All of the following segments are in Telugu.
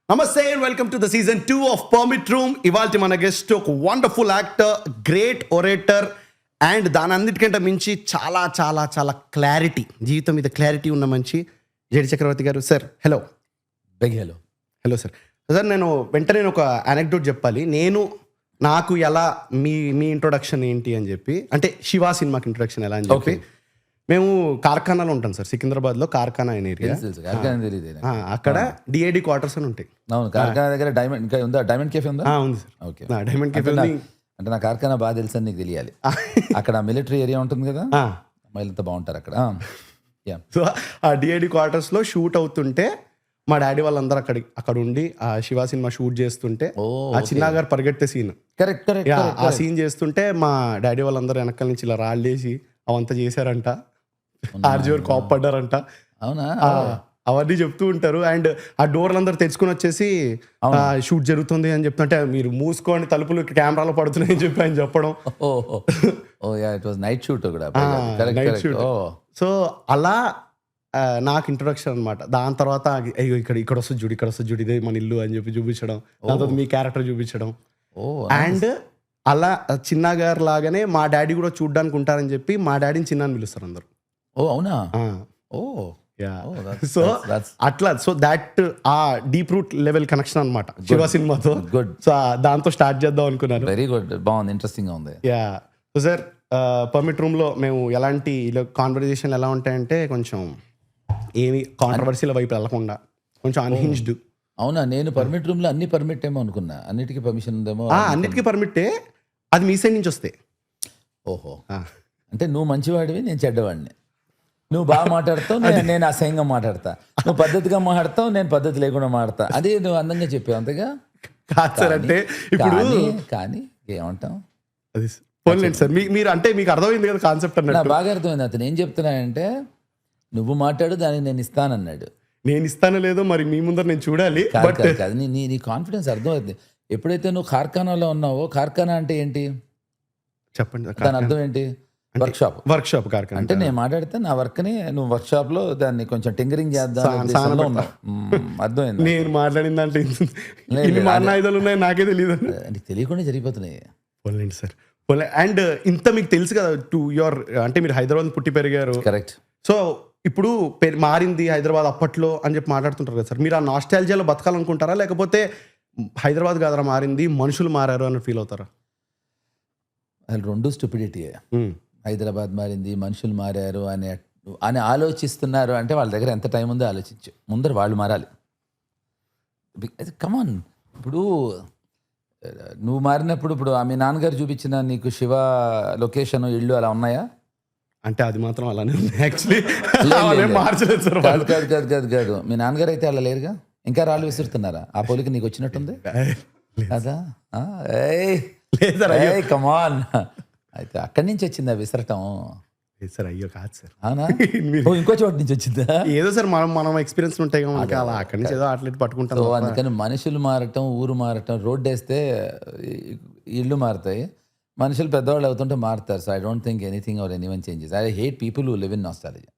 నమస్తే and welcome to the season 2 of permit room. ఇవాళ మన గెస్ట్ ఒక wonderful actor, great orator and దాని అన్నిటికంటే మించి చాలా చాలా చాలా క్లారిటీ, జీవితం మీద క్లారిటీ ఉన్న మంచి జేడి చక్రవర్తి గారు. Sir hello. Big hello. Hello sir. Sir నేను వెంటనే ఒక అనెక్డోట్ చెప్పాలి. నాకు ఎలా మీ ఇంట్రొడక్షన్ ఏంటి అని చెప్పి, అంటే శివ సినిమాకి ఇంట్రొడక్షన్ ఎలా అని చెప్పి. మేము కార్ఖానాలో ఉంటాం సార్, సికింద్రాబాద్లో కార్ఖానా అనే ఏరియా. అక్కడ డిఐడి క్వార్టర్స్ అని ఉంటాయి. అవును, కార్ఖానా దగ్గర డైమండ్ ఇంకా ఉందా? డైమండ్ కేఫే ఉందా? ఉంది సార్. ఓకే, డైమండ్ కేఫే అంటే నా కార్ఖానా బాగా తెలుసు అని నీకు తెలియాలి. అక్కడ మిలిటరీ ఏరియా ఉంటుంది కదా, అమ్మాయిలంతా బాగుంటారు అక్కడ. సో ఆ డిఐడి క్వార్టర్స్ లో షూట్ అవుతుంటే మా డాడీ వాళ్ళందరూ అక్కడ ఉండి ఆ శివ సినిమా షూట్ చేస్తుంటే, ఆ చిన్నగారు పరిగెట్టే సీన్, కరెక్ట్ ఆ సీన్ చేస్తుంటే మా డాడీ వాళ్ళందరూ వెనకాల నుంచి ఇలా రాళ్ళేసి అవంతా చేశారంట. ఆర్జీవర్ కోప్పడ్డారంట. అవునా? అవన్నీ చెప్తూ ఉంటారు. అండ్ ఆ డోర్లు అందరు తెచ్చుకుని వచ్చేసి షూట్ జరుగుతుంది అని చెప్తుంటే, మీరు మూసుకోండి తలుపులు కెమెరాలో పడుతున్నాయి అని చెప్పి ఆయన చెప్పడం. నైట్ షూట్ కూడా. సో అలా నాకు ఇంట్రొడక్షన్ అనమాట. దాని తర్వాత అయ్యో ఇక్కడ వస్తుంది చూడు, ఇక్కడ వస్తుంది చూడు, ఇదే మన ఇల్లు అని చెప్పి చూపించడం, దాని తర్వాత మీ క్యారెక్టర్ చూపించడం. అండ్ అలా చిన్న గారు లాగానే మా డాడీ కూడా చూడ్డానికి ఉంటారని చెప్పి మా డాడీని చిన్న అని పిలుస్తారు అందరు. ఓ అవునా? సో అట్లా, సో దాట్ ఆ డీప్ రూట్ లెవెల్ కనెక్షన్ అనమాట శివ సినిమాతో. గుడ్. సో దాంతో స్టార్ట్ చేద్దాం అనుకున్నాను. వెరీ గుడ్, బాగుంది, ఇంట్రెస్టింగ్ గా ఉంది. Yeah. So sir, permit room లో మేము ఎలాంటి కాన్వర్జేషన్ ఎలా ఉంటాయంటే, కొంచెం ఏమి కాంట్రవర్సీల వైపు వెళ్ళకుండా కొంచెం అన్హింజ్డ్. అవునా? నేను పర్మిట్ రూమ్ లో అన్ని పర్మిట్ ఏమో అనుకున్నా. అన్నిటికీ పర్మిషన్ ఉందేమో. అన్నిటికీ పర్మిట్టే, అది మీ సైడ్ నుంచి వస్తే. ఓహో, అంటే నువ్వు మంచివాడివి, నేను చెడ్డవాడిని. నువ్వు బాగా మాట్లాడతావు, నేను అసహ్యంగా మాట్లాడతా. నువ్వు పద్ధతిగా మాట్లాడతావు, నేను పద్ధతి లేకుండా మాట్లాడతా. అదే నువ్వు అందంగా చెప్పావు, అంతేగా? కాదు సార్, అంటే ఇప్పుడు కానీ ఏమంటాం అది పోలేండి సార్. మీరు అంటే మీకు అర్థమైంది కదా కాన్సెప్ట్ అన్నట్టు. నాకు బాగా అర్థమైంది. అతను ఏం చెప్తున్నానంటే, నువ్వు మాట్లాడు, దానికి నేను ఇస్తానన్నాడు. నేను ఇస్తానో లేదో మరి మీ ముందర నేను చూడాలి. కాదు, నీ కాన్ఫిడెన్స్ అర్థమవుతుంది. ఎప్పుడైతే నువ్వు కార్ఖానాలో ఉన్నావో, కార్ఖానా అంటే ఏంటి చెప్పండి, దాని అర్థం ఏంటి? వర్క్ షాప్ కార్ఖానా అంటే నేను మాట్లాడితే నా వర్క్ ని నువ్వు వర్క్ షాప్ లో దాన్ని కొంచెం టింకరింగ్ చేద్దాం అర్థమైంది. నేను మాట్లాడింది అంటే ఆయుధాలు ఉన్నాయి నాకే తెలియదు. తెలియకుండా జరిగిపోతున్నాయి. పోలేండి సార్. అండ్ ఇంత మీకు తెలుసు కదా, టు యువర్ అంటే మీరు హైదరాబాద్ పుట్టి పెరిగారు. కరెక్ట్. సో ఇప్పుడు మారింది హైదరాబాద్ అప్పట్లో అని చెప్పి మాట్లాడుతుంటారు కదా సార్. మీరు ఆ నాస్టాల్జియాలో బతకాలనుకుంటారా, లేకపోతే హైదరాబాద్ కాదరా మారింది, మనుషులు మారారు అని ఫీల్ అవుతారా? అది రెండు స్టూపిడిటీయే. హైదరాబాద్ మారింది, మనుషులు మారారు అని ఆలోచిస్తున్నారు అంటే వాళ్ళ దగ్గర ఎంత టైం ఉందో ఆలోచించు. ముందర వాళ్ళు మారాలి. కమాన్, ఇప్పుడు నువ్వు మారినప్పుడు ఇప్పుడు మీ నాన్నగారు చూపించిన నీకు శివ లొకేషన్, ఇల్లు అలా ఉన్నాయా? అంటే అది మాత్రం అలానే ఉంది యాక్చువల్లీ. మార్చలేదు సార్. కాదు, మీ నాన్నగారు అయితే అలా లేరుగా. ఇంకా రాళ్ళు విసురుతున్నారా? ఆ పోలికి నీకు వచ్చినట్టుంది కదా. కమాన్, అయితే అక్కడి నుంచి వచ్చిందా విసరటం? సార్ అయ్యో కాదు సార్. అవునా? ఇంకో చోటు నుంచి వచ్చిందా? ఏదో సార్ మనం ఎక్స్పీరియన్స్ ఉంటాయి కదా, అలా అక్కడి నుంచి ఏదో అట్లెట్ పట్టుకుంటాం. అందుకని మనుషులు మారటం, ఊరు మారటం, రోడ్డు వేస్తే ఇళ్ళు మారుతాయి, మనుషులు పెద్దవాళ్ళు అవుతుంటే మారుతారు. So I don't think anything or anyone changes. I hate people who live in nostalgia.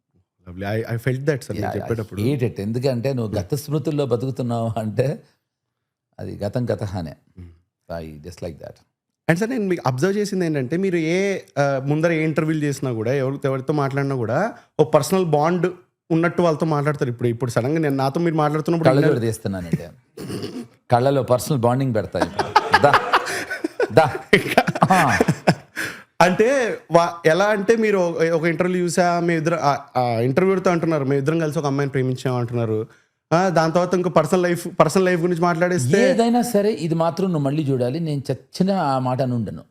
I felt that sir. చెప్పేటప్పుడు హేట్ ఇట్. ఎందుకంటే నువ్వు గత స్మృతుల్లో బతుకుతున్నావు అంటే అది గతహానే. I just like that. And sir, నేను మీకు అబ్జర్వ్ చేసింది ఏంటంటే, మీరు ముందర ఏ ఇంటర్వ్యూలు చేసినా కూడా, ఎవరితో మాట్లాడినా కూడా ఒక పర్సనల్ బాండ్ ఉన్నట్టు వాళ్ళతో మాట్లాడతారు. ఇప్పుడు సడన్ గా నాతో మీరు మాట్లాడుతున్నప్పుడు కళ్ళజోడు తీస్తున్నానంటే కళ్ళలో పర్సనల్ బాండింగ్ పెడతాయి. అంటే ఎలా అంటే, మీరు ఒక ఇంటర్వ్యూ చూసా, మీ ఇద్దరు ఇంటర్వ్యూతో అంటున్నారు మేము ఇద్దరం కలిసి ఒక అమ్మాయిని ప్రేమించాం అంటున్నారు. దాని తర్వాత ఇంకా పర్సనల్ లైఫ్ గురించి మాట్లాడేస్తే, ఏదైనా సరే ఇది మాత్రం నువ్వు మళ్ళీ చూడాలి. నేను చచ్చిన ఆ మాట నుండను.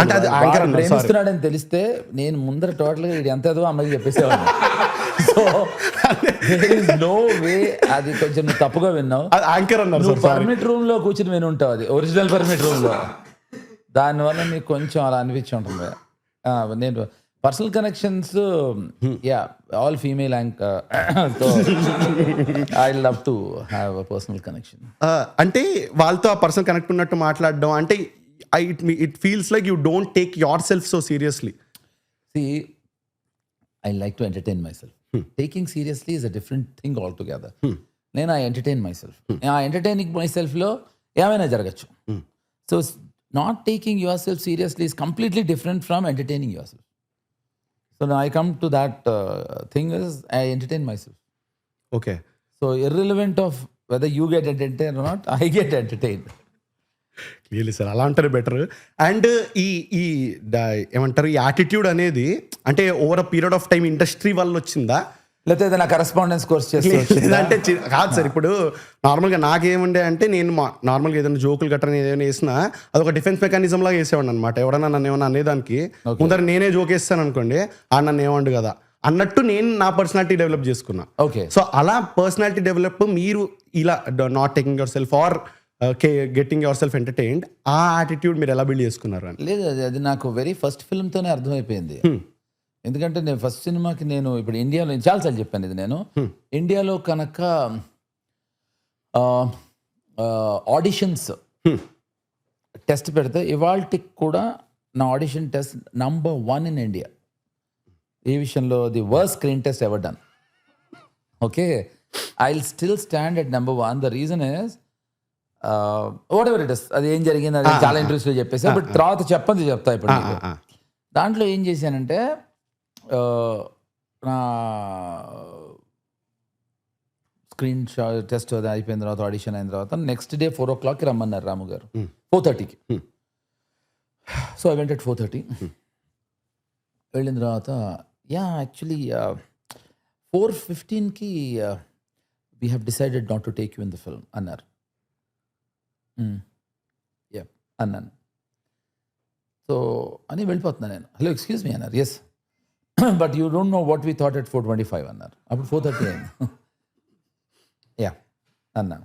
అంటే అది ప్రేమిస్తున్నాడని తెలిస్తే నేను ముందర టోటల్ గా ఇది ఎంత ఏదో అమ్మాయి చెప్పేసేవాడు. సో నో వే, అది కొంచెం నువ్వు తప్పుగా విన్నావు. యాంకర్ అన్నారు. పర్మిట్ రూమ్ లో కూర్చుని విని ఉంటావు, అది ఒరిజినల్ పర్మిట్ రూమ్ లో. దానివల్ల నీకు కొంచెం అలా అనిపించి ఉంటుంది. నేను personal connections, all female anchor, so I love to have a personal connection. అంటే వాళ్ళతో ఆ పర్సనల్ కనెక్ట్ ఉన్నట్టు మాట్లాడడం అంటే, it feels like you don't take your self so seriously. See, I like to entertain myself. Taking seriously is a different thing altogether. నేను ఐ ఎంటర్టైన్ మై సెల్ఫ్. ఆ ఎంటర్టైనింగ్ మై సెల్ఫ్లో ఏమైనా జరగచ్చు. So not taking yourself seriously is completely different from entertaining yourself. So I come to that thing is I entertain myself. Okay. So irrelevant of whether you get entertain or not, I get entertain. Clearly sir, అలా అంటారు బెటర్. అండ్ ఈ ఈ ఏమంటారు, ఈ యాటిట్యూడ్ అనేది అంటే over a period of time industry వల్ల వచ్చిందా, లేకపోతే ఏదైనా కరెస్పాండెన్స్ కోర్స్ చేస్తే అంటే కాదు సార్. ఇప్పుడు నార్మల్గా నాకేముండే అంటే నేను నార్మల్గా ఏదైనా జోకులు గట్రా ఏదైనా వేసినా అదొక డిఫెన్స్ మెకానిజం లాగా వేసేవాడిని అనమాట. ఎవడన్నా నన్ను ఏమన్నా అనేదానికి ముందర నేనే జోక్ వేస్తాను అనుకోండి, నన్ను ఏమండు కదా అన్నట్టు నేను నా పర్సనాలిటీ డెవలప్ చేసుకున్నా. ఓకే. సో అలా పర్సనాలిటీ డెవలప్ మీరు ఇలా not taking yourself or getting yourself entertained, ఆ యాటిట్యూడ్ మీరు ఎలా బిల్డ్ చేసుకున్నారు అని? లేదు, అది నాకు వెరీ ఫస్ట్ ఫిల్మ్తోనే అర్థమైపోయింది. ఎందుకంటే నేను ఫస్ట్ సినిమాకి నేను ఇప్పుడు ఇండియాలో చాలాసార్లు చెప్పాను ఇది, నేను ఇండియాలో కనుక ఆడిషన్స్ టెస్ట్ పెడితే ఇవాల్టికి కూడా నా audition test number 1 in India. ఈ విషయంలో the worst screen test ever done. Okay, I will still stand at number 1. The reason is what ever it is, అది ఏం జరిగింది అది చాలా ఇంట్రెస్ట్లో చెప్పేసి, బట్ తర్వాత చెప్తా ఇప్పుడు. దాంట్లో ఏం చేశానంటే నా స్క్రీన్ టెస్ట్ అది అయిపోయిన తర్వాత, ఆడిషన్ అయిన తర్వాత నెక్స్ట్ డే 4 o'clock రమ్మన్నారు రాము గారు, 4:30కి. So I went at 4:30. వెళ్ళిన తర్వాత యాక్చువల్లీ 4:15కి we have decided not to take you in the film అన్నారు. అన్నాను. సో అని వెళ్ళిపోతున్నాను నేను. హలో ఎక్స్క్యూజ్ మీ అన్నారు. Yes but you don't know what we thought at 4:25 అన్నారు. అప్పుడు 4:30 అయింది. అన్నా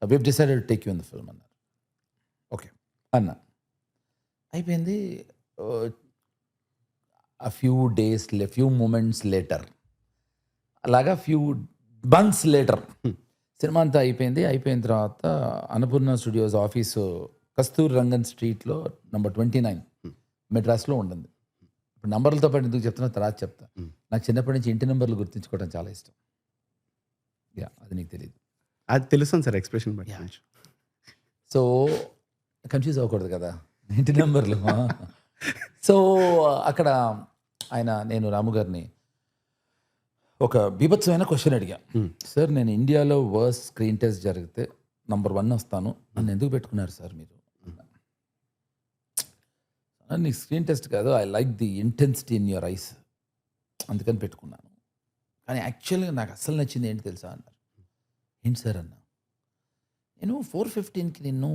we've decided to take you in the film అన్నారు. ఓకే అన్నా, అయిపోయింది. ఫ్యూ మూమెంట్స్ లేటర్, అలాగా ఫ్యూ మంత్స్ లేటర్ సినిమా అంతా అయిపోయింది. అయిపోయిన తర్వాత అన్నపూర్ణ స్టూడియోస్ ఆఫీసు కస్తూరి రంగన్ స్ట్రీట్లో నంబర్ 29 మెడ్రాస్లో ఉంటుంది. ఇప్పుడు నంబర్లతో పాటు ఎందుకు చెప్తున్నా తర్వాత చెప్తా. నాకు చిన్నప్పటి నుంచి ఇంటి నెంబర్లు గుర్తించుకోవడం చాలా ఇష్టం. అది నీకు తెలియదు. అది తెలుసు సార్, ఎక్స్ప్రెషన్ బట్టి. సో కన్ఫ్యూజ్ అవ్వకూడదు కదా ఇంటి నెంబర్లు. సో అక్కడ నేను రాము గారిని ఒక బీభత్సమైన క్వశ్చన్ అడిగా. సార్, నేను ఇండియాలో వర్స్ట్ స్క్రీన్ టెస్ట్ జరిగితే నంబర్ 1 వస్తాను, నన్ను ఎందుకు పెట్టుకున్నారు సార్ మీరు? నీ స్క్రీన్ టెస్ట్ కాదు, I like the intensity in your eyes, అందుకని పెట్టుకున్నాను. కానీ యాక్చువల్గా నాకు అస్సలు నచ్చింది ఏంటి తెలుసా అన్నారు. ఏంటి సార్ అన్నా? నేను 4:15కి నిన్ను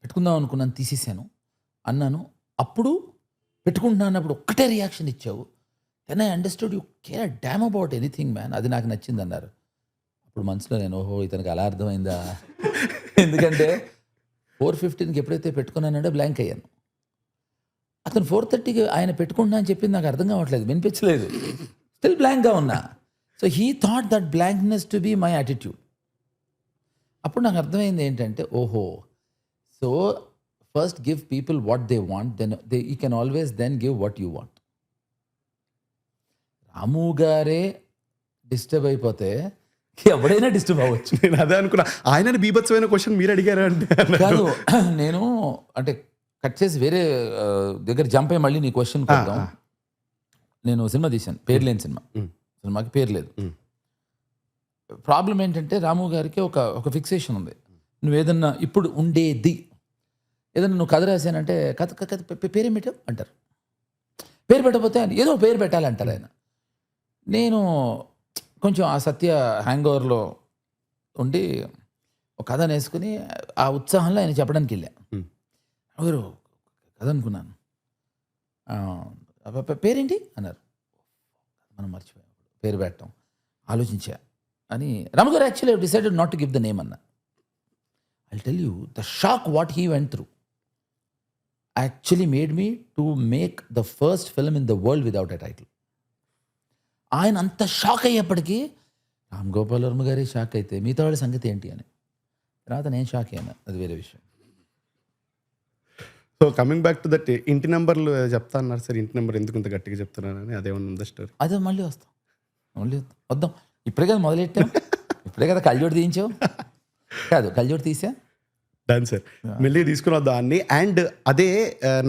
పెట్టుకుందాం అనుకున్నాను, తీసేసాను అన్నాను. అప్పుడు పెట్టుకుంటున్నాను అన్నప్పుడు ఒక్కటే రియాక్షన్ ఇచ్చావు. Then I understood you care damn about anything man, అది నాకు నచ్చింది అన్నారు. అప్పుడు మనసులో నేను ఓహో ఇతనికి అలా అర్థమైందా. ఎందుకంటే 4:15కి ఎప్పుడైతే పెట్టుకున్నానంటే బ్లాంక్ అయ్యాను. అతను 4:30కి ఆయన పెట్టుకుంటున్నా అని చెప్పింది నాకు అర్థం కావట్లేదు, వినిపించలేదు, స్టిల్ బ్లాంక్గా ఉన్నా. So he thought that blankness to be my attitude. అప్పుడు నాకు అర్థమైంది ఏంటంటే ఓహో, so first give people what they want, then you can always then give what you want. Ramu గారే డిస్టర్బ్ అయిపోతే ఎవడైనా డిస్టర్బ్ అవ్వచ్చు. నేను అదే అనుకున్నా. ఆయన బీభత్సమైన క్వశ్చన్ మీరు అడిగారు అంటే కాదు, నేను అంటే కట్ చేసి వేరే దగ్గర జంప్ అయ్యి మళ్ళీ నీ క్వశ్చన్ కొద్దాం. నేను సినిమా తీశాను, పేరు లేని సినిమా. సినిమాకి పేరు లేదు. ప్రాబ్లం ఏంటంటే రాము గారికి ఒక ఫిక్సేషన్ ఉంది. నువ్వు ఏదన్నా ఇప్పుడు ఉండేది ఏదన్నా నువ్వు కథ రాశానంటే కథ పేరేం పెట్టావు అంటారు. పేరు పెట్టకపోతే ఏదో పేరు పెట్టాలంటారు ఆయన. నేను కొంచెం ఆ సత్య హ్యాంగ్ ఓవర్లో ఉండి ఒక కథ నేసుకుని ఆ ఉత్సాహంలో ఆయన చెప్పడానికి వెళ్ళా. ఎవరు కథ అనుకున్నాను. పేరేంటి అన్నారు. మనం మర్చిపోయాం పేరు పెట్టడం, ఆలోచించా అని. Ramu garu actually decided not to give the name అన్న. I tell you the shock what he went through actually made me to make the first film in the world without a title. ఆయన అంత షాక్ అయ్యేప్పటికీ రామ్ గోపాల్ వర్మ గారే షాక్ అయితే మిగతా వాళ్ళ సంగతి ఏంటి అని. తర్వాత నేను షాక్ అయ్యాను, అది వేరే విషయం. So coming back to that, ఇంటి నెంబర్లు చెప్తా అన్నారు సార్. ఇంటి నెంబర్ ఎందుకు ఇంత గట్టిగా చెప్తున్నానని అదేమన్నా ఉందా స్టోరీ? అదే మళ్ళీ వద్దాం. ఇప్పుడే కదా మొదలెట్టాం, ఇప్పుడే కదా కళ్ళజోడు తీయించావు. కాదు కళ్ళజోడు తీసా. డన్ సార్, మళ్ళీ తీసుకుని వద్దాం అన్ని. అండ్ అదే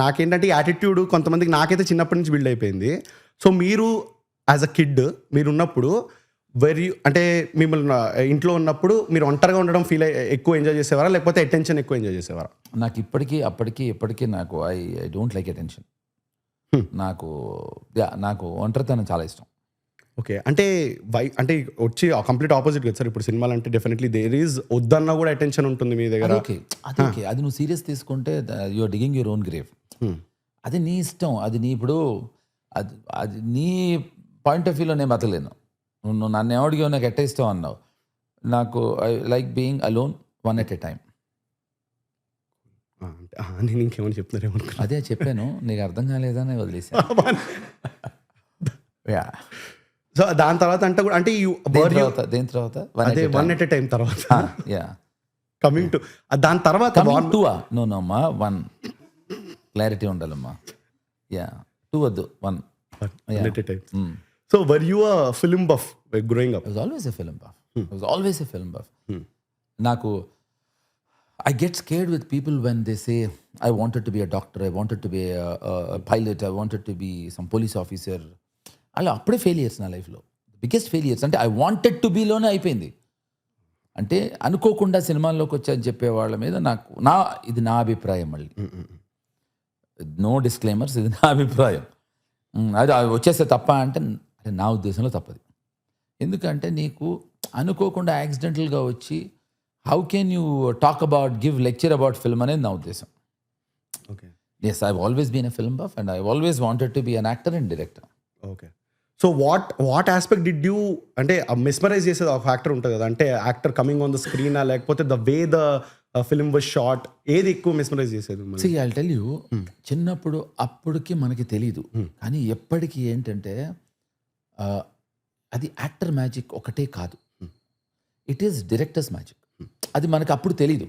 నాకేంటంటే యాటిట్యూడ్ కొంతమందికి, నాకైతే చిన్నప్పటి నుంచి బిల్డ్ అయిపోయింది. సో మీరు యాజ్ అ కిడ్ మీరు ఉన్నప్పుడు అంటే మిమ్మల్ని ఇంట్లో ఉన్నప్పుడు మీరు ఒంటరిగా ఉండడం ఎక్కువ ఎంజాయ్ చేసేవారా, లేకపోతే అటెన్షన్ ఎక్కువ ఎంజాయ్ చేసేవారా? నాకు ఇప్పటికీ నాకు ఐ డోంట్ లైక్ అటెన్షన్. నాకు ఒంటరితనం చాలా ఇష్టం. ఓకే, అంటే అంటే వచ్చి కంప్లీట్ ఆపోజిట్ కదా సార్. ఇప్పుడు సినిమాలు అంటే డెఫినెట్లీ దేర్ ఈజ్ వద్దన్నా కూడా అటెన్షన్ ఉంటుంది మీ దగ్గర. ఓకే, అది నువ్వు సీరియస్ తీసుకుంటే you are digging your own grave. అది నీ ఇష్టం, అది నీ ఇప్పుడు అది నీ పాయింట్ ఆఫ్ వ్యూలో నేను బతలేను. నువ్వు నన్ను ఎవడిగా నాకు ఎట్ట ఇష్టం అన్నావు. నాకు I like being alone one at a time. నేను ఇంకేమైనా చెప్తున్నారేమో. అదే చెప్పాను, నీకు అర్థం కాలేదని వదిలేసాను. సో దాని తర్వాత అంటే కూడా అంటే దేని తర్వాత అదే వన్ ఎట్ ఎ టైం తర్వాత కమింగ్ టు దాని తర్వాత నో అమ్మా, వన్ క్లారిటీ ఉండాలమ్మా. టూ వద్దు, one at a time. So were you a film buff growing up? I was always a film buff. నాకు I get scared with people when they say I wanted to be a doctor, I wanted to be a pilot, I wanted to be some police officer. అలా అప్పుడే ఫెయిలియర్స్ నా లైఫ్లో, బిగ్గెస్ట్ ఫెయిలియర్స్. అంటే ఐ వాంటెడ్ టు బీలోనే అయిపోయింది. అంటే అనుకోకుండా సినిమాల్లోకి వచ్చాయని చెప్పే వాళ్ళ మీద ఇది నా అభిప్రాయం. మళ్ళీ నో డిస్క్లైమర్స్, ఇది నా అభిప్రాయం. అది వచ్చేస్తే తప్ప అంటే నా ఉద్దేశంలో తప్పది. ఎందుకంటే నీకు అనుకోకుండా యాక్సిడెంటల్గా వచ్చి how can you talk about give lecture about film అనేది నా ఉద్దేశం. Okay, yes, I always been a film buff and I always wanted to be an actor and director. Okay, so what aspect did you అంటే మెస్మరైజ్ చేసేది ఒక ఫ్యాక్టర్ ఉంటుంది కదా, అంటే actor coming on the screen లేకపోతే the way the film was shot, ఏది ఎక్కువ మెస్మరైజ్ చేసేది? See, I'll tell you, చిన్నప్పుడు అప్పటికి మనకి తెలీదు, కానీ ఎప్పటికీ ఏంటంటే అది యాక్టర్ మ్యాజిక్ ఒకటే కాదు, ఇట్ ఈస్ డైరెక్టర్స్ మ్యాజిక్. అది మనకి అప్పుడు తెలీదు.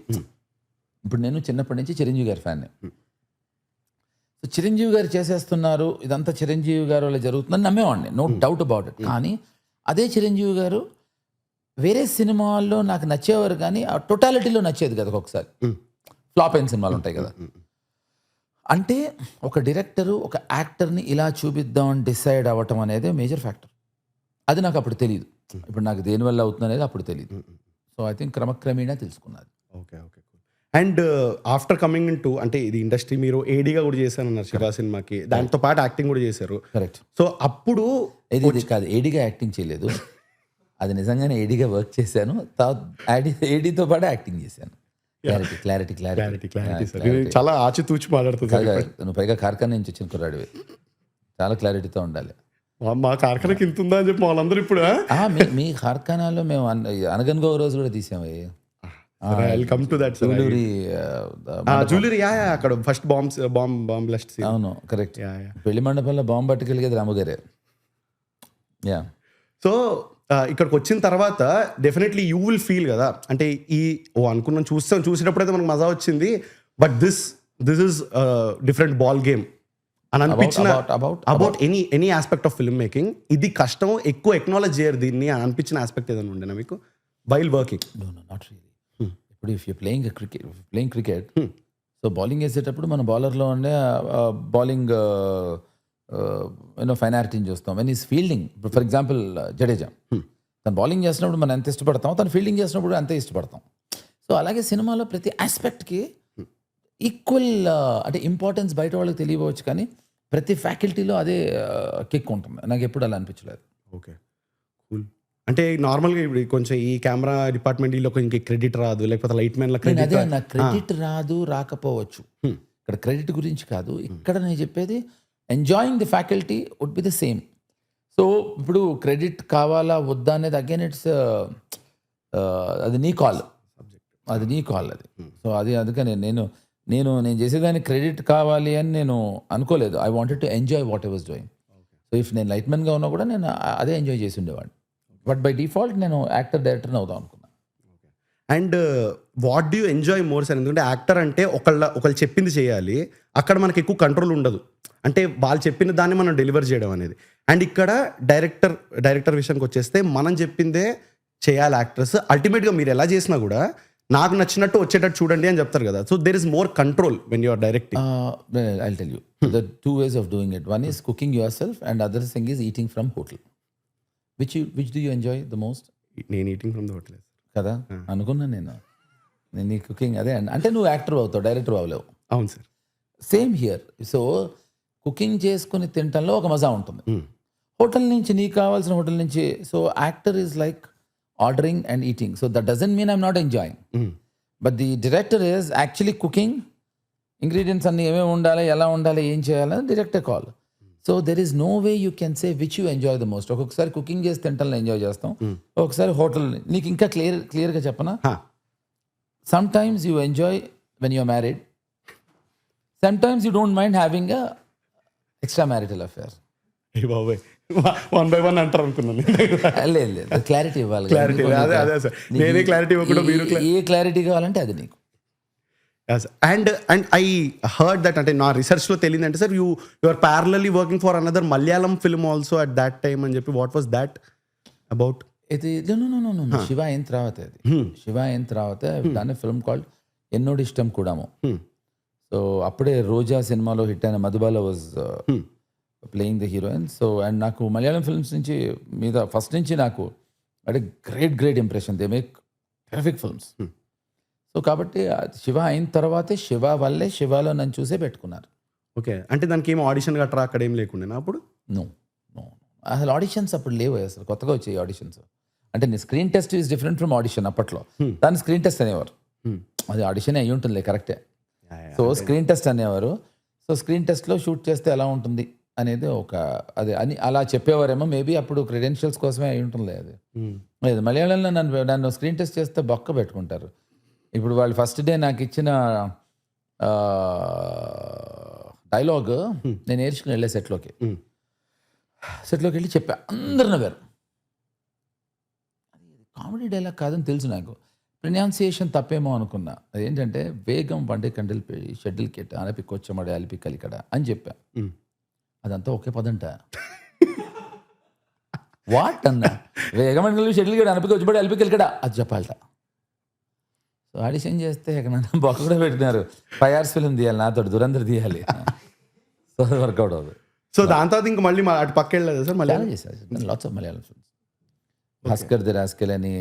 ఇప్పుడు నేను చిన్నప్పటి నుంచి చిరంజీవి గారి ఫ్యాన్. సో చిరంజీవి గారు చేసేస్తున్నారు, ఇదంతా చిరంజీవి గారు వల్ల జరుగుతుందని నమ్మేవాడిని, నో డౌట్ అబౌట్ ఇట్. కానీ అదే చిరంజీవి గారు వేరే సినిమాల్లో నాకు నచ్చేవారు, కానీ ఆ టోటాలిటీలో నచ్చేది కదా. ఒకసారి ఫ్లాప్ అయిన సినిమాలు ఉంటాయి కదా. అంటే ఒక డైరెక్టరు ఒక యాక్టర్ని ఇలా చూపిద్దామని డిసైడ్ అవ్వటం అనేది మేజర్ ఫ్యాక్టర్. అది నాకు అప్పుడు తెలియదు. ఇప్పుడు నాకు దేనివల్ల అవుతుంది అనేది అప్పుడు తెలియదు. సో ఐ థింక్ క్రమక్రమేణా తెలుసుకున్నది. Okay okay. And after coming in to అంటే ఇది ఇండస్ట్రీ, మీరు ఏడీగా కూడా చేశారన్నారు శివ సినిమాకి, దాంతో పాటు యాక్టింగ్ కూడా చేశారు. కరెక్ట్. సో అప్పుడు ఇది కాదు, ఏడీగా యాక్టింగ్ చేయలేదు, అది నిజంగానే ఏడీగా వర్క్ చేశాను, ఏడీతో పాటు యాక్టింగ్ చేశాను. క్లారిటీ చాలా ఆచితూచి మాట్లాడుతుంది. నువ్వు పైగా కార్ఖానా నుంచి వచ్చిన కుర్రాడివి, చాలా క్లారిటీతో ఉండాలి. మా కార్ఖానాకి ఇంత ఉందా అని చెప్పి వాళ్ళందరూ ఇప్పుడు మీ కార్ఖానాలో మేము అనగనగో రోజు కూడా తీసాము. Welcome to that jewellery. అక్కడ ఫస్ట్ బాంబ్ బ్లాస్ట్. అవును, కరెక్ట్. పెళ్లి మండపంలో బాంబు పట్టుకెళ్ళేది రాముగారే. యా. సో ఇక్కడికి వచ్చిన తర్వాత డెఫినెట్లీ యూ విల్ ఫీల్ కదా, అంటే అనుకున్నాం చూసినప్పుడు అయితే మనకు మజా వచ్చింది, but this is different ball game అని అనిపించిన about any aspect of film making. ఇది కష్టం, ఎక్కువ ఎక్నాలజ్ చేయరు దీన్ని అని అనిపించిన ఆస్పెక్ట్ ఏదైనా ఉండేనా మీకు వైల్ వర్కింగ్? Not really. ఇప్పుడు if you playing cricket, so bowling వేసేటప్పుడు మన బౌలర్లో ఉండే బౌలింగ్ ఫైన్ ఆర్ట్ని చూస్తాం. When is fielding, for example Jadeja, తను బౌలింగ్ చేసినప్పుడు మనం ఎంత ఇష్టపడతాం, తను ఫీల్డింగ్ చేసినప్పుడు అంతే ఇష్టపడతాం. సో అలాగే సినిమాలో ప్రతి ఆస్పెక్ట్కి ఈక్వల్ అంటే ఇంపార్టెన్స్ బయట వాళ్ళకి తెలియవచ్చు, కానీ ప్రతి ఫ్యాకల్టీలో అదే కిక్ ఉంటుంది. నాకు ఎప్పుడు అలా అనిపించలేదు. Okay, cool. అంటే నార్మల్గా ఇప్పుడు కొంచెం ఈ కెమెరా డిపార్ట్మెంట్లో కొంచెం క్రెడిట్ రాదు, లేకపోతే లైట్ మ్యాన్ల క్రెడిట్ రాకపోవచ్చు. ఇక్కడ క్రెడిట్ గురించి కాదు, ఇక్కడ నేను చెప్పేది enjoying the faculty would be the same. So ఇప్పుడు క్రెడిట్ కావాలా వద్దా అనేది అగైన్ ఇట్స్ అది నీ కాల్, అది. సో అది అందుకని నేను చేసేదానికి క్రెడిట్ కావాలి అని నేను అనుకోలేదు. I wanted to enjoy what I was doing. So if నేను లైట్ మ్యాన్గా ఉన్నా కూడా నేను అదే ఎంజాయ్ చేసి ఉండేవాడిని. బట్ బై డిఫాల్ట్ నేను యాక్టర్ డైరెక్టర్ని అవుదాం అనుకున్నాను. And what do you enjoy more sir? ఎందుకంటే యాక్టర్ అంటే ఒకళ్ళు చెప్పింది చేయాలి, అక్కడ మనకి ఎక్కువ కంట్రోల్ ఉండదు, అంటే వాళ్ళు చెప్పిన దాన్ని మనం డెలివర్ చేయడం అనేది. అండ్ ఇక్కడ డైరెక్టర్ విషయానికి వచ్చేస్తే మనం చెప్పిందే చేయాలి యాక్టర్స్. అల్టిమేట్గా మీరు ఎలా చేసినా కూడా నాకు నచ్చినట్టు వచ్చేటట్టు చూడండి అని చెప్తారు కదా. So there is more control when you are directing. I'll tell you. The two ways of doing it. One is cooking yourself, and other thing is eating from hotel. Which do you enjoy the most? నేను ఈటింగ్ ఫ్రమ్ ద హోటల్. కదా అనుకున్నాను నేను నీ కుకింగ్ అదే అంటే నువ్వు యాక్టర్ అవుతావు, డైరెక్టర్ అవ్వలేవు. అవును sir. Same here. So cooking చేసుకుని తినటంలో ఒక మజా ఉంటుంది. హోటల్ నుంచి నీకు కావాల్సిన హోటల్ నుంచి. So actor is like ordering and eating. So that doesn't mean I'm not enjoying. But the director is actually cooking. Ingredients అన్ని ఏమేమి ఉండాలి, ఎలా ఉండాలి, ఏం చేయాలని director call. So there is no way you can say which you enjoy the most. ఒక్కొక్కసారి కుకింగ్ చేసి తింటాను ఎంజాయ్ చేస్తాం, ఒక్కొక్కసారి హోటల్. నీకు ఇంకా క్లియర్గా చెప్పనా, sometimes you enjoy when you're married, sometimes you don't mind having a extra marital affair. బాబాయ్ 1 by 1 అంటారు అనుకున్నాను. లేదు క్లారిటీ ఇవ్వాలి. క్లారిటీ అదే సార్, నేనే క్లారిటీ ఇవ్వకుండా మీరు ఏ క్లారిటీ కావాలంటే అది నీకు. అండ్ ఐ హర్డ్ దట్, అంటే నా రీసెర్చ్లో తెలియదంటే sir, you are parallelly working for another Malayalam film also at that time అని చెప్పి. What was that about? ఇది శివ అయిన తర్వాత, అది శివ అయిన తర్వాత దాని ఫిల్మ్ కాల్డ్ ఎన్నోడి ఇష్టం కూడాము. సో అప్పుడే రోజా సినిమాలో హిట్ అయిన Madhubala was playing the heroine. So and నాకు మలయాళం ఫిల్మ్స్ నుంచి మీద ఫస్ట్ నుంచి నాకు అంటే great impression. They make terrific films. So కాబట్టి శివ అయిన తర్వాతే శివ వల్లే శివాలో నన్ను చూసే పెట్టుకున్నారు. ఓకే, అంటే దానికి ఏం ఆడిషన్ గట్రా అక్కడ ఏం లేకుండా అప్పుడు? నో అసలు ఆడిషన్స్ అప్పుడు లేవు, అసలు కొత్తగా వచ్చాయి ఆడిషన్స్. అంటే నీ screen test is different from audition. అప్పట్లో దాన్ని స్క్రీన్ టెస్ట్ అనేవారు. అది ఆడిషన్ అయ్యి ఉంటుంది కరెక్టే. సో స్క్రీన్ టెస్ట్ అనేవారు. సో స్క్రీన్ టెస్ట్లో షూట్ చేస్తే ఎలా ఉంటుంది అనేది ఒక అదే అని అలా చెప్పేవారేమో. మేబీ అప్పుడు క్రెడెన్షియల్స్ కోసమే అయి ఉంటుంది. అది లేదు మలయాళంలో నన్ను స్క్రీన్ టెస్ట్ చేస్తే బొక్క పెట్టుకుంటారు. ఇప్పుడు వాళ్ళు ఫస్ట్ డే నాకు ఇచ్చిన డైలాగ్ నేను నేర్చుకుని వెళ్ళే సెట్లోకి వెళ్ళి చెప్పా, అందరు నవ్వారు. కామెడీ డైలాగ్ కాదని తెలుసు నాకు, ప్రొనౌన్సియేషన్ తప్పేమో అనుకున్నా. అదేంటంటే వేగం వండే కండలు షెడ్యూల్ కెట్ అనపి కొచ్చమడే అలిపి కలికడ అని చెప్పా. అదంతా ఒకే పదంట. వాట్ అన్నా, వేగం వండే షెడ్యూల్ కెట్ అనపి కొచ్చమడే అలిపి కలికడ అది చెప్పాలట. సో ఆడిషన్ చేస్తే ఎక్కడన్నా బొక్క కూడా పెట్టినారు. 5 hours ఫిల్మ్ తీయాలి నాతో, దురందర్ తీయాలి. సో అది వర్కౌట్ అవ్వదు. సో దాని తర్వాత ఇంకా మళ్ళీ అటు పక్క వెళ్ళలేదు సార్? మళ్ళీ చేశాను lots of Malayalam films. Bhaskar the rascal అని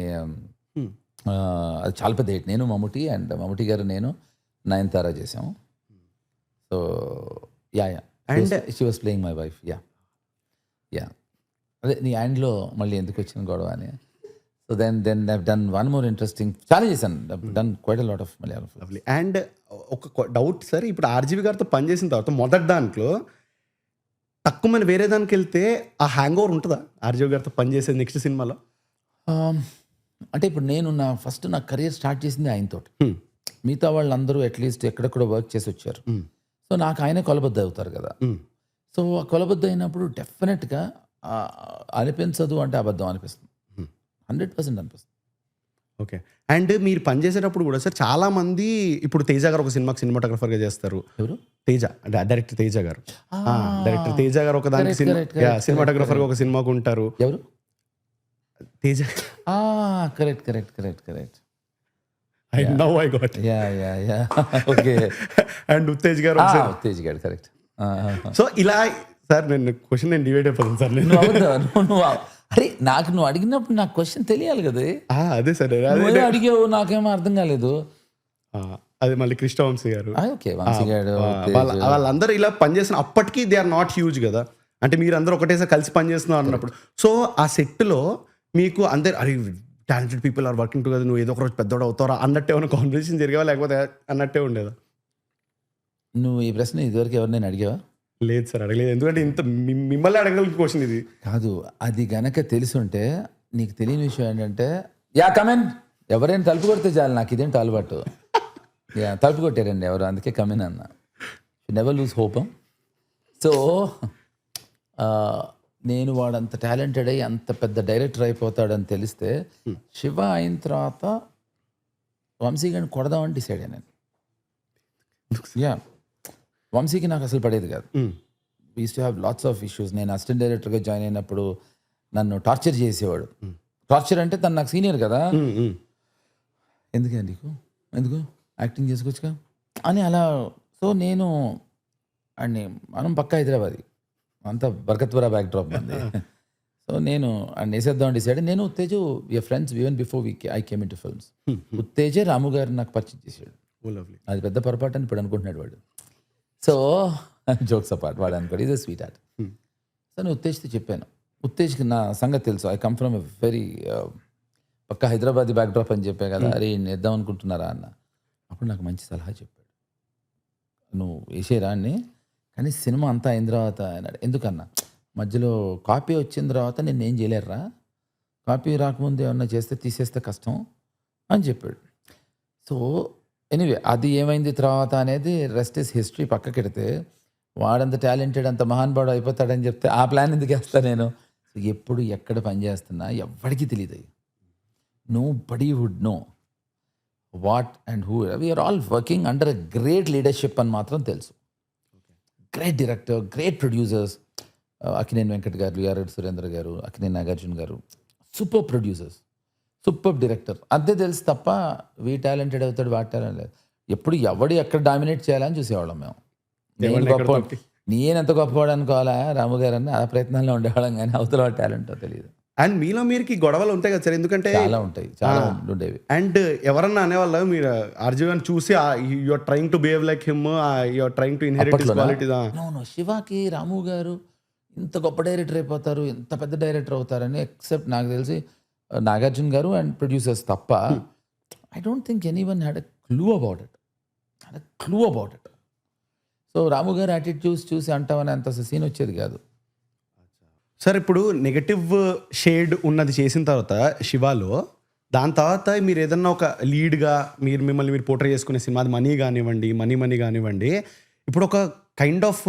అది చాలా పెద్ద హిట్. నేను మమ్ముటి గారు నేను నయనతార చేసాము. So yeah and she was playing my wife. Yeah అదే నీ హ్యాండ్లో మళ్ళీ ఎందుకు వచ్చిన గొడవ అని. So then I've done one more interesting, చాలా చేశాను, done quite a lot of Malayalam films. And ఒక డౌట్ సార్, ఇప్పుడు ఆర్జీవి గారితో పనిచేసిన తర్వాత మొదటి దాంట్లో తక్కువ మంది వేరే దానికి వెళ్తే ఆ హ్యాంగ్ ఓవర్ ఉంటుందా ఆర్జీవి గారితో పనిచేసేది నెక్స్ట్ సినిమాలో? అంటే ఇప్పుడు నేను నా కెరీర్ స్టార్ట్ చేసింది ఆయనతో. మిగతా వాళ్ళందరూ అట్లీస్ట్ ఎక్కడెక్కడో వర్క్ చేసి వచ్చారు. సో నాకు ఆయనే కొలబద్ద అవుతారు కదా. సో ఆ కొలబద్ద అయినప్పుడు డెఫినెట్గా అనిపించదు అంటే అబద్ధం అనిపిస్తుంది, 100% అనిపిస్తుంది. ఓకే. అండ్ మీరు పనిచేసేటప్పుడు కూడా సార్ చాలా మంది, ఇప్పుడు తేజ గారు ఒక సినిమాకి సినిమాటోగ్రఫర్గా చేస్తారు. ఎవరు? తేజ, డైరెక్టర్ తేజ గారు. డైరెక్టర్ తేజ గారు ఒక దానికి సినిమాటోగ్రఫర్గా ఒక సినిమాకు ఉంటారు. ఎవరు? Teja. Correct. I got it. Yeah. Okay. And Uttej గారు. ఉత్తేజ్ గారు కరెక్ట్. సో ఇలా సార్ నేను క్వశ్చన్ నేను డివైడ్ అయిపోతాను సార్. నువ్వు అరే నాకు నువ్వు అడిగినప్పుడు నాకు క్వశ్చన్ తెలియాలి కదా. అదే సార్ అడిగావు, నాకేమో అర్థం కాలేదు. అదే మళ్ళీ కృష్ణవంశీ గారు, ఓకే వంశీ గారు, వాళ్ళందరూ ఇలా పనిచేసిన అప్పటికి దే ఆర్ నాట్ హ్యూజ్ కదా. అంటే మీరు అందరూ ఒకటేసారి కలిసి పనిచేస్తున్నారు అన్నప్పుడు. సో ఆ సెట్లో మీకు అందరు అరే talented people are working together, నువ్వు ఏదో ఒక రోజు పెద్దోడు అవుతారా అన్నట్టే ఏమైనా కాన్వర్సేషన్ జరిగేవా, లేకపోతే అన్నట్టే ఉండేదా? నువ్వు ఈ ప్రశ్న ఇదివరకు ఎవరినైనా అడిగావా? లేదు సార్, అడగలేదు. ఎందుకంటే ఇంత మిమ్మల్ని అడగగల క్వశ్చన్ ఇది కాదు. అది గనక తెలుసుంటే, నీకు తెలియని విషయం ఏంటంటే, కమెన్ ఎవరైనా తలుపు కొడితే చాలు, నాకు ఇదేంటి అలవాటు. తలుపు కొట్టారండి ఎవరు, అందుకే కమెన్ అన్న. Never lose hope. సో నేను వాడంత టాలెంటెడ్ అయ్యి అంత పెద్ద డైరెక్టర్ అయిపోతాడని తెలిస్తే, శివ అయిన తర్వాత వంశీ గారిని కొడదామని డిసైడ్ అయ్యాను. వంశీకి నాకు అసలు పడేది కాదు. Use to have lots of issues. నేను అసిస్టెంట్ డైరెక్టర్గా జాయిన్ అయినప్పుడు నన్ను టార్చర్ చేసేవాడు. టార్చర్ అంటే తను నాకు సీనియర్ కదా, ఉమ్. ఎందుకే నీకు, ఎందుకు యాక్టింగ్ చేసుకోవచ్చుగా అని అలా. సో నేను అండ్ మనం పక్కా హైదరాబాద్, అంతా బర్కత్వరా బ్యాక్ డ్రాప్ అండి. సో నేను అండ్ వేసేద్దాం డిసైడ్. నేను Uttej we friends even before I came in to films. ఉత్తేజే రాము గారు నాకు పరిచయం చేశాడు. అది పెద్ద పొరపాటు అని ఇప్పుడు అనుకుంటున్నాడు వాడు. సో జోక్స్ అపార్ట్, వాడు అనుకోడు, ఇది స్వీట్ ఆర్ట్. సో నేను ఉత్తేజ్తో చెప్పాను, ఉత్తేజ్కి నా సంగతి తెలుసు, I come from a very పక్క హైదరాబాద్ బ్యాక్ డ్రాప్ అని చెప్పా కదా, అరే వేద్దాం అనుకుంటున్నారా అన్న. అప్పుడు నాకు మంచి సలహా చెప్పాడు, నువ్వు వేసేరా అని, కానీ సినిమా అంతా అయిన తర్వాత అన్నాడు. ఎందుకన్నా మధ్యలో కాపీ వచ్చిన తర్వాత నేను ఏం చేయలేరురా, కాపీ రాకముందు ఏమన్నా చేస్తే తీసేస్తే కష్టం అని చెప్పాడు. సో ఎనీవే అది ఏమైంది తర్వాత అనేది రెస్ట్ ఇస్ హిస్టరీ. పక్కకెడితే వాడంత టాలెంటెడ్ అంత మహానుభావుడు అయిపోతాడని చెప్తే ఆ ప్లాన్ ఎందుకు వేస్తా నేను. ఎప్పుడు ఎక్కడ పని చేస్తున్నా ఎవరికి తెలియదు, nobody would know what and who. We're all working under a great leadership అని మాత్రం తెలుసు. Great director, great producers, Akkineni Venkat గారు, యారెడ్డి సురేంద్ర గారు, అక్కినేని నాగార్జున గారు, సూపర్ ప్రొడ్యూసర్స్, సూపర్ డైరెక్టర్, అంతే తెలుసు తప్ప వీ టాలెంటెడ్ అవుతాడు వాట్ టాలెంట్ లేదు. ఎప్పుడు ఎవడు ఎక్కడ డామినేట్ చేయాలని చూసేవాళ్ళం మేము. నేనెంత గొప్పవాడు అనుకోవాలా రాము గారు అని ఆ ప్రయత్నాల్లో ఉండేవాళ్ళం, కానీ అవతల వాడు టాలెంటో తెలియదు. అండ్ మీలో మీరుకి గొడవలు ఉంటాయి కదా సార్, ఎందుకంటే చాలా ఉంటాయి, చాలా ఉండేవి. అండ్ ఎవరన్నా అనేవాళ్ళు మీరు ఆర్జీవన్ చూసి you are trying to behave like him, you are trying to inherit his qualities. No శివాకి రాము గారు ఇంత గొప్ప డైరెక్టర్ అయిపోతారు, ఇంత పెద్ద డైరెక్టర్ అవుతారని ఎక్సెప్ట్ నాకు తెలిసి నాగార్జున గారు అండ్ ప్రొడ్యూసర్స్ తప్ప I don't think anyone had a clue about it. So Ramu garu attitudes చూసి అంటామని అంత సీన్ వచ్చేది కాదు సార్. ఇప్పుడు నెగటివ్ షేడ్ ఉన్నది చేసిన తర్వాత శివాలో, దాని తర్వాత మీరు ఏదన్నా ఒక లీడ్గా మిమ్మల్ని మీరు పోర్ట్రే చేసుకునే సినిమా, అది మనీ కానివ్వండి, ఇప్పుడు ఒక కైండ్ ఆఫ్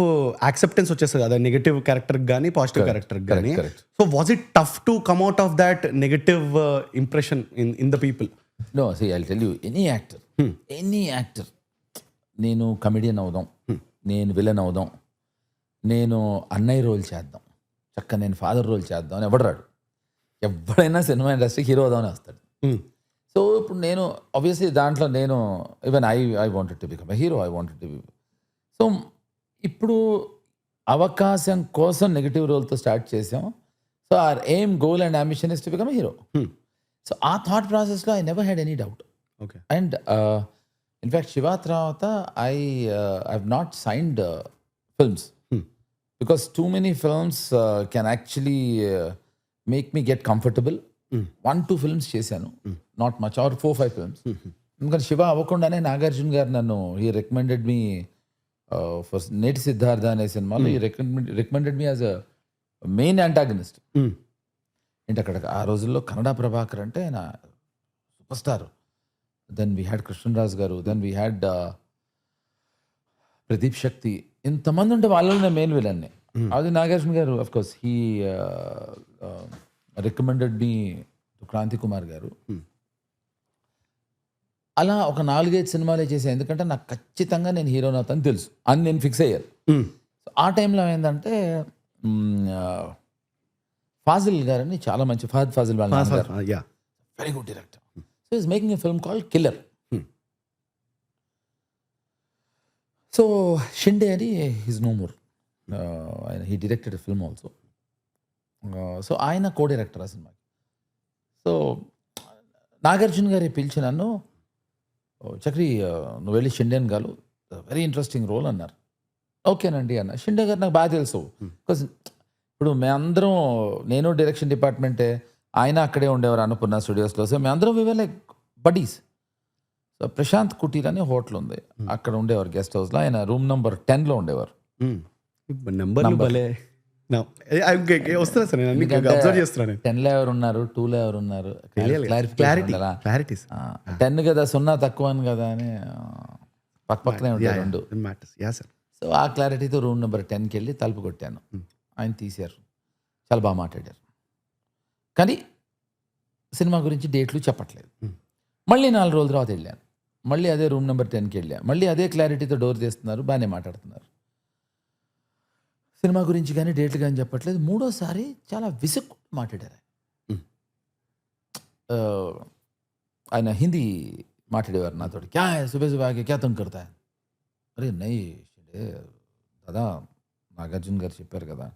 యాక్సెప్టెన్స్ వచ్చేస్తుంది కదా నెగటివ్ క్యారెక్టర్కి కానీ పాజిటివ్ క్యారెక్టర్కి కానీ. So was it tough to come out of that negative impression in the people? No, see I tell you, any actor నేను కమెడియన్ అవుదాం, నేను విలన్ అవుదాం, నేను అన్నయ్య రోల్ చేద్దాం, చక్క నేను ఫాదర్ రోల్ చేద్దాం అని ఎవడరాడు. ఎవడైనా సినిమా ఇండస్ట్రీకి హీరో అవుదామని వస్తాడు. సో ఇప్పుడు నేను ఆబ్వియస్లీ దాంట్లో నేను even I wanted to become a hero, I wanted to be. So ఇప్పుడు అవకాశం కోసం నెగిటివ్ రోల్తో స్టార్ట్ చేసాం. So our aim, goal and ambition is to become a hero. So ఆ థాట్ ప్రాసెస్లో I never had any doubt. And in fact Siva తర్వాత I have not signed films because too many films can actually make me get comfortable. 1-2 films చేశాను, not much, or 4-5 films. ఎందుకంటే శివ అవ్వకుండానే నాగార్జున గారు నన్ను హీ రికమెండెడ్ మీ ఫర్ నేటి సిద్ధార్థ అనే సినిమాలో he recommended me as a main antagonist. ఏంటి అక్కడ ఆ రోజుల్లో కన్నడ ప్రభాకర్ అంటే ఆయన super star. Then we had Krishnaraj గారు, then we had Pradeep Shakti, ఇంతమంది ఉంటే వాళ్ళలో మెయిన్ విలన్ని. అది నాగార్జున గారు of course he recommended me to Kranthi Kumar గారు. అలా ఒక 4-5 సినిమాలే చేశాను, ఎందుకంటే నాకు ఖచ్చితంగా నేను హీరోని అవుతాను తెలుసు అని నేను ఫిక్స్ అయ్యాను. ఆ టైంలో ఏంటంటే ఫాజిల్ గారని చాలా మంచి, ఫాజిల్ వాళ్ళ very good director. So is making a film called killer. So Shinde అని హీస్ నో మోర్, ఆయన he directed a film also. So ఆయన కో డైరెక్టర్ ఆ సినిమాకి. సో నాగార్జున గారి పిలిచి నన్ను, చక్రి నువ్వు వెళ్ళి షిండేన్ గారు వెరీ ఇంట్రెస్టింగ్ రోల్ అన్నారు. ఓకేనండి అన్న. షిండే గారు నాకు బాగా తెలుసు, బికాజ్ ఇప్పుడు మేమందరం, నేను డైరెక్షన్ డిపార్ట్మెంటే, ఆయన అక్కడే ఉండేవారు అన్నపూర్ణ స్టూడియోస్లో. సో మేమందరం we were like buddies. So Prashant Kuteer అనే హోటల్ ఉంది, అక్కడ ఉండేవారు గెస్ట్ హౌస్లో. ఆయన రూమ్ నెంబర్ 10లో ఉండేవారు. వస్తున్నా సార్, నేను అబ్జర్వ్ చేస్తున్నాను. 10లో ఎవరు ఉన్నారు, 2లో ఎవరు ఉన్నారు, క్లారిటీ 10 కదా, 0 తక్కువ అని కదా అని పక్కనే ఉంటారు రెండు. సో ఆ క్లారిటీతో రూమ్ నెంబర్ 10కి వెళ్ళి తలుపు కొట్టాను. ఆయన తీశారు, చాలా బాగా మాట్లాడారు, కానీ సినిమా గురించి డేట్లు చెప్పట్లేదు. మళ్ళీ 4 రోజుల తర్వాత వెళ్ళాను, మళ్ళీ అదే రూమ్ నెంబర్ 10కి వెళ్ళాను, మళ్ళీ అదే క్లారిటీతో డోర్ తీస్తున్నారు, బాగానే మాట్లాడుతున్నారు. సినిమా గురించి కానీ డేట్లు కానీ చెప్పట్లేదు. 3వ సారి చాలా విసుక్కు మాట్లాడారు. ఆయన హిందీ మాట్లాడేవారు నాతో. క్యా హై సుబహ్ సుబహ్ ఆకే క్యా తంగ్ కర్తా హై? అరే నై షిండే దాదా నాగార్జున గారు చెప్పారు కదా,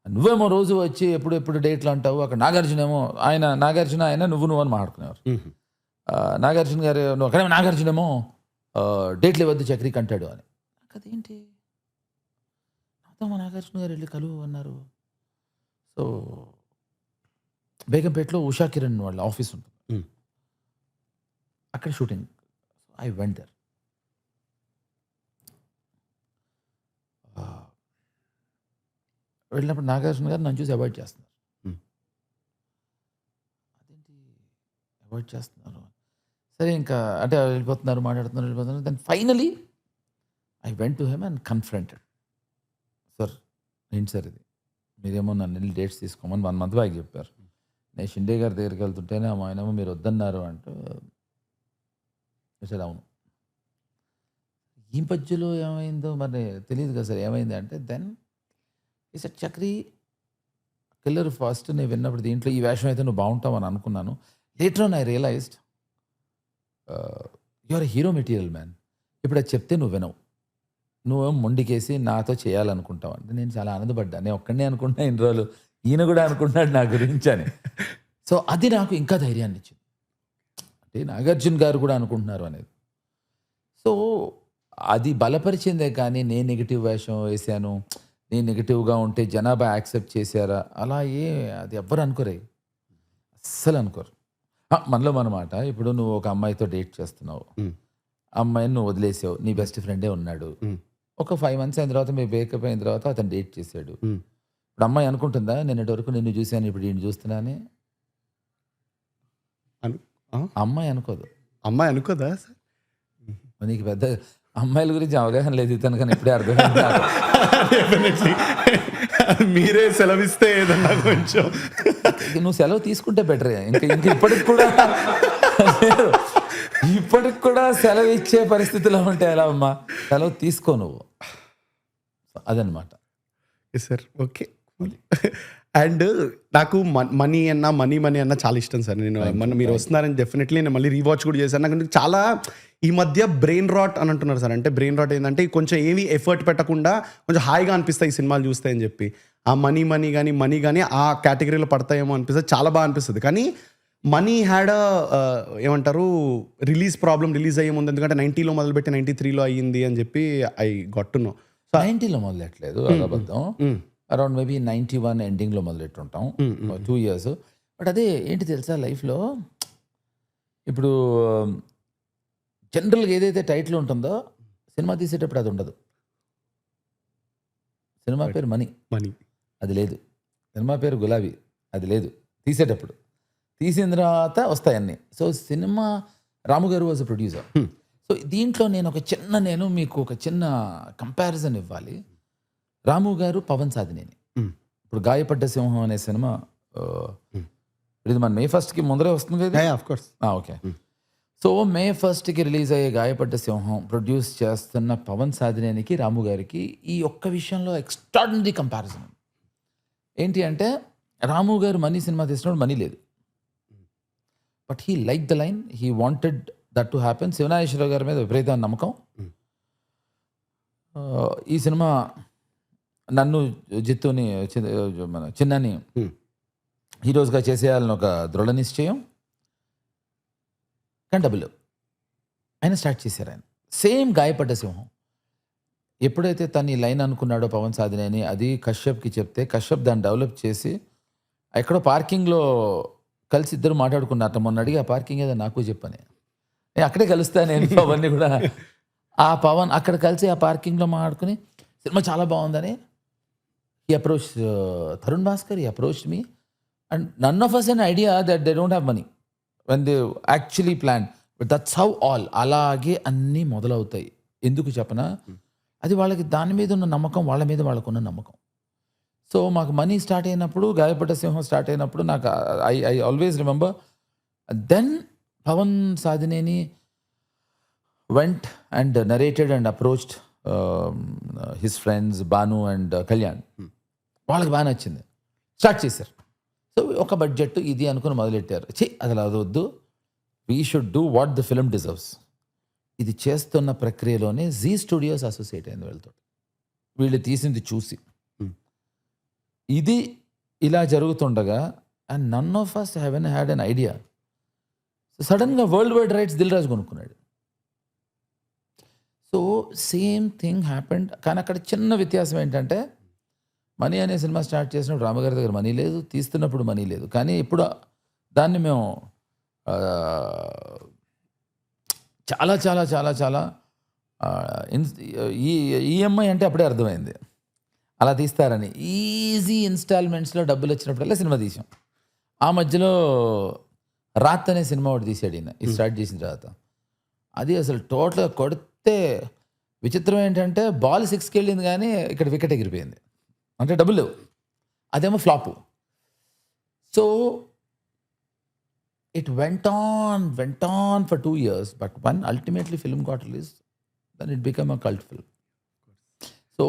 నువ్వేమో రోజు వచ్చి ఎప్పుడు డేట్లు అంటావు, అక్కడ నాగార్జున ఏమో నాగార్జున ఆయన నువ్వు అని మాట్లాడుకునేవారు. నాగార్జున గారు నువ్వు అక్కడేమో నాగార్జున ఏమో డేట్లు ఇవ్వద్దు చక్రికి అంటాడు అని. అదేంటి నాతో మా నాగార్జున గారు వెళ్ళి కలువు అన్నారు. సో బేగంపేటలో ఉషా కిరణ్ వాళ్ళ ఆఫీస్ ఉంటుంది, అక్కడ షూటింగ్. I went there. వెళ్ళినప్పుడు నాగార్జున గారు నన్ను చూసి అవాయిడ్ చేస్తున్నారు. అదేంటి అవాయిడ్ చేస్తున్నారు? సరే ఇంకా అంటే మాట్లాడుతున్నారు. Then finally I went to him and confronted. Sir ఏంటి సార్ ఇది, మీరేమో నన్ను వెళ్ళి డేట్స్ తీసుకోమని 1 month బ్యాక్ చెప్పారు. నేను షిండే గారి దగ్గరికి వెళ్తుంటేనే ఆయనేమో మీరు వద్దన్నారు అంటూ సార్ అవును. ఈ మధ్యలో ఏమైందో మరి తెలియదు కదా సార్, ఏమైంది అంటే దెన్ ఈ సార్ చక్రి కిల్లర్ ఫస్ట్ నేను విన్నప్పుడు దీంట్లో ఈ వేషం అయితే నువ్వు బాగుంటావు అని అనుకున్నాను. Later on I realised you are hero material man. ఇప్పుడు అది చెప్తే నువ్వు వినవు, నువ్వేం మొండికేసి నాతో చేయాలనుకుంటావు అంటే నేను చాలా ఆనందపడ్డా. నేను ఒక్కడనే అనుకుంటున్నా ఇన్ని రోజులు, ఈయన కూడా అనుకుంటున్నాడు నా గురించి అని. సో అది నాకు ఇంకా ధైర్యాన్ని ఇచ్చింది, అంటే నాగార్జున గారు కూడా అనుకుంటున్నారు అనేది. సో అది బలపరిచిందే కానీ నేను నెగిటివ్ వేషం వేసాను, నేను నెగిటివ్గా ఉంటే జనాభా యాక్సెప్ట్ చేశారా అలా అది ఎవ్వరు అనుకోరే, అస్సలు అనుకోరు. మనలో మనమాట. ఇప్పుడు నువ్వు ఒక అమ్మాయితో డేట్ చేస్తున్నావు, అమ్మాయిని నువ్వు వదిలేసావు, నీ బెస్ట్ ఫ్రెండే ఉన్నాడు. ఒక 5 months అయిన తర్వాత మీరు బ్రేకప్ అయిన తర్వాత అతను డేట్ చేశాడు. ఇప్పుడు అమ్మాయి అనుకుంటుందా నేను వరకు నిన్ను చూశాను ఇప్పుడు ఈయన చూస్తున్నా అని? అమ్మాయి అనుకోదు. అమ్మాయి అనుకోదా సార్? నీకు పెద్ద అమ్మాయిల గురించి అవగాహన లేదు ఇతను, కానీ ఇప్పుడే అర్థమైంది. మీరే సెలవిస్తే ఏదన్నా కొంచెం నువ్వు సెలవు తీసుకుంటే బెటర్. ఇంకా ఇప్పటికి కూడా సెలవు ఇచ్చే పరిస్థితిలో ఉంటే ఎలా అమ్మా, సెలవు తీసుకో నువ్వు, అదనమాట. Sir okay. అండ్ నాకు మనీ అన్న చాలా ఇష్టం సార్. నేను మీరు వస్తున్నారని డెఫినెట్లీ నేను మళ్ళీ రీవాచ్ కూడా చేశాను. నాకు చాలా ఈ మధ్య బ్రెయిన్ రాట్ అని అంటున్నారు సార్. అంటే బ్రెయిన్ రాట్ ఏంటంటే కొంచెం ఏమి ఎఫర్ట్ పెట్టకుండా కొంచెం హాయిగా అనిపిస్తాయి ఈ సినిమాలు చూస్తే అని చెప్పి. ఆ మనీ కానీ ఆ కేటగిరీలో పడతాయేమో అనిపిస్తుంది, చాలా బాగా అనిపిస్తుంది. కానీ మనీ హ్యాడ్ ఏమంటారు రిలీజ్ ప్రాబ్లం, రిలీజ్ అయ్యే ముందు. ఎందుకంటే 90లో మొదలుపెట్టి 93లో అయ్యింది అని చెప్పి ఐ గట్ టు నో. 90లో మొదలెట్లేదు, అబద్ధం. అరౌండ్ మేబీ 91 ఎండింగ్లో మొదలెట్టుంటాం, 2 years. బట్ అదే ఏంటి తెలుసా, లైఫ్లో ఇప్పుడు జనరల్గా ఏదైతే టైటిల్ ఉంటుందో సినిమా తీసేటప్పుడు అది ఉండదు. సినిమా పేరు మనీ, అది లేదు. సినిమా పేరు గులాబీ, అది లేదు తీసేటప్పుడు. తీసిన తర్వాత వస్తాయన్నీ. సో సినిమా రాము గారు వాజ్ అ ప్రొడ్యూసర్. సో దీంట్లో నేను మీకు ఒక చిన్న కంపారిజన్ ఇవ్వాలి. రాము గారు పవన్ సాధినేని. ఇప్పుడు గాయపడ్డ సింహం అనే సినిమా ఇది మన May 1st ముందరే వస్తుంది కదా. Okay. So May 1st release అయ్యే గాయపడ్డ సింహం ప్రొడ్యూస్ చేస్తున్న పవన్ సాధినేనికి రాము గారికి ఈ ఒక్క విషయంలో ఎక్స్ట్రాడినరీ కంపారిజన్. ఏంటి అంటే రాము గారు మనీ సినిమా తీసినప్పుడు మనీ లేదు, but he like the line, he wanted that to happen. Siva Nageswara Rao గారి మీద విపరీతమైన నమ్మకం. ఈ సినిమా నన్ను జిత్తుని మన చిన్నని హీరోస్గా చేసేయాలని ఒక దృఢ నిశ్చయం, కానీ డబ్బులు ఆయన స్టార్ట్ చేశారు. ఆయన సేమ్ గాయపడ్డ సింహం ఎప్పుడైతే తను ఈ లైన్ అనుకున్నాడో పవన్ సాధినేని, అది కశ్యప్కి చెప్తే కశ్యప్ దాన్ని డెవలప్ చేసి ఎక్కడో పార్కింగ్లో కలిసి ఇద్దరు మాట్లాడుకున్నారట. మొన్న అడిగి ఆ పార్కింగ్ ఏదో నాకు చెప్పని, నేను అక్కడే కలుస్తాను నేను పవన్ని కూడా. ఆ పవన్ అక్కడ కలిసి ఆ పార్కింగ్లో మాట్లాడుకుని సినిమా చాలా బాగుందని he approached Tarun Bhaskar, he approached me, and none of us had an idea that they don't have money when they actually planned, but that's how all అలాగే అన్నీ మొదలవుతాయి. ఎందుకు చెప్పనా, అది వాళ్ళకి దాని మీద ఉన్న నమ్మకం, వాళ్ళ మీద వాళ్ళకున్న నమ్మకం. సో మాకు మనీ స్టార్ట్ అయినప్పుడు, గాయపడ్డ సింహం స్టార్ట్ అయినప్పుడు నాకు I always remember then Pawan Sadineni went and narrated and approached his friends Banu and Kalyan. వాళ్ళకి బాగా నచ్చింది, స్టార్ట్ చేశారు. సో ఒక బడ్జెట్ ఇది అనుకుని మొదలెట్టారు. అసలు అది వద్దు, we should do what the film deserves. ఇది చేస్తున్న ప్రక్రియలోనే జీ స్టూడియోస్ అసోసియేట్ అయింది వీళ్ళతో, వీళ్ళు తీసింది చూసి. ఇది ఇలా జరుగుతుండగా and none of us haven had an idea. సడన్గా world wide rights Dil Raju కొనుక్కున్నాడు. So same thing happened. కానీ అక్కడ చిన్న వ్యత్యాసం ఏంటంటే, మనీ అనే సినిమా స్టార్ట్ చేసినప్పుడు రామగారి దగ్గర మనీ లేదు, తీస్తున్నప్పుడు మనీ లేదు. కానీ ఇప్పుడు దాన్ని మేము చాలా చాలా చాలా చాలా ఈఎంఐ అంటే అప్పుడే అర్థమైంది అలా తీస్తారని. ఈజీ ఇన్స్టాల్మెంట్స్లో డబ్బులు వచ్చినప్పుడల్లా సినిమా తీసాం. ఆ మధ్యలో రాత్ అనే సినిమా ఒకటి తీసాడు ఈయన, ఇది స్టార్ట్ చేసిన తర్వాత. అది అసలు టోటల్గా కొడితే విచిత్రం ఏంటంటే, బాల్ 6కి వెళ్ళింది కానీ ఇక్కడ వికెట్ ఎగిరిపోయింది, అంటే డబ్బులు లేవు. అదేమో flop. So it went on for 2 years, but when ultimately film got released, then it became a cult film. So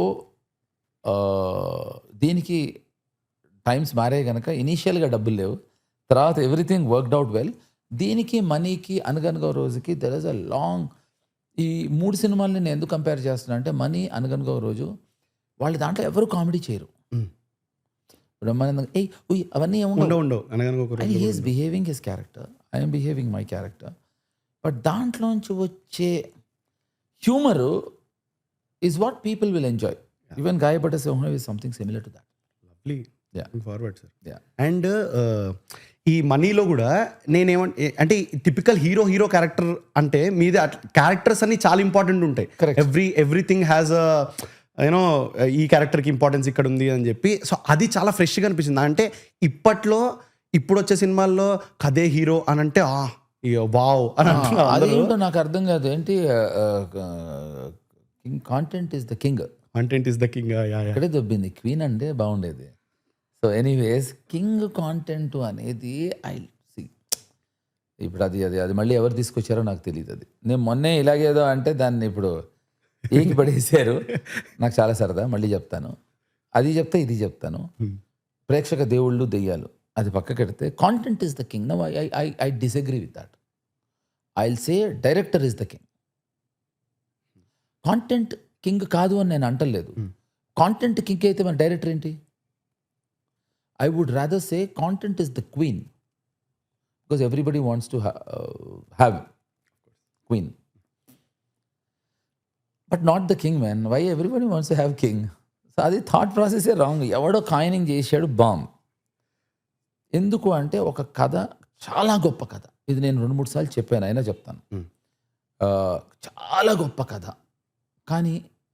దీనికి టైమ్స్ మారే కనుక ఇనీషియల్గా డబ్బులు లేవు, తర్వాత ఎవ్రీథింగ్ వర్క్డ్ అవుట్ వెల్. దీనికి మనీకి అనగనగా రోజుకి దెర్ ఇస్ అ లాంగ్. ఈ 3 సినిమాలని నేను ఎందుకు కంపేర్ చేస్తున్నా అంటే, మనీ, అనగనగా రోజు వాళ్ళ దాంట్లో ఎవరు కామెడీ చేయరు. బ్రహ్మానందంగా అవన్నీ ఏముండవు. He's behaving his character, I'm behaving my character. But దాంట్లోంచి వచ్చే humour is what people will enjoy. Even Gayapadda Simham is something similar to that. Forward sir. And ఈ మనీలో కూడా అంటే టిపికల్ హీరో క్యారెక్టర్ అంటే మీది క్యారెక్టర్స్ అన్ని చాలా ఇంపార్టెంట్ ఉంటాయి. ఎవ్రీథింగ్ హ్యాస్ యూనో ఈ క్యారెక్టర్కి ఇంపార్టెన్స్ ఇక్కడ ఉంది అని చెప్పి. సో అది చాలా ఫ్రెష్గా అనిపించింది. అంటే ఇప్పుడు వచ్చే సినిమాల్లో కదే హీరో అని అంటే వావ్ అని అంటున్నారు. నాకు అర్థం కాదు ఏంటి, కాంటెంట్ ఈస్ ద కింగ్. ఇక్కడే దొబ్బింది, క్వీన్ అంటే బాగుండేది. సో ఎనీవేస్, కింగ్ కాంటెంట్ అనేది ఇప్పుడు అది మళ్ళీ ఎవరు తీసుకొచ్చారో నాకు తెలియదు. అది నేను మొన్నే ఇలాగేదో అంటే దాన్ని ఇప్పుడు ఏకి పడేసారు. నాకు చాలా సరదా, మళ్ళీ చెప్తాను. అది చెప్తా, ఇది చెప్తాను. ప్రేక్షక దేవుళ్ళు, దెయ్యాలు అది పక్కకెడితే content is the king. Now I disagree with that. I will say director is the king. Content king కాదు అని నేను అంటలేదు. కాంటెంట్ కింగ్ అయితే మన డైరెక్టర్ ఏంటి? I would rather say content is the queen, because everybody wants to have queen, but not the king man. Why everybody wants to have king? So అది థాట్ ప్రాసెసే రాంగ్. ఎవడో కాయినింగ్ చేశాడు బాంబ్. ఎందుకు అంటే, ఒక కథ చాలా గొప్ప కథ, ఇది నేను 2-3 సార్లు చెప్పాను, అయినా చెప్తాను. చాలా గొప్ప కథ. కానీ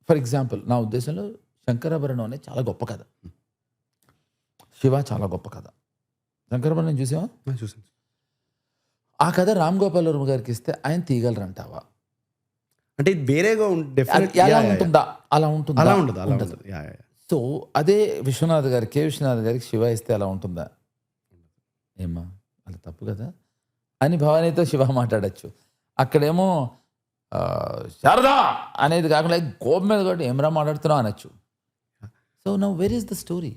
ఫర్ ఎగ్జాంపుల్ నా ఉద్దేశంలో శంకరాభరణం అనేది చాలా గొప్ప కథ, శివ చాలా గొప్ప కథ. శంకరాభరణం చూసావా? చూసాను. ఆ కథ రామ్ గోపాల్ వర్మ గారికి ఇస్తే ఆయన తీయగలరంటావా? అంటే వేరేగా ఎలా ఉంటుందా? అలా ఉంటుందా? సో అదే విశ్వనాథ్ గారు, కె విశ్వనాథ్ గారికి శివ ఇస్తే అలా ఉంటుందా? ఏమ్మా అలా తప్పు కదా అని భవానీతో శివ మాట్లాడచ్చు. అక్కడేమో శారదా అనేది కాకుండా కోపం మీద కూడా ఏమరా మాట్లాడుతున్నావు అనొచ్చు. So now where is the story?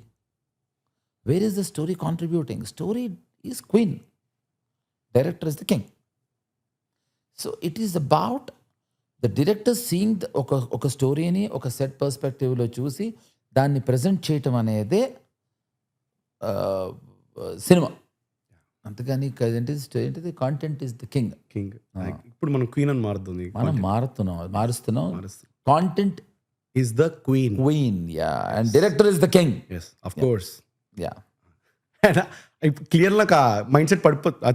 Where is the story contributing? Story is queen, director is the king. So it is about the director seeing ఒక స్టోరీని ఒక సెట్ పర్స్పెక్టివ్లో చూసి దాన్ని ప్రజెంట్ చేయటం అనేదే సినిమా. అంతేగాని ఏంటిది కాంటెంట్ ఈస్ ద కింగ్. ఇప్పుడు మనం క్వీన్ అని మనం మారుస్తున్నాం. Content is the queen, yeah, and director is the king. yes of course, yeah. క్లియర్గా మైండ్ సెట్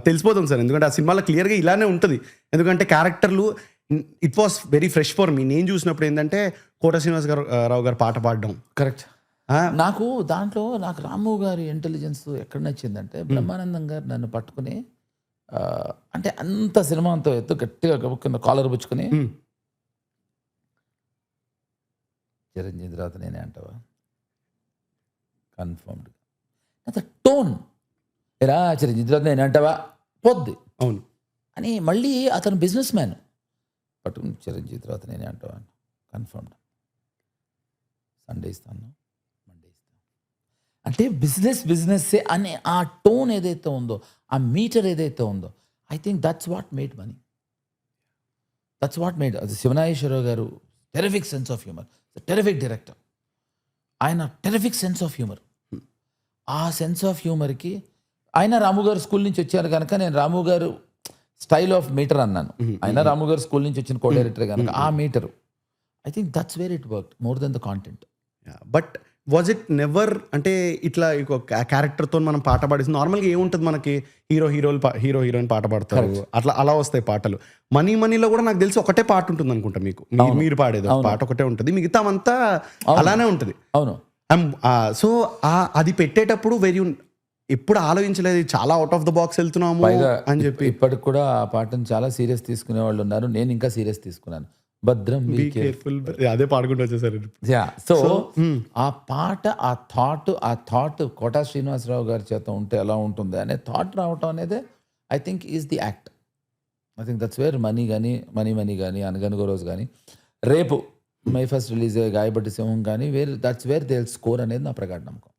తెలిసిపోతుంది సార్. ఎందుకంటే ఆ సినిమాలో క్లియర్గా ఇలానే ఉంటుంది. ఎందుకంటే క్యారెక్టర్లు it was very fresh for me. నేను చూసినప్పుడు ఏంటంటే కోట శ్రీనివాస్ రావు గారు పాట పాడడం కరెక్ట్. నాకు దాంట్లో రాము గారి ఇంటెలిజెన్స్ ఎక్కడ నచ్చిందంటే, బ్రహ్మానందం గారు నన్ను పట్టుకుని అంటే అంత సినిమా అంత ఎత్తు గట్టిగా కింద కాలర్ పుచ్చుకుని, చిరంజీవి తర్వాత నేనే అంటావా కన్ఫర్మ్డ్ టోన్, ఎరా చిరంజీవి తర్వాత నేనే అంటావా పొద్దు అవును అని. మళ్ళీ అతను బిజినెస్ మ్యాన్, పట్టుకుని చిరంజీవి తర్వాత నేనే అంటావా కన్ఫర్మ్డ్. సండే ఇస్తాను, మండే ఇస్తాను. అంటే అంటే బిజినెస్ అనే ఆ టోన్ ఏదైతే ఉందో, ఆ మీటర్ ఏదైతే ఉందో, I think that's what made money. That's what made. అది శివనాగేశ్వరరావు గారు terrific sense of humour, terrific director. ఆయన టెరిఫిక్ సెన్స్ ఆఫ్ హ్యూమర్. ఆ సెన్స్ ఆఫ్ హ్యూమర్కి ఆయన రాము గారు స్కూల్ నుంచి వచ్చారు కనుక నేను రాము గారు స్టైల్ ఆఫ్ మీటర్ అన్నాను. ఆయన రాము గారు స్కూల్ నుంచి వచ్చిన కో డైరెక్టర్ కనుక ఆ metre, I think that's where it work more then the content. But was it never అంటే ఇట్లా క్యారెక్టర్తో మనం పాట పాడేసి నార్మల్గా ఏముంటుంది మనకి హీరో హీరోయిన్ పాట పాడతారు, అలా వస్తాయి పాటలు. మనీలో కూడా నాకు తెలిసి ఒకటే పాట ఉంటుంది అనుకుంటా మీకు, మీరు పాడేది ఒక పాట ఒకటే ఉంటుంది, మిగతా అంతా అలానే ఉంటుంది. అవును. సో అది పెట్టేటప్పుడు ఎప్పుడు ఆలోచించలేదు చాలా అవుట్ ఆఫ్ ద బాక్స్ వెళ్తున్నాము అని చెప్పి. ఇప్పటికి కూడా ఆ పాటను చాలా సీరియస్ తీసుకునే వాళ్ళు ఉన్నారు, నేను ఇంకా సీరియస్ తీసుకున్నాను. భద్రం బీ కేర్ఫుల్, అదే పాడుకుంటూ వచ్చేసారు. సో ఆ పాట, ఆ థాట్ కోటా శ్రీనివాసరావు గారి చేత ఉంటే ఎలా ఉంటుంది అనే థాట్ రావటం అనేది I think is the act. I think that's wear money కానీ అనగనుగో రోజు కానీ రేపు మై ఫస్ట్ రిలీజ్ అయ్యే గాయబట్టి సింహం కానీ దట్స్ వేర్ దే స్కోర్ అనేది నా ప్రగాఢ నమ్మకం.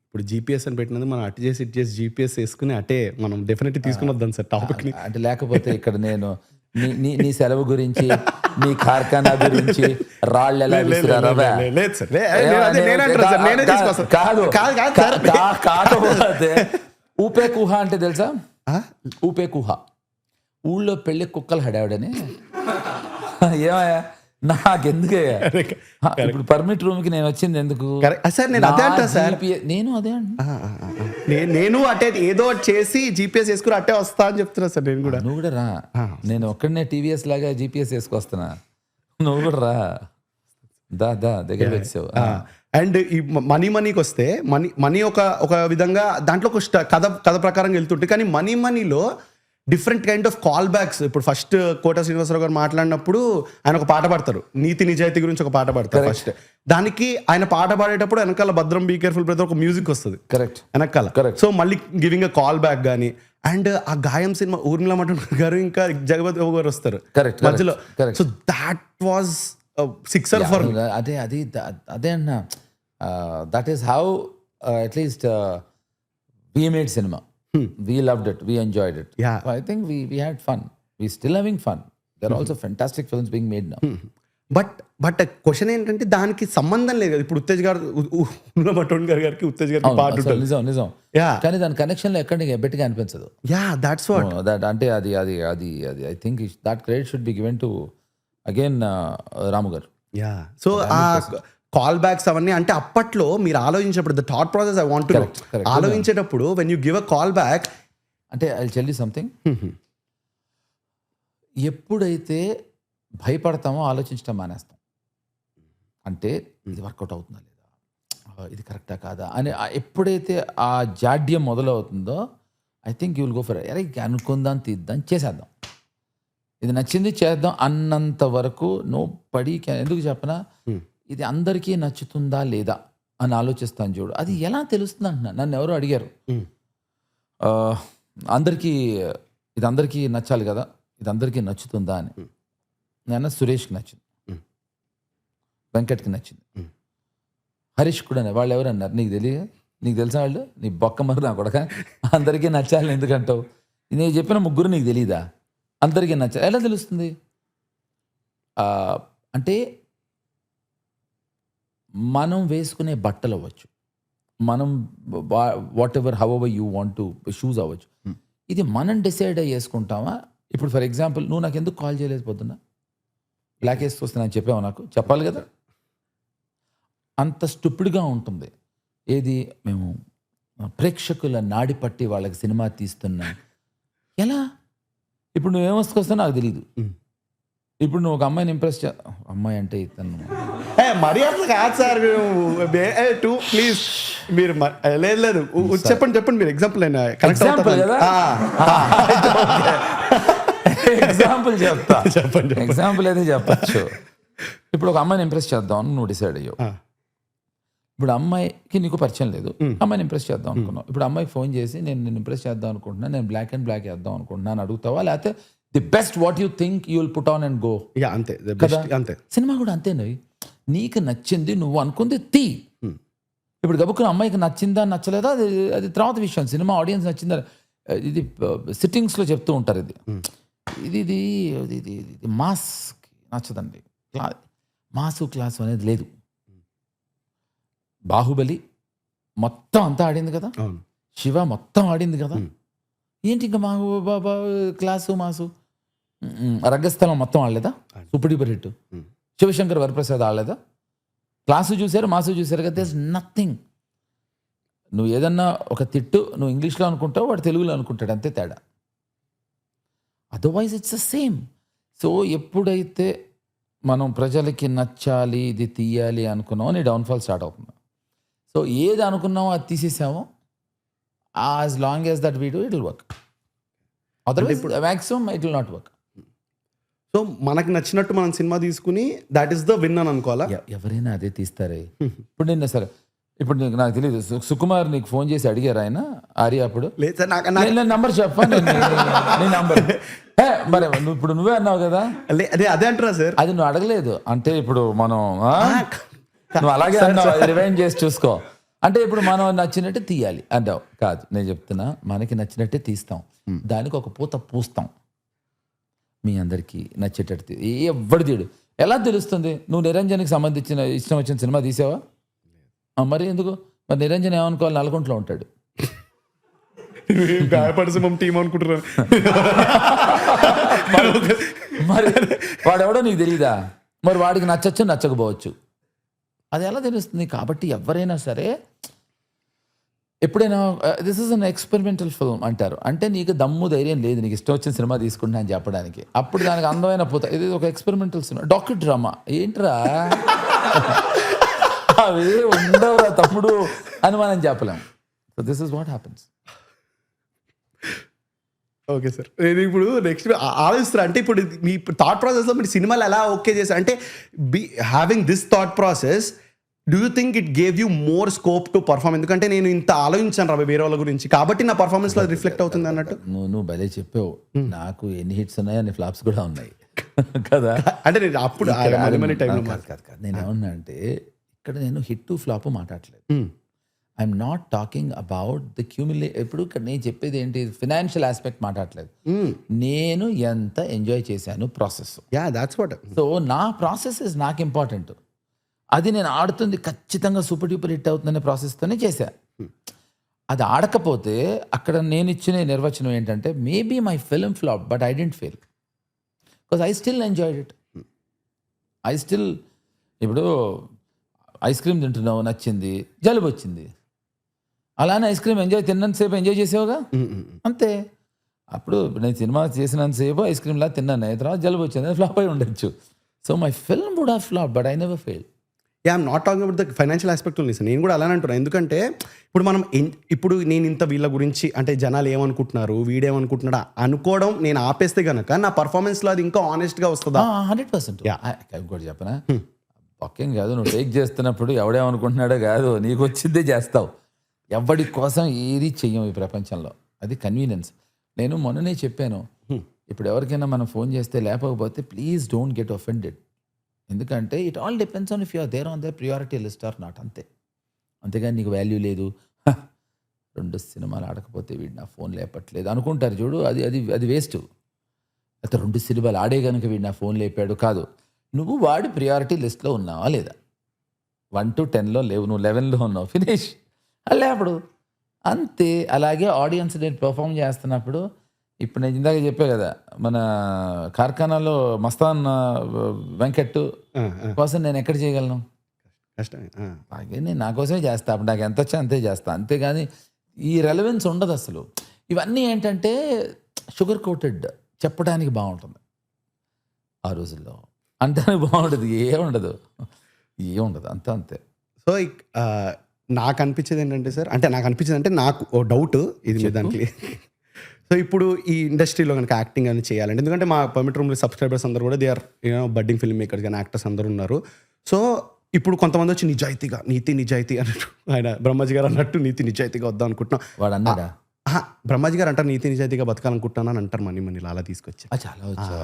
ఇప్పుడు జీపీఎస్ అని పెట్టినది మనం అటు చేసి జీపీఎస్ వేసుకుని అటే మనం డెఫినెట్లీ తీసుకుని వద్దాం సార్ టాపిక్ ని. అంటే లేకపోతే ఇక్కడ నేను నీ సెలవు గురించి, నీ కార్ఖానా గురించి రాళ్ళు ఎలా కాకపోతే ఊపే కుహ అంటే తెలుసా? ఊపే కుహ ఊళ్ళో పెళ్లి కుక్కలు హడావిడని. ఏమయ్యా నాకెందుకయ్యా ఇప్పుడు పర్మిట్ రూమ్ కి నేను వచ్చింది ఎందుకు? నేను అదే నేను అటే ఏదో చేసి జీపీఎస్ వేసుకుని అట్టే వస్తా అని చెప్తున్నా సార్. నేను కూడా నువ్వు కూడా రా, నేను ఒక్కడనే టీవీఎస్ లాగా జీపీఎస్ వేసుకొస్తున్నా, నువ్వు కూడా రా, దా దగ్గర వచ్చావు. అండ్ ఈ మనీకి వస్తే మనీ ఒక విధంగా దాంట్లో ఒక కథ ప్రకారం వెళ్తుంటే, కానీ మనీలో different kind of call backs. ఇప్పుడు ఫస్ట్ కోటా శ్రీనివాసరావు గారు మాట్లాడినప్పుడు ఆయన ఒక పాట పాడతారు, నీతి నిజాయితీ గురించి ఒక పాట పాడతారు ఫస్ట్. దానికి ఆయన పాట పాడేటప్పుడు వెనకాల భద్రం బీ కేర్ఫుల్ బ్రదర్ ఒక మ్యూజిక్ వస్తుంది వెనకాల. సో మళ్ళీ గివింగ్ అ కాల్ బ్యాక్ కానీ. అండ్ ఆ గాయం సినిమా ఊర్మిళ మటన్ గారు ఇంకా జగపతి బాబు గారు వస్తారు మధ్యలో. So that was sixer for అదే అన్నా. That is how at least we made సినిమా. We loved it. We enjoyed it. Yeah. So I think we had fun. We still having fun. There are also fantastic films being made now. But question ఏంటంటే దానికి సంబంధం లేదు కదా. ఇప్పుడు ఉత్తేజ్ గారు మటోన్ గారికి ఉత్తేజ్ గారికి పాట ఉంటుంది, నిజం. కానీ దాని కనెక్షన్ లో ఎక్కడ గట్టిగా అనిపించదు. దాట్స్ వాట్ దట్ అంటే అది I think that credit should be given to again Ramu garu. So ఆ కాల్ బ్యాక్స్ అవన్నీ అంటే అప్పట్లో మీరు ఆలోచించేటప్పుడు the thought process I want to ఆలోచించేటప్పుడు when you give a call back అంటే ఐ టెల్ యూ సంథింగ్. ఎప్పుడైతే భయపడతామో ఆలోచించడం మానేస్తాం. అంటే ఇది వర్కౌట్ అవుతుందా లేదా, ఇది కరెక్టా కాదా అని ఎప్పుడైతే ఆ జాడ్యం మొదలవుతుందో I think you will go for అనుకుందాం, తీద్దాం, చేసేద్దాం, ఇది నచ్చింది చేద్దాం అన్నంత వరకు నో బడీ క్యాన్. ఎందుకు చెప్పనా, ఇది అందరికీ నచ్చుతుందా లేదా అని ఆలోచిస్తాను చూడు. అది ఎలా తెలుస్తుంది అంటున్నా. నన్ను ఎవరో అడిగారు, ఇది అందరికీ నచ్చాలి కదా, ఇది అందరికీ నచ్చుతుందా అని. నేను సురేష్కి నచ్చింది, వెంకట్కి నచ్చింది, హరీష్ కూడా. వాళ్ళు ఎవరు అన్నారు, నీకు తెలుసా వాళ్ళు, నీ బొక్క మరి నా కొడక అందరికీ నచ్చాలి ఎందుకంటావు? నేను చెప్పిన ముగ్గురు నీకు తెలీదా? అందరికీ నచ్చాలి ఎలా తెలుస్తుంది? అంటే మనం వేసుకునే బట్టలు అవ్వచ్చు, మనం what ever how ever you want to shoes అవ్వచ్చు, ఇది మనం డిసైడ్ అయ్యి వేసుకుంటామా? ఇప్పుడు ఫర్ ఎగ్జాంపుల్ నువ్వు నాకు ఎందుకు కాల్ చేయలేదు పొద్దున్న, బ్లాక్ వేసుకొస్తున్నా చెప్పావు, నాకు చెప్పాలి కదా. అంత స్టూపిడ్గా ఉంటుంది. ఏది మేము ప్రేక్షకుల నాడి పట్టి వాళ్ళకి సినిమా తీస్తున్నాం. ఎలా? ఇప్పుడు నువ్వేం వస్తుకొస్తావు నాకు తెలీదు. ఇప్పుడు నువ్వు ఒక అమ్మాయిని ఇంప్రెస్ అమ్మాయి అంటే ఇతను మరి అట్లా కాదు సార్. ప్లీజ్ మీరు లేదు చెప్పండి మీరు ఎగ్జాంపుల్ అయినా ఎగ్జాంపుల్ చెప్తా. చెప్పండి ఎగ్జాంపుల్ అయితే చెప్పచ్చు. ఇప్పుడు ఒక అమ్మాయిని ఇంప్రెస్ చేద్దాం అని నువ్వు డిసైడ్ అయ్యావు. ఇప్పుడు అమ్మాయికి నీకు పరిచయం లేదు, అమ్మాయిని ఇంప్రెస్ చేద్దాం అనుకున్నావు. ఇప్పుడు అమ్మాయికి ఫోన్ చేసి నేను ఇంప్రెస్ చేద్దాం అనుకుంటున్నాను, నేను బ్లాక్ అండ్ బ్లాక్ వేద్దాం అనుకుంటున్నాను అడుగుతావా? లేకపోతే the best what you think you will put on and go? అంతే. సినిమా కూడా అంతేనవి. నీకు నచ్చింది నువ్వు అనుకుంది తీ. ఇప్పుడు గబుక్కున అమ్మాయికి నచ్చిందా నచ్చలేదా అది అది తర్వాత విషయం. సినిమా ఆడియన్స్ నచ్చిందా ఇది సిట్టింగ్స్లో చెప్తూ ఉంటారు. ఇది ఇది ఇది ఇది ఇది మాస్ నచ్చదండి. మాసు క్లాసు అనేది లేదు. బాహుబలి మొత్తం అంతా ఆడింది కదా, అవును. శివ మొత్తం ఆడింది కదా, ఏంటి ఇంకా మా బాబా క్లాసు మాసు. రంగస్థలం మొత్తం ఆడలేదా, super duper hit. Sivashankar Varaprasad ఆడలేదా, క్లాసు చూశారు మాసు చూశారు కదా. There is nothing. నువ్వు ఏదన్నా ఒక తిట్టు నువ్వు ఇంగ్లీష్లో అనుకుంటావు, వాడు తెలుగులో అనుకుంటాడు, అంతే తేడా. Otherwise it's the same. So ఎప్పుడైతే మనం ప్రజలకి నచ్చాలి ఇది తీయాలి అనుకున్నామో నీ డౌన్ఫాల్ స్టార్ట్ అవుతుంది. సో ఏది అనుకున్నామో అది తీసేసామో, as long as that we do it will work. Otherwise maximum it will not work. So మనకు నచ్చినట్టు మనం సినిమా తీసుకుని దాట్ ఈస్ ద విన్ అని అనుకోవాలా? ఎవరైనా అదే తీస్తారే. ఇప్పుడు నిన్న సరే, ఇప్పుడు నాకు తెలియదు, సుకుమార్ నీకు ఫోన్ చేసి అడిగారు ఆయన ఆర్య అప్పుడు? లేదు సార్, నేను నంబర్ చెప్పా, నీ నంబర్ మరి ఇప్పుడు నువ్వే అన్నావు కదా. అదే అంటారా సార్? అది నువ్వు అడగలేదు అంటే ఇప్పుడు మనం నువ్వు అలాగే అన్నావు, రివైండ్ చేసి చూసుకో. అంటే ఇప్పుడు మనం నచ్చినట్టు తీయాలి అంటావు. కాదు, నేను చెప్తున్నా, మనకి నచ్చినట్టే తీస్తాం, దానికి ఒక పూత పూస్తాం. మీ అందరికీ నచ్చేటట్టు ఎవ్వడు తీయడు. ఎలా తెలుస్తుంది? నువ్వు నిరంజన్కి సంబంధించిన ఇష్టం వచ్చిన సినిమా తీసావా? మరి ఎందుకు? మరి నిరంజన్ ఏమనుకోవాలి, నల్గొండలో ఉంటాడు. టీం అనుకుంటున్నాను. మరి వాడెవడో నీకు తెలియదా? మరి వాడికి నచ్చచ్చు నచ్చకపోవచ్చు, అది ఎలా తెలుస్తుంది? కాబట్టి ఎవరైనా సరే ఎప్పుడైనా this is an experimental film అంటారు అంటే నీకు దమ్ము ధైర్యం లేదు, నీకు ఇష్టం వచ్చిన సినిమా తీసుకుంటా అని చెప్పడానికి. అప్పుడు దానికి అందమైన పూత. ఇది ఒక ఎక్స్పెరిమెంటల్ సినిమా, డాక్టర్ డ్రామా ఏంట్రా అవి ఉండవురా తమ్ముడు అని మనం చెప్పలేం. So this is what happens. Okay sir, నేను ఇప్పుడు నెక్స్ట్ ఆలోచిస్తాను. అంటే ఇప్పుడు మీ థాట్ ప్రాసెస్లో మీరు సినిమాలు ఎలా ఓకే చేశారు అంటే having this thought process, do you think it gave you more scope to perform? ఎందుకంటే నేను ఇంత ఆలోచించాను రా వేరే వాళ్ళ గురించి, కాబట్టి నా పర్ఫార్మెన్స్లో అది రిఫ్లెక్ట్ అవుతుంది అన్నట్టు. నువ్వు భలే చెప్పావు. నాకు ఎన్ని హిట్స్ ఉన్నాయి అన్ని ఫ్లాప్స్ కూడా ఉన్నాయి కదా. అంటే నేను అప్పుడు కాదు, నేను ఏమన్నా అంటే ఇక్కడ నేను హిట్ ఫ్లాప్ మాట్లాడలేదు. I'm not talking about the ఇప్పుడు ఇక్కడ నేను చెప్పేది ఏంటి, ఫినాన్షియల్ ఆస్పెక్ట్ మాట్లాడలేదు. నేను ఎంత ఎంజాయ్ చేశాను ప్రాసెస్. That's what. సో నా ప్రాసెస్ ఇస్ నాకు ఇంపార్టెంట్. అది నేను ఆడుతుంది ఖచ్చితంగా సూపర్ డూపర్ హిట్ అవుతుందనే ప్రాసెస్తోనే చేశా. అది ఆడకపోతే అక్కడ నేను ఇచ్చిన నిర్వచనం ఏంటంటే maybe my film flop but I didn't fail because I still enjoyed it. ఇప్పుడు ఐస్ క్రీమ్ తింటున్నావు, నచ్చింది, జలుబు వచ్చింది, అలానే ఐస్ క్రీమ్ తిన్నంతసేపు ఎంజాయ్ చేసావుగా, అంతే. అప్పుడు నేను సినిమా చేసినంతసేపు ఐస్ క్రీమ్లా తిన్నాను, తర్వాత జలుబు వచ్చింది, ఫ్లాప్ అయి ఉండొచ్చు. So my film would have flop but I never fail. I'm not talking about the financial aspect ఉంది సార్. నేను కూడా అలానే అంటున్నాను. ఎందుకంటే ఇప్పుడు నేను ఇంత వీళ్ళ గురించి అంటే జనాలు ఏమనుకుంటున్నారు, వీడేమనుకుంటున్నాడా అనుకోవడం నేను ఆపేస్తే కనుక నా పర్ఫార్మెన్స్లో అది ఇంకా ఆనెస్ట్గా వస్తుందా? 100%. ఇంకోటి చెప్పనా, పక్కేం కాదు, నువ్వు టేక్ చేస్తున్నప్పుడు ఎవడేమనుకుంటున్నాడో కాదు, నీకు వచ్చిందే చేస్తావు. ఎవడి కోసం ఏది చెయ్యం ఈ ప్రపంచంలో, అది కన్వీనియన్స్. నేను మొన్ననే చెప్పాను, ఇప్పుడు ఎవరికైనా మనం ఫోన్ చేస్తే లేకపోతే ప్లీజ్ డోంట్ గెట్ ఒఫెండెడ్. ఎందుకంటే it all depends on if you are there on their priority list or not, అంతే. అంతేగాని నీకు వాల్యూ లేదు, 2 సినిమాలు ఆడకపోతే వీడు నా ఫోన్ లేపట్లేదు అనుకుంటారు చూడు, అది వేస్ట్. అయితే 2 సినిమాలు ఆడే కనుక వీడు నా ఫోన్ లేపాడు కాదు, నువ్వు వాడి ప్రియారిటీ లిస్ట్లో ఉన్నావా లేదా. 1 to 10లో లేవు, నువ్వు 11లో ఉన్నావు, ఫినిష్. లేపడు అంతే. అలాగే ఆడియన్స్ నేను పెర్ఫామ్ చేస్తున్నప్పుడు, ఇప్పుడు నేను ఇందాక చెప్పా కదా, మన కార్ఖానాలో మస్తాన్ వెంకట్ కోసం నేను ఎక్కడ చేయగలను, కష్టమే. అలాగే నేను నా కోసమే చేస్తా, అప్పుడు నాకు ఎంత వచ్చా అంతే చేస్తా, అంతేగాని ఈ రెలవెన్స్ ఉండదు అసలు. ఇవన్నీ ఏంటంటే షుగర్ కోటెడ్, చెప్పడానికి బాగుంటుంది, ఆ రోజుల్లో అంటానికి బాగుంటుంది, ఏముండదు అంతే. సో నాకు అనిపించేది ఏంటంటే సార్, నాకు ఓ డౌట్ ఇది మీ దానికి. సో ఇప్పుడు ఈ ఇండస్ట్రీలో కనుక యాక్టింగ్ అని చేయాలంటే, ఎందుకంటే మా పర్మిట్ రూమ్లో సబ్స్క్రైబర్స్ అందరూ కూడా they are budding filmmakers కానీ యాక్టర్స్ అందరూ ఉన్నారు. సో ఇప్పుడు కొంతమంది వచ్చి నిజాయితీగా నిజాయితీ అన్నట్టు, ఆయన బ్రహ్మాజీ గారు అన్నట్టు నిజాయితీగా వద్దాం అనుకుంటున్నాం. వాడు అన్నాడా? బ్రహ్మాజీ గారు అంటారు నిజాయితీగా బతకాలనుకుంటున్నాను అని అంటారు. మనీ అలా తీసుకొచ్చి చాలా వచ్చా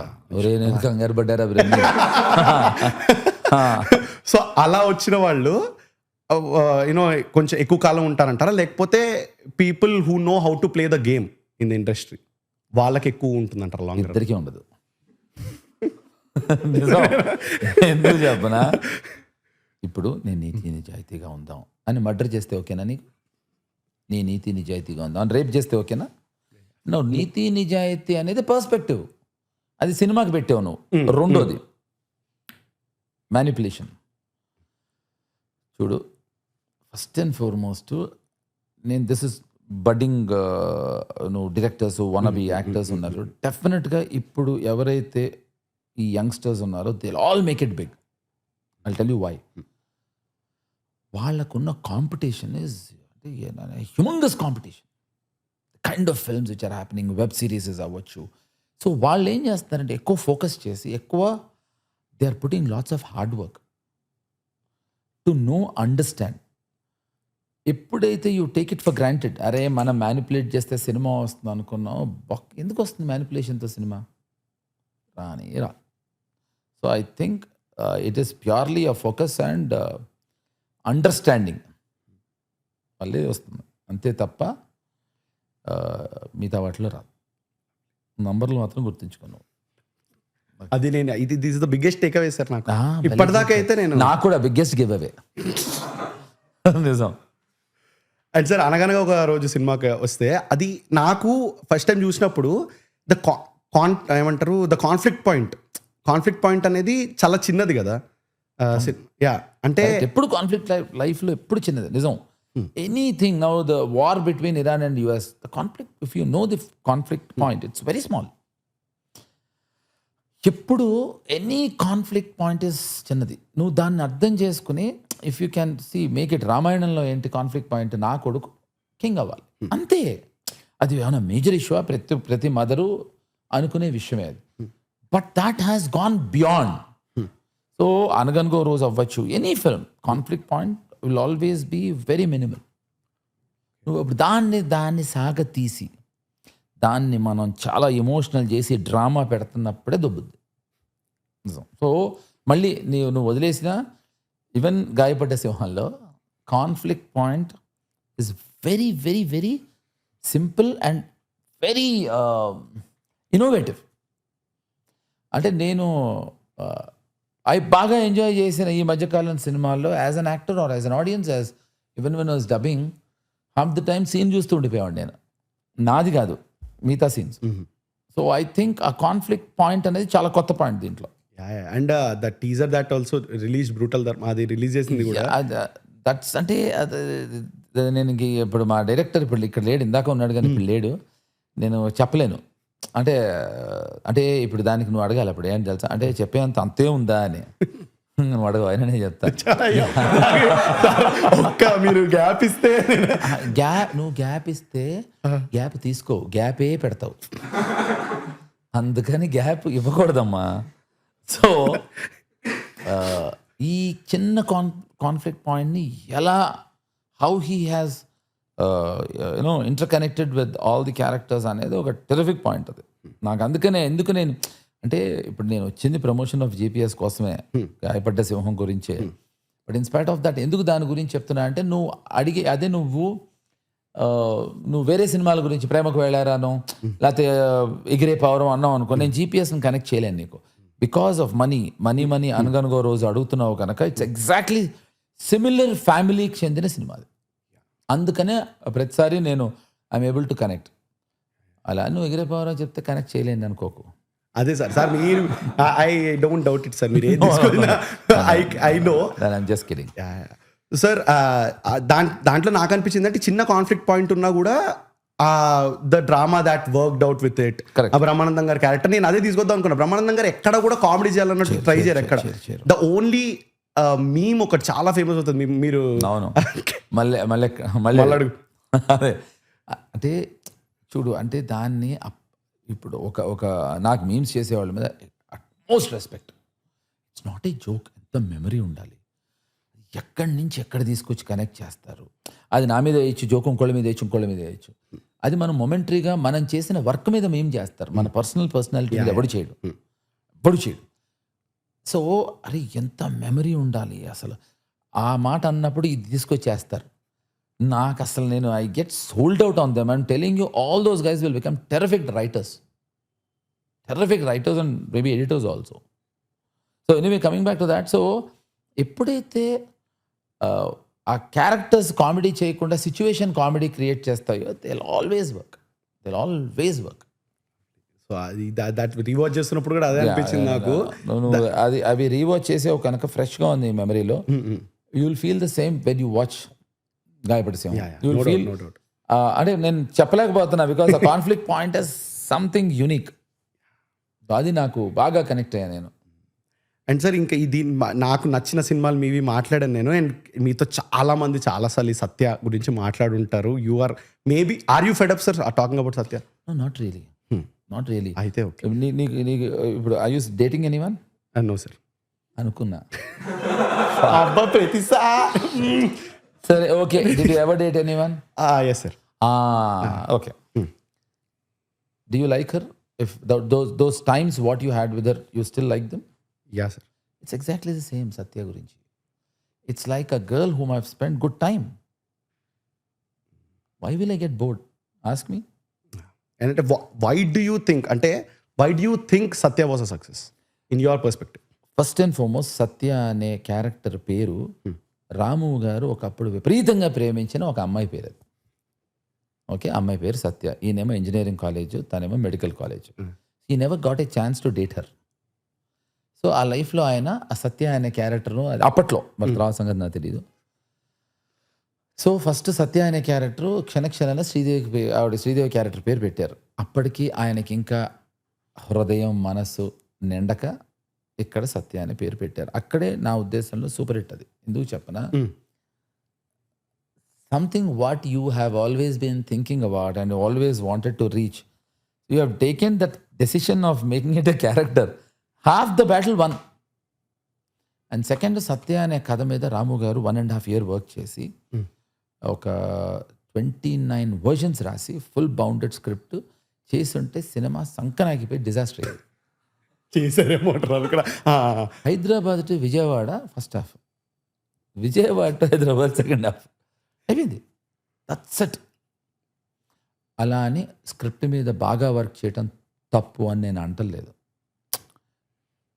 కంగారు పడ్డారా? సో అలా వచ్చిన వాళ్ళు యూనో కొంచెం ఎక్కువ కాలం ఉంటారంటారా, లేకపోతే people who know how to play the game in the industry వాళ్ళకి ఎక్కువ ఉంటుందంటారా లాంగ్ రన్? ఇద్దరికీ ఉండదు. నిజం. ఎందుకు చెప్పనా, ఇప్పుడు నేను నీతి నిజాయితీగా ఉందాం అని మర్డర్ చేస్తే ఓకేనా నీకు? నీ నీతి నిజాయితీగా ఉందాం అని రేప్ చేస్తే ఓకేనా? నువ్వు నీతి నిజాయితీ అనేది పర్స్పెక్టివ్, అది సినిమాకి పెట్టావు నువ్వు. రెండోది మ్యానిపులేషన్. చూడు, ఫస్ట్ అండ్ ఫార్మోస్ట్ నేను దిస్ ఇస్ బడ్డింగ్ నువ్వు డైరెక్టర్స్ వనబీ యాక్టర్స్ ఉన్నారు. డెఫినెట్గా ఇప్పుడు ఎవరైతే ఈ యంగ్స్టర్స్ ఉన్నారో they all make it big. I'll tell you why. వాళ్ళకున్న competition is humongous competition. Kind of films which are happening, web series అవ్వచ్చు. సో వాళ్ళు ఏం చేస్తారంటే ఎక్కువ ఫోకస్ చేసి ఎక్కువ they are putting lots of hard work to know understand. ఎప్పుడైతే you take it for granted, అరే మనం మ్యానిపులేట్ చేస్తే సినిమా వస్తుంది అనుకున్నావు, ఎందుకు వస్తుంది మ్యానిపులేషన్తో సినిమా? రాని రా. So I think it is purely a focus and understanding మళ్ళీ వస్తుంది, అంతే తప్ప మిగతా వాటిలో రాదు. నంబర్లు మాత్రం గుర్తుంచుకున్నావు. అది నేను ఇది this is the biggest take away sir నాకు ఇప్పటిదాకా అయితే. నేను నాకు కూడా బిగ్గెస్ట్ గివ్ అవే. నిజం. అండ్ సార్ అనగనగా ఒక రోజు సినిమాకి వస్తే అది నాకు ఫస్ట్ టైం చూసినప్పుడు ద ఏమంటారు ద కాన్ఫ్లిక్ట్ పాయింట్ అనేది చాలా చిన్నది కదా. యా అంటే ఎప్పుడు కాన్ఫ్లిక్ట్ లైఫ్లో ఎప్పుడు చిన్నది. నిజం. Anything now the war between Iran and US, the conflict, if you know the conflict point, it's very small. ఎప్పుడు ఎనీ కాన్ఫ్లిక్ట్ పాయింట్ ఇస్ చిన్నది. నువ్వు దాన్ని అర్థం చేసుకుని if you can see make it. రామాయణంలో ఏంటి కాన్ఫ్లిక్ట్ పాయింట్? నా కొడుకు కింగ్ అవ్వాలి, అంతే. అది ఏమైనా మేజర్ ఇష్యూ? ప్రతి మదరు అనుకునే విషయమే అది. But that has gone beyond. So అనగనగో రోజు అవ్వచ్చు, any film conflict point will always be very minimal. నువ్వు ఇప్పుడు దాన్ని సాగ తీసి దాన్ని మనం చాలా ఎమోషనల్ చేసి డ్రామా పెడుతున్నప్పుడే దొబ్బుద్ది. నిజం. సో మళ్ళీ నువ్వు వదిలేసిన ఈవెన్ గాయపడ్డ సింహంలో conflict point is very very very simple and very innovative. అంటే నేను బాగా ఎంజాయ్ చేసిన ఈ మధ్యకాలం సినిమాల్లో as an actor or as an audience, as even when was dubbing, half the time scene చూస్తూ ఉండిపోయాడు నేను. నాది కాదు, మిగతా సీన్స్. సో ఐ థింక్ ఆ కాన్ఫ్లిక్ట్ పాయింట్ అనేది చాలా కొత్త పాయింట్ దీంట్లో. And the teaser that also release brutal Dharma, అది రిలీజ్ చేసింది కూడా. దట్స్ అంటే నేను ఇప్పుడు మా డైరెక్టర్ ఇప్పుడు ఇక్కడ లేడు, ఇందాక ఉన్నాడు కానీ ఇప్పుడు లేడు. నేను చెప్పలేను. అంటే ఇప్పుడు దానికి నువ్వు అడగాలి. అప్పుడు ఏం తెలుసా అంటే చెప్పేంత అంతే ఉందా అని నువ్వు అడగవు, అయినా చెప్తా. మీరు గ్యాప్ ఇస్తే నువ్వు గ్యాప్ ఇస్తే గ్యాప్ తీసుకో, గ్యాపే పెడతావు. అందుకని గ్యాప్ ఇవ్వకూడదమ్మా. సో ఈ చిన్న కాన్ఫ్లిక్ట్ పాయింట్ని ఎలా how he has you know interconnected with all the characters అనేది ఒక టెరిఫిక్ పాయింట్ అది నాకు. ఎందుకు నేను అంటే ఇప్పుడు నేను వచ్చింది ప్రమోషన్ ఆఫ్ జీపీఎస్ కోసమే, గాయపడ్డ సింహం గురించే. బట్ ఇన్స్పైట్ ఆఫ్ దట్ ఎందుకు దాని గురించి చెప్తున్నా అంటే, నువ్వు అడిగే అదే నువ్వు వేరే సినిమాల గురించి ప్రేమకు వెళ్ళారానో లేకపోతే ఎగిరే పవరం అన్నావు అనుకో, నేను జీపీఎస్ని కనెక్ట్ చేయలేను నీకు. బికాస్ ఆఫ్ మనీ అనగనగో రోజు అడుగుతున్నావు కనుక ఇట్స్ ఎగ్జాక్ట్లీ సిమిలర్ ఫ్యామిలీకి చెందిన సినిమా అది. అందుకనే ప్రతిసారి నేను ఐఎమ్ ఏబుల్ టు కనెక్ట్. అలా నువ్వు ఎగిరే పవరం చెప్తే కనెక్ట్ చేయలేను అనుకోకు. అదే సార్ మీరు I don't doubt it sir, మీరు ఏం I know I'm just kidding sir. దాంట్లో నాకు అనిపించింది అంటే చిన్న కాన్ఫ్లిక్ట్ పాయింట్ ఉన్నా కూడా the drama that worked out with it. Brahmanandam గారి క్యారెక్టర్ నేను అదే తీసుకొద్దాం అనుకున్నా. బ్రహ్మానందం గారు ఎక్కడ కూడా కామెడీ చేయాలన్నట్టు ట్రై చేయరు ఎక్కడ. ద ఓన్లీ మీమ్ ఒకటి చాలా ఫేమస్ అవుతుంది. మీరు అవును మళ్ళీ అడుగు. అదే అంటే చూడు, అంటే దాన్ని ఇప్పుడు ఒక నాకు మీమ్స్ చేసేవాళ్ళ మీద utmost respect. It's not a joke. ఎంత మెమరీ ఉండాలి, ఎక్కడి నుంచి ఎక్కడ తీసుకొచ్చి కనెక్ట్ చేస్తారు. అది నా మీద వేయచ్చు జోక్, ఇంకోళ్ళ మీద వేయచ్చు. అది మనం మొమెంటరీగా మనం చేసిన వర్క్ మీద మేం చేస్తారు. మన పర్సనాలిటీ మీద ఎవడు చేయడు. సో అరే ఎంత మెమరీ ఉండాలి అసలు. ఆ మాట అన్నప్పుడు ఇది తీసుకొచ్చేస్తారు. నాకు అసలు నేను I get sold out on them. I'm telling you all those guys will become terrific writers and maybe editors also. So anyway coming back to that. So ఎప్పుడైతే ఆ క్యారెక్టర్స్ కామెడీ చేయకుండా సిచ్యువేషన్ కామెడీ క్రియేట్ చేస్తాయో దే ఆల్వేస్ వర్క్. సో అది దట్ రీవాచ్ చేస్తున్నప్పుడు కూడా అదే అనిపించింది నాకు. అది అవి రీవాచ్ చేసే కనుక ఫ్రెష్గా ఉంది మెమరీలో. You will feel the same when you watch Gayapadi Simham. You will feel అంటే నేను చెప్పలేకపోతున్నా because the conflict point is something unique. అది నాకు బాగా కనెక్ట్ అయ్యా నేను. అండ్ సార్ ఇంకా ఇది నాకు నచ్చిన సినిమాలు మీవి మాట్లాడాను నేను. అండ్ మీతో చాలా మంది చాలాసార్లు ఈ సత్య గురించి మాట్లాడుంటారు. Are you fed up sir talking about Satya? Not really. అయితే ఓకే. నీకు ఇప్పుడు I use dating anyone? No sir. అనుకున్నా. అబ్బా ప్రతిసారి. సరే okay. Did you ever date anyone? yes sir. Okay. Do you like her? If those times what you had with her, you still like them? Yeah sir. It's exactly the same Satya gurinchi. It's like a girl whom I've spent good time. Why will I get bored? Ask me. And why do you think Satya was a success in your perspective? First and foremost Satya అనే క్యారెక్టర్ పేరు రాము గారు ఒకప్పుడు విపరీతంగా ప్రేమించిన ఒక అమ్మాయి పేరు అది. ఓకే, అమ్మాయి పేరు సత్య. ఈయనేమో ఇంజనీరింగ్ కాలేజ్, తనేమో మెడికల్ కాలేజ్. ఈ never got a chance to date her. So ఆ లైఫ్లో ఆయన ఆ సత్య అనే క్యారెక్టర్ను అప్పట్లో, మరి తర్వాత సంగతి నాకు తెలియదు. సో ఫస్ట్ సత్య అనే క్యారెక్టర్ క్షణక్షణంలో శ్రీదేవి క్యారెక్టర్ పేరు పెట్టారు. అప్పటికి ఆయనకి ఇంకా హృదయం మనస్సు నిండక ఇక్కడ సత్య అనే పేరు పెట్టారు. అక్కడే నా ఉద్దేశంలో సూపర్ హిట్ అది. ఎందుకు చెప్పనా, something what you have always been thinking about and always wanted to reach, you have taken that decision of making it a character. Half the battle won. And second, Satya అనే కథ మీద రాము గారు 1.5 year వర్క్ చేసి ఒక 29 versions రాసి ఫుల్ బౌండెడ్ స్క్రిప్ట్ చేసి ఉంటే సినిమా సంకనాకిపోయి డిజాస్టర్ అయ్యేది. Hyderabad to Vijayawada first half, Vijayawada to Hyderabad second half అయిపోయింది. That's it. అలా అని స్క్రిప్ట్ మీద బాగా వర్క్ చేయటం తప్పు అని నేను అంటలేదు.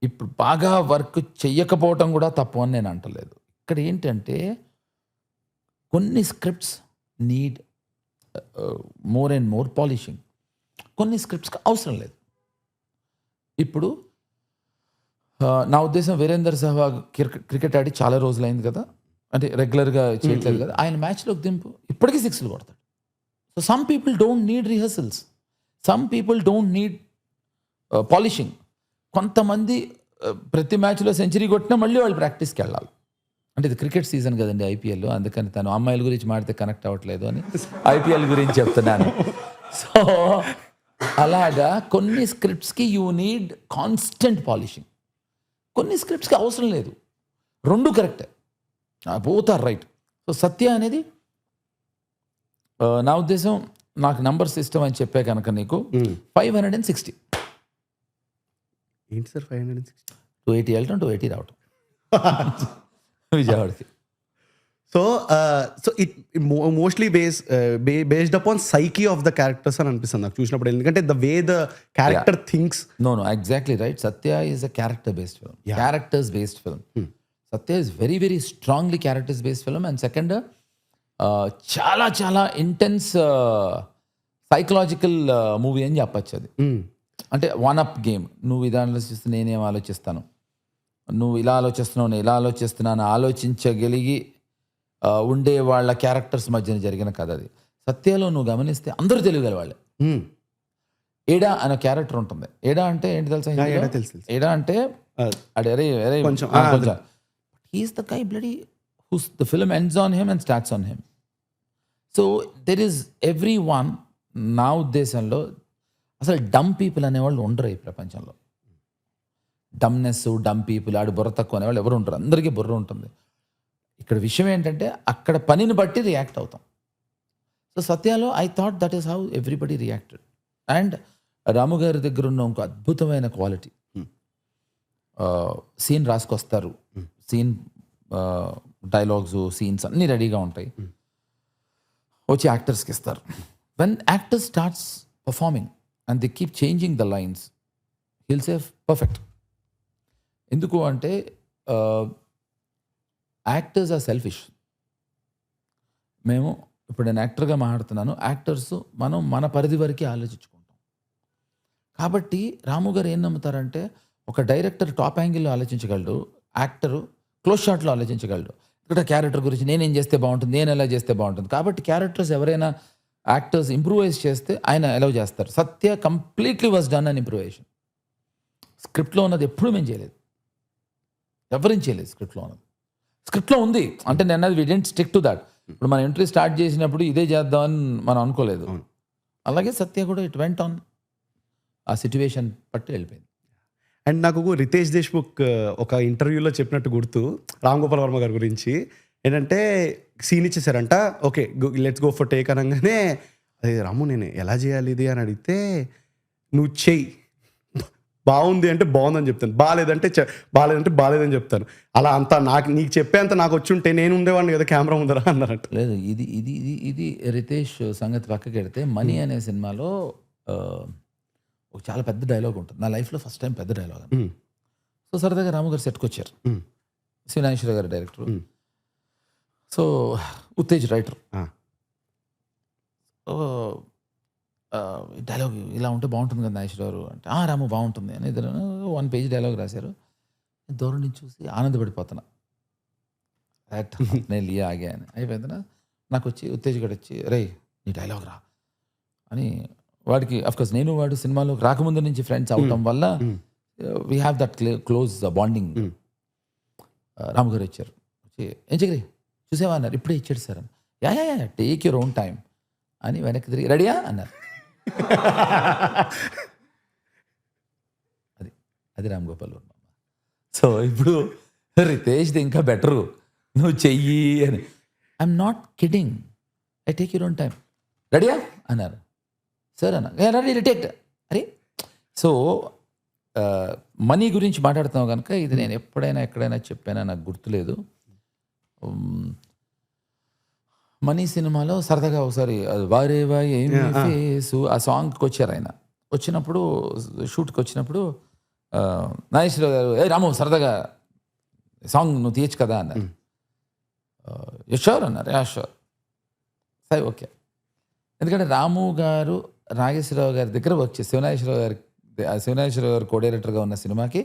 ఇప్పుడు బాగా వర్క్ చెయ్యకపోవటం కూడా తప్పు అని నేను అంటలేదు. ఇక్కడ ఏంటంటే కొన్ని scripts need more and more polishing, కొన్ని స్క్రిప్ట్స్కి అవసరం లేదు. ఇప్పుడు నా ఉద్దేశం వీరేందర్ సెహ్వాగ్ క్రికెట్ ఆడి చాలా రోజులైంది కదా, అంటే రెగ్యులర్గా చేయట్లేదు కదా, ఆయన మ్యాచ్లోకి దింపు ఇప్పటికీ 6లు కొడతాడు. So some people don't need rehearsals, some people don't need polishing. కొంతమంది ప్రతి మ్యాచ్లో సెంచరీ కొట్టినా మళ్ళీ వాళ్ళు ప్రాక్టీస్కి వెళ్ళాలి. అంటే ఇది క్రికెట్ సీజన్ కదండి, ఐపీఎల్. అందుకని తను అమ్మాయిల గురించి మాడితే కనెక్ట్ అవ్వట్లేదు అని ఐపీఎల్ గురించి చెప్తున్నాను. సో అలాగా కొన్ని స్క్రిప్ట్స్కి యూ నీడ్ కాన్స్టెంట్ పాలిషింగ్, కొన్ని స్క్రిప్ట్స్కి అవసరం లేదు. రెండు కరెక్టే, బోత్ ఆర్ రైట్. సో సత్య అనేది నా ఉద్దేశం, నాకు నంబర్ సిస్టమ్ అని చెప్పే కనుక నీకు 560. ఏంటి సార్ 560? 280 వెళ్ళటం 280 రావటం విజయవాడకి. So it mostly based upon psyche of the characters అని అనిపిస్తుంది నాకు చూసినప్పుడు. ఎందుకంటే the way the character thinks. Know exactly right. Satya is a character based film, characters based film. Satya is very very strongly characters based film. And second, చాలా చాలా ఇంటెన్స్ సైకలాజికల్ మూవీ అని చెప్పచ్చు అది. అంటే వన్ అప్ గేమ్. నువ్వు ఇది ఆలోచిస్తే నేనేం ఆలోచిస్తాను, నువ్వు ఇలా ఆలోచిస్తున్నావు నేను ఇలా ఆలోచిస్తున్నాను, ఆలోచించగలిగి ఉండే వాళ్ళ క్యారెక్టర్స్ మధ్యన జరిగిన కథ అది. సత్యలో నువ్వు గమనిస్తే అందరూ తెలుగుగల వాళ్ళే. ఏడా అనే క్యారెక్టర్ ఉంటుంది. ఏడా అంటే ఏంటి తెలుసా? ఏడా అంటే he's the guy bloody who's the film ends on him and starts on him. So there is everyone. నా ఉద్దేశంలో అసలు డమ్ పీపుల్ అనేవాళ్ళు ఉండరు ఈ ప్రపంచంలో. డమ్నెస్, డమ్ పీపుల్, ఆడు బుర్ర తక్కువ అనేవాళ్ళు ఎవరు ఉంటారు, అందరికీ బుర్ర ఉంటుంది. ఇక్కడ విషయం ఏంటంటే అక్కడ పనిని బట్టి రియాక్ట్ అవుతాం. సో సత్యాలో I thought that is how everybody reacted. And Ramu గారి దగ్గర ఉన్న ఇంకో అద్భుతమైన క్వాలిటీ, సీన్ రాసుకొస్తారు, సీన్ డైలాగ్స్ సీన్స్ అన్నీ రెడీగా ఉంటాయి. వచ్చి యాక్టర్స్కి ఇస్తారు. When actor starts performing and they keep changing the lines, he'll say perfect. ఎందుకు అంటే యాక్టర్స్ ఆర్ సెల్ఫిష్. మేము ఇప్పుడు నేను యాక్టర్గా మాట్లాడుతున్నాను, యాక్టర్స్ మనం మన పరిధి వరకే ఆలోచించుకుంటాం. కాబట్టి రాము గారు ఏం నమ్ముతారంటే ఒక డైరెక్టర్ టాప్ యాంగిల్లో ఆలోచించగలడు, యాక్టరు క్లోజ్ షాట్లో ఆలోచించగలడు. ఇక్కడ క్యారెక్టర్ గురించి నేనేం చేస్తే బాగుంటుంది, నేను ఎలా చేస్తే బాగుంటుంది. కాబట్టి క్యారెక్టర్స్ ఎవరైనా యాక్టర్స్ ఇంప్రూవైజ్ చేస్తే ఆయన అలౌ చేస్తారు. సత్య కంప్లీట్లీ వాజ్ డన్ అన్ ఇంప్రూవేషన్. స్క్రిప్ట్లో ఉన్నది ఎప్పుడు మేము చేయలేదు, ఎవరేం చేయలేదు. స్క్రిప్ట్లో ఉంది అంటే నేను అన్నది we didn't stick to that. ఇప్పుడు మన ఎంట్రీ స్టార్ట్ చేసినప్పుడు ఇదే చేద్దామని మనం అనుకోలేదు. అలాగే సత్య కూడా ఇట్ వెంట్ ఆన్, ఆ సిచ్యువేషన్ పట్టి వెళ్ళిపోయింది. అండ్ నాకు రితేష్ దేశ్ముఖ్ ఒక ఇంటర్వ్యూలో చెప్పినట్టు గుర్తు రామ్ గోపాల్ వర్మ గారి గురించి. ఏంటంటే సీన్ ఇచ్చేసారంట, okay let's go for take అనగానే అదే రాము నేను ఎలా చేయాలి ఇది అని అడిగితే నువ్వు చెయ్యి, బాగుంది అంటే బాగుందని చెప్తాను, బాగాలేదంటే బాగాలేదని చెప్తాను. అలా అంతా నీకు చెప్పేంత నాకు వచ్చి ఉంటే నేను ఉండేవాడిని కదా కెమెరా ముందర అన్నారంట. లేదు ఇది ఇది ఇది ఇది రితేష్ సంగతి పక్కకి పెడితే మనీ అనే సినిమాలో ఒక చాలా పెద్ద డైలాగ్ ఉంటుంది. నా లైఫ్లో ఫస్ట్ టైం పెద్ద డైలాగ్. సో సరదాగా రాము గారు సెట్కి వచ్చారు, శ్రీనాగేశ్వర గారు director, so Uttej writer. Dialogue ఇలా ఉంటే బాగుంటుంది కదా నాగేశ్వర గారు అంటే రాము బాగుంటుంది అని ఇద్దరు 1 పేజ్ డైలాగ్ రాశారు. దూరం నుంచి చూసి ఆనందపడిపోతున్నా, నేను లియా ఆగా అని అయిపోయిందినా. నాకు వచ్చి ఉత్తేజ్ గడు వచ్చి రే నీ డైలాగ్ రా అని, వాడికి అఫ్కోర్స్ నేను వాడు సినిమాలోకి రాకముందు నుంచి ఫ్రెండ్స్ అవటం వల్ల we have that close bonding. Ramu గారు వచ్చారు, వచ్చి ఏం చక్రి చూసేవా అన్నారు. ఇప్పుడే ఇచ్చాడు సార్ అని. Yeah take your own time అని వెనక్కి తిరిగి రెడీయా అన్నారు. అది రామ్ గోపాల్ వర్మ. సో ఇప్పుడు రితేష్ది ఇంకా బెటరు, నువ్వు చెయ్యి అని. I'm not kidding, I take your own time. రెడీయా అన్నారు. సార్ అన్న రెడీ టేక్. అరే సో మనీ గురించి మాట్లాడుతున్నావు కనుక ఇది నేను ఎప్పుడైనా ఎక్కడైనా చెప్పానా నాకు గుర్తులేదు. మనీ సినిమాలో సరదాగా ఒకసారి వారే వాయ్ ఏమి ఫేసు ఆ సాంగ్కి వచ్చారు. ఆయన వచ్చినప్పుడు షూట్కి వచ్చినప్పుడు నాగేశ్వర గారు రాము సరదాగా సాంగ్ నువ్వు తీయచ్చు కదా అన్నారు. షూర్ అన్నారు. షూర్ సరే ఓకే. ఎందుకంటే రాము గారు నాగేశ్వరరావు గారి దగ్గర వర్క్ చేసి శివనాగేశ్వరరావు గారు కో డైరెక్టర్గా ఉన్న సినిమాకి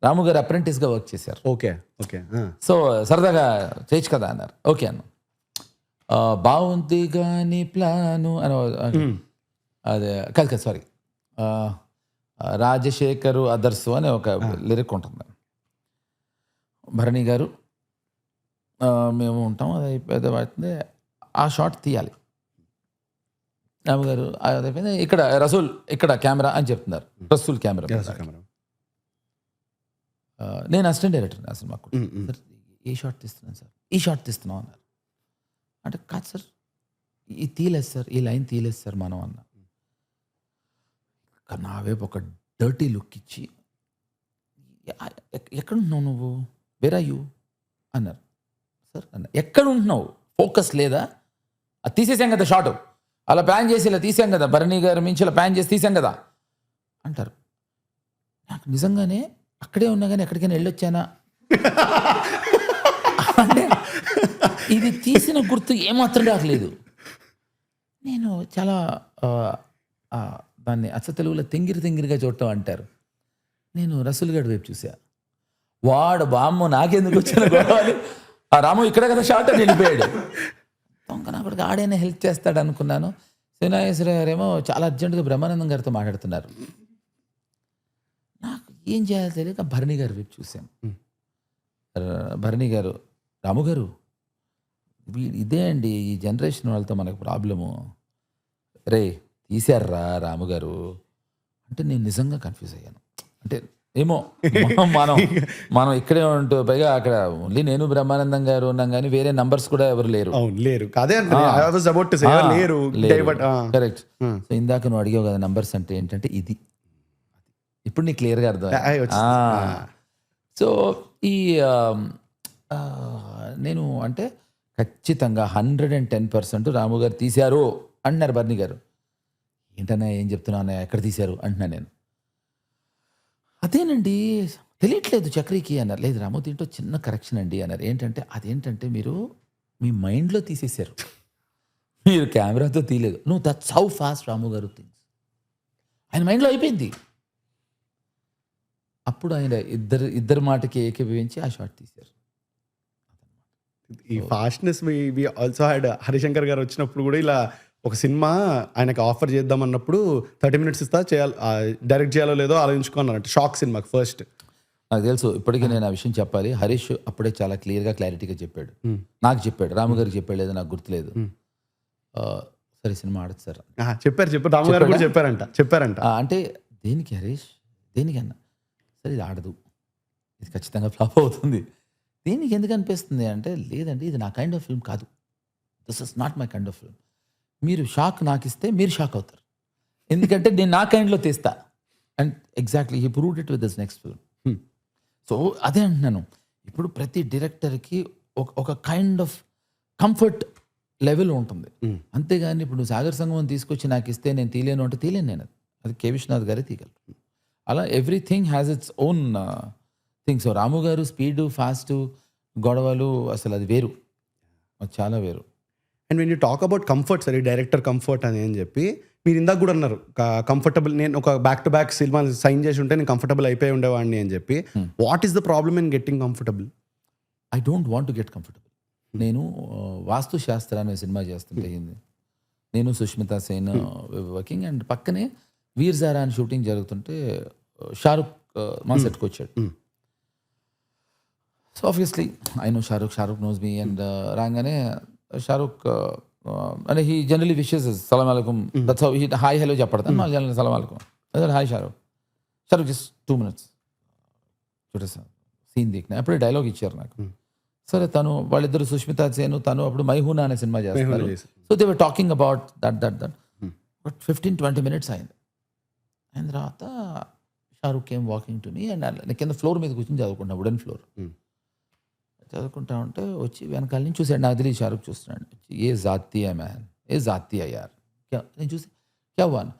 రాము గారు అప్రెంటిస్గా వర్క్ చేశారు. Okay okay. సో సరదాగా చేయొచ్చు కదా అన్నారు. ఓకే అన్న. బాగుంది కానీ ప్లాను అని అదే కాదు సారీ రాజశేఖరు అదర్సు అని ఒక లిరిక్ ఉంటుంది. భరణి గారు మేము ఉంటాం, అది అయిపోయింది, ఆ షాట్ తీయాలి. రాము గారు అదైపోయింది, ఇక్కడ రసూల్ ఇక్కడ కెమెరా అని చెప్తున్నారు. రసూల్ కెమెరా. నేను అసిస్టెంట్ డైరెక్టర్ ఆ సినిమాకు. సార్ ఏ షాట్ తీస్తున్నాను సార్, ఈ షాట్ తీస్తున్నాం అన్నారు. అంటే కాదు సార్ ఈ తీయలేదు సార్, ఈ లైన్ తీయలేదు సార్ మనం అన్న. నా వైపు ఒక డర్టీ లుక్ ఇచ్చి ఎక్కడ ఉంటున్నావు నువ్వు, వేర్ ఆర్ యూ అన్నారు. సార్ అన్న ఎక్కడ ఉంటున్నావు, ఫోకస్ లేదా, అది తీసేసాం కదా షాట్, అలా ప్లాన్ చేసి ఇలా తీసాం కదా, భరణి గారు మించి ఇలా ప్లాన్ చేసి తీసాం కదా అంటారు. నాకు నిజంగానే అక్కడే ఉన్నా కానీ ఎక్కడికైనా వెళ్ళొచ్చానా అంటే ఇది తీసిన గుర్తు ఏమాత్రం రాకలేదు. నేను చాలా దాన్ని అచ్చ తెలుగులో తెంగిరిగా చూడటం అంటారు. నేను రసూల్ గడ్ వైపు చూసా, వాడు బామ్మ నాకెందుకు వచ్చిన గొడవలు, ఆ రాము ఇక్కడ కదా షార్ట్ అని వెళ్ళిపోయాడు. దొంగ నా కొడుకు ఆడైనా హెల్ప్ చేస్తాడు అనుకున్నాను. శ్రీనాగేశ్వర గారేమో చాలా అర్జెంటుగా బ్రహ్మానందం గారితో మాట్లాడుతున్నారు. నాకు ఏం చేయాలో తెలియక భరణి గారి వైపు చూశాను. భరణి గారు, రాము గారు ఇదే అండి ఈ జనరేషన్ వాళ్ళతో మనకు ప్రాబ్లము, రే తీశారా రాము గారు అంటే నేను నిజంగా కన్ఫ్యూజ్ అయ్యాను. అంటే ఏమో మనం ఇక్కడే ఉంటూ పైగా అక్కడ ఓన్లీ నేను బ్రహ్మానందం గారు ఉన్నాం కానీ వేరే నంబర్స్ కూడా ఎవరు లేరు. కరెక్ట్. సో ఇందాక నువ్వు అడిగావు కదా నంబర్స్ అంటే ఏంటంటే ఇది, ఇప్పుడు నీకు క్లియర్గా అర్థం. సో ఈ నేను అంటే ఖచ్చితంగా 110% రాము గారు తీశారు అంటున్నారు బర్నీ గారు. ఏంటన్నా ఏం చెప్తున్నా అన్నయ్య, ఎక్కడ తీశారు అంటున్నా నేను. అదేనండి తెలియట్లేదు చక్రికి అన్నారు. లేదు రాము దీంట్లో చిన్న కరెక్షన్ అండి అన్నారు. ఏంటంటే అదేంటంటే మీరు మీ మైండ్లో తీసేశారు, మీరు కెమెరాతో తీయలేదు. నువ్వు దట్స్ హౌ ఫాస్ట్ రాము గారు థింగ్స్. ఆయన మైండ్లో అయిపోయింది. అప్పుడు ఆయన ఇద్దరు మాటకి ఏకీభవించి ఆ షాట్ తీశారు. ఈ fastness we also had Harishankar గారు వచ్చినప్పుడు కూడా ఇలా ఒక సినిమా ఆయనకి ఆఫర్ చేద్దాం అన్నప్పుడు 30 minutes ఇస్తా చేయాలి, డైరెక్ట్ చేయాలో లేదో ఆలోచించుకున్నారంట. షాక్ సినిమాకి ఫస్ట్. నాకు తెలుసు. ఇప్పటికీ నేను ఆ విషయం చెప్పాలి. హరీష్ అప్పుడే చాలా క్లియర్గా క్లారిటీగా చెప్పాడు. నాకు చెప్పాడు, రాము గారికి చెప్పాడు లేదో నాకు గుర్తులేదు. సరే సినిమా ఆడదు సార్ చెప్పారు. రాము గారు కూడా చెప్పారంట. అంటే దేనికి హరీష్, దేనికి అన్న, సరే ఇది ఆడదు, ఇది ఖచ్చితంగా ఫ్లాప్ అవుతుంది. దీనికి ఎందుకు అనిపిస్తుంది అంటే, లేదండి ఇది నా కైండ్ ఆఫ్ ఫిల్మ్ కాదు, this is not my kind of film. మీరు షాక్ నాకు ఇస్తే మీరు షాక్ అవుతారు, ఎందుకంటే నేను నా కైండ్లో తీస్తా. And exactly he proved it with this next film. So అదే అంటున్నాను, ఇప్పుడు ప్రతి డైరెక్టర్కి ఒక కైండ్ ఆఫ్ కంఫర్ట్ లెవెల్ ఉంటుంది. అంతేగాని ఇప్పుడు నువ్వు సాగర్ సంగమం తీసుకొచ్చి నాకు ఇస్తే నేను తీయలేను అంటే తీయలేను నేను. అది కే విశ్వనాథ్ గారే తీయగలరు. అలా everything has its own things. Ramu గారు స్పీడ్, ఫాస్ట్, గొడవలు అసలు అది వేరు, అది చాలా వేరు. And when you talk about comfort, సరే డైరెక్టర్ కంఫర్ట్ అని చెప్పి మీరు ఇందాక కూడా అన్నారు కంఫర్టబుల్, నేను ఒక బ్యాక్ టు బ్యాక్ సినిమా సైన్ చేసి ఉంటే నేను కంఫర్టబుల్ అయిపోయి ఉండేవాడిని అని చెప్పి. What is the problem in getting comfortable? I don't want to get comfortable. నేను వాస్తు శాస్త్ర అనే సినిమా చేస్తుంటే నేను సుష్మితా సేన్ వర్కింగ్, అండ్ పక్కనే వీర్ జారా అని షూటింగ్ జరుగుతుంటే షారుఖ్ మా సెట్కి వచ్చాడు. So obviously I know Shahrukh knows me. And రాగానే షారుఖ్ అంటే హీ జనరలీ విషెస్ సలాం అలైకుం, that's how he hi hello చెప్పడతాను నా జనరల్ సలాం అలైకుం. హాయ్ షారుఖ్ జస్ట్ 2 minutes చూడ సార్ సీన్ దిక్నా, అప్పుడే డైలాగ్ ఇచ్చారు నాకు. సరే తను వాళ్ళిద్దరు సుష్మితా సేన్ తను అప్పుడు మైహూనా అనే సినిమా చేస్తారు. So they were talking about that but 15-20 minutes అయింది. అయిన తర్వాత Shahrukh came walking to me, and కింద ఫ్లోర్ మీద కూర్చొని చదువుకుంటా, వుడెన్ ఫ్లోర్ చదువుకుంటా ఉంటే వచ్చి వెనకాల నుంచి చూసాడు. నాకు తెలియదు షారుఖ్ చూస్తున్నాడు. ఏ జాతీ మ్యాన్, ఏ జాతీ యార్. నేను చూసి క్యావాన్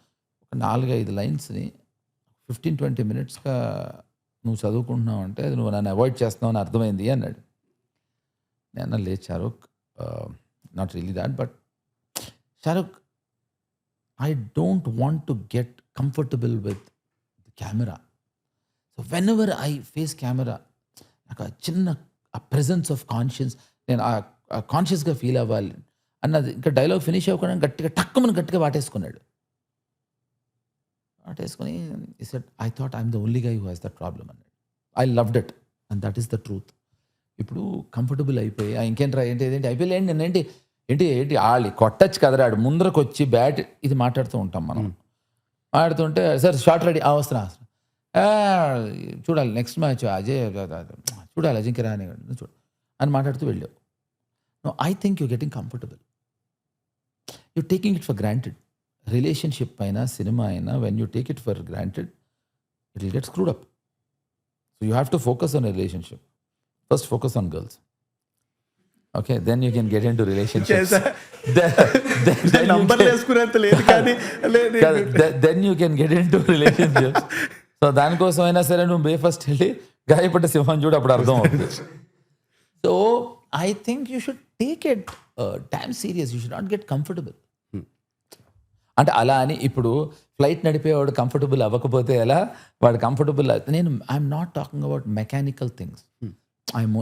ఒక 4-5 లైన్స్ని 15-20 minutesగా నువ్వు చదువుకుంటున్నావు అంటే అది నువ్వు నన్ను అవాయిడ్ చేస్తున్నావు అని అర్థమైంది అన్నాడు. నేను లేదు Shahrukh, not really that, but Shahrukh I don't want to get comfortable with the camera. So whenever I face camera, నాకు ఆ చిన్న ఆ ప్రెజెన్స్ ఆఫ్ కాన్షియన్స్, నేను ఆ కాన్షియస్గా ఫీల్ అవ్వాలి అన్నది. ఇంకా డైలాగ్ ఫినిష్ అవ్వకుండా గట్టిగా వాటేసుకున్నాడు. వాటేసుకొని I thought I'm the only guy who has that problem అన్నాడు. I loved it and that is the truth. ఇప్పుడు కంఫర్టబుల్ అయిపోయి ఇంకేంట్రా ఏంటి అయిపోయి ఏంటి ఆళ్ళి కొట్టచ్చు కదరాడు ముందరకు వచ్చి బ్యాట్ ఇది మాట్లాడుతూ ఉంటాం మనం. మాట్లాడుతుంటే సార్ షార్ట్ రెడీ వస్తున్నా చూడాలి నెక్స్ట్ మ్యాచ్ అజయ్ చూడాలి అజింక్య రాని చూడు అని మాట్లాడుతూ వెళ్ళావు. No I think you getting comfortable, you taking it for granted. Relationship అయినా సినిమా అయినా when you take it for granted it will get screwed up. So you have to focus on relationship. First focus on girls. Okay, then you can get into relationships. Then you can get into relationships. So దానికోసం అయినా సరే నువ్వు ఫస్ట్ వెళ్ళి గాయపడ్డ సింహం చూడు, అప్పుడు అర్థం అవుతుంది. So I think you should take it damn serious. You should not get comfortable. అంటే అలా అని ఇప్పుడు ఫ్లైట్ నడిపేవాడు కంఫర్టబుల్ అవ్వకపోతే ఎలా, వాడు కంఫర్టబుల్. నేను I'm not talking about mechanical things.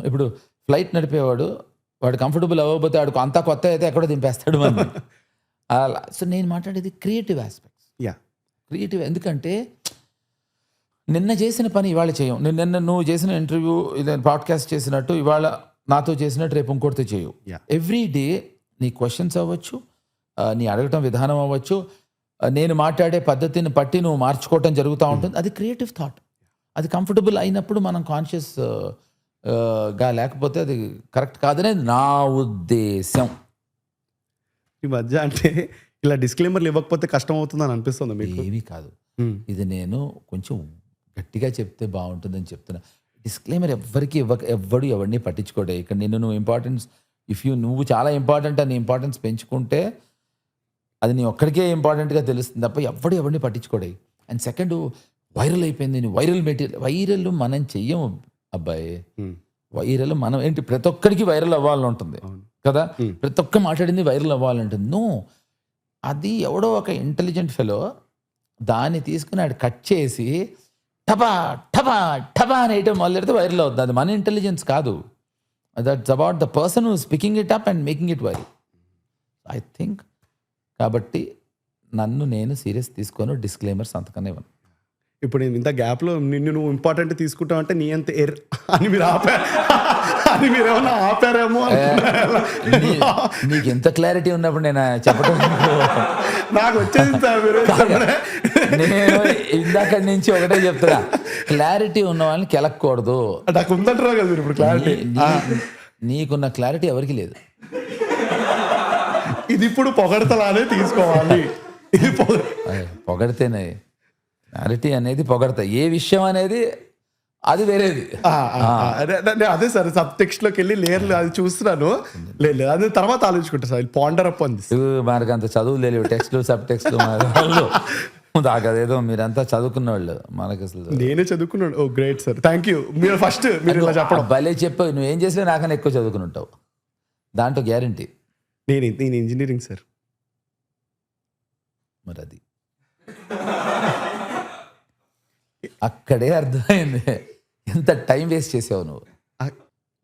ఇప్పుడు ఫ్లైట్ నడిపేవాడు వాడు కంఫర్టబుల్ అవ్వకపోతే వాడు అంతా కొత్త అయితే ఎక్కడో దింపేస్తాడు మనం అలా. సో నేను మాట్లాడేది క్రియేటివ్ ఆస్పెక్ట్స్. క్రియేటివ్ ఎందుకంటే నిన్న చేసిన పని ఇవాళ చేయం. నిన్న నువ్వు చేసిన ఇంటర్వ్యూ పాడ్కాస్ట్ చేసినట్టు ఇవాళ నాతో చేసినట్టు రేపు ఇంకోటితో చేయవు. ఎవ్రీ డే నీ క్వశ్చన్స్ అవ్వచ్చు, నీ అడగటం విధానం అవ్వచ్చు, నేను మాట్లాడే పద్ధతిని బట్టి నువ్వు మార్చుకోవటం జరుగుతూ ఉంటుంది. అది క్రియేటివ్ థాట్. అది కంఫర్టబుల్ అయినప్పుడు మనం కాన్షియస్ గా లేకపోతే అది కరెక్ట్ కాదనే నా ఉద్దేశం. ఈ మధ్య అంటే ఇలా డిస్క్లైమర్లు ఇవ్వకపోతే కష్టం అవుతుందని అనిపిస్తుంది మీకు? ఏమీ కాదు, ఇది నేను కొంచెం గట్టిగా చెప్తే బాగుంటుందని చెప్తున్నా. డిస్క్లైమర్ ఎవ్వరికి ఎవ్వడు ఎవరిని పట్టించుకోడే. ఇక్కడ నువ్వు ఇంపార్టెన్స్ నువ్వు చాలా ఇంపార్టెంట్ అని ఇంపార్టెన్స్ పెంచుకుంటే అది నీ ఒక్కడికే ఇంపార్టెంట్గా తెలుస్తుంది తప్ప ఎవరిని పట్టించుకోడే. అండ్ సెకండ్, వైరల్ అయిపోయింది, వైరల్ మెటీరియల్. వైరల్ మనం చెయ్యము అబ్బాయి. వైరల్ మనం ఏంటి, ప్రతి ఒక్కడికి వైరల్ అవ్వాలని ఉంటుంది కదా, ప్రతి ఒక్క మాట్లాడింది వైరల్ అవ్వాలంటుంది. నో, అది ఎవడో ఒక ఇంటెలిజెంట్ ఫెలో దాన్ని తీసుకుని ఆడు కట్ చేసి టపా టపా టపా అని వేయటం మొదలెడితే వైరల్ అవుతుంది. అది మన ఇంటెలిజెన్స్ కాదు, that's about the person who speaking it up and making it viral. I think కాబట్టి నన్ను నేను సీరియస్ తీసుకొని డిస్క్లైమర్స్ అంతకనే ఇవ్వను. ఇప్పుడు నేను ఇంత గ్యాప్లో నువ్వు ఇంపార్టెంట్ తీసుకుంటావు అంటే నీ అంత అని మీరు ఏమన్నా ఆపారేమో. నీకు ఎంత క్లారిటీ ఉన్నప్పుడు నేను చెప్పడం నాకు వచ్చేది సార్. నేను ఇందాక నుంచి ఒకటే చెప్తున్నా, క్లారిటీ ఉన్న వాళ్ళని కెలక్కూడదు. నాకు ఉందంటారా కదా ఇప్పుడు క్లారిటీ. నీకున్న క్లారిటీ ఎవరికి లేదు. ఇది ఇప్పుడు పొగడతలానే తీసుకోవాలి. ఇది పొగడితేనే క్లారిటీ అనేది పొగడతా. ఏ విషయం అనేది అది వేరేది. అదే సార్, సబ్ టెక్స్ట్ లోకి వెళ్ళి లేయర్లు అది చూస్తున్నాను. లేదు అది తర్వాత ఆలోచించుకుంటా సార్. పాండర్ అప్ అంది మనకు అంత చదువు లేవు, టెక్స్ట్లు సబ్ టెక్స్ట్లు దాకదేదో మీరంతా చదువుకున్న వాళ్ళు. మనకి అసలు నేనే చదువుకున్నాను. ఓ గ్రేట్ సార్, థ్యాంక్ యూ. మీరు ఫస్ట్ మీరు ఇలా చెప్పడం భలే చెప్పావు. నువ్వేం చేసినా నాకన్నా ఎక్కువ చదువుకుని ఉంటావు, దాంట్లో గ్యారంటీ. నేను ఇంజనీరింగ్ సార్. మరి అది అక్కడే అర్థమైంది ఎంత టైం వేస్ట్ చేసావు నువ్వు.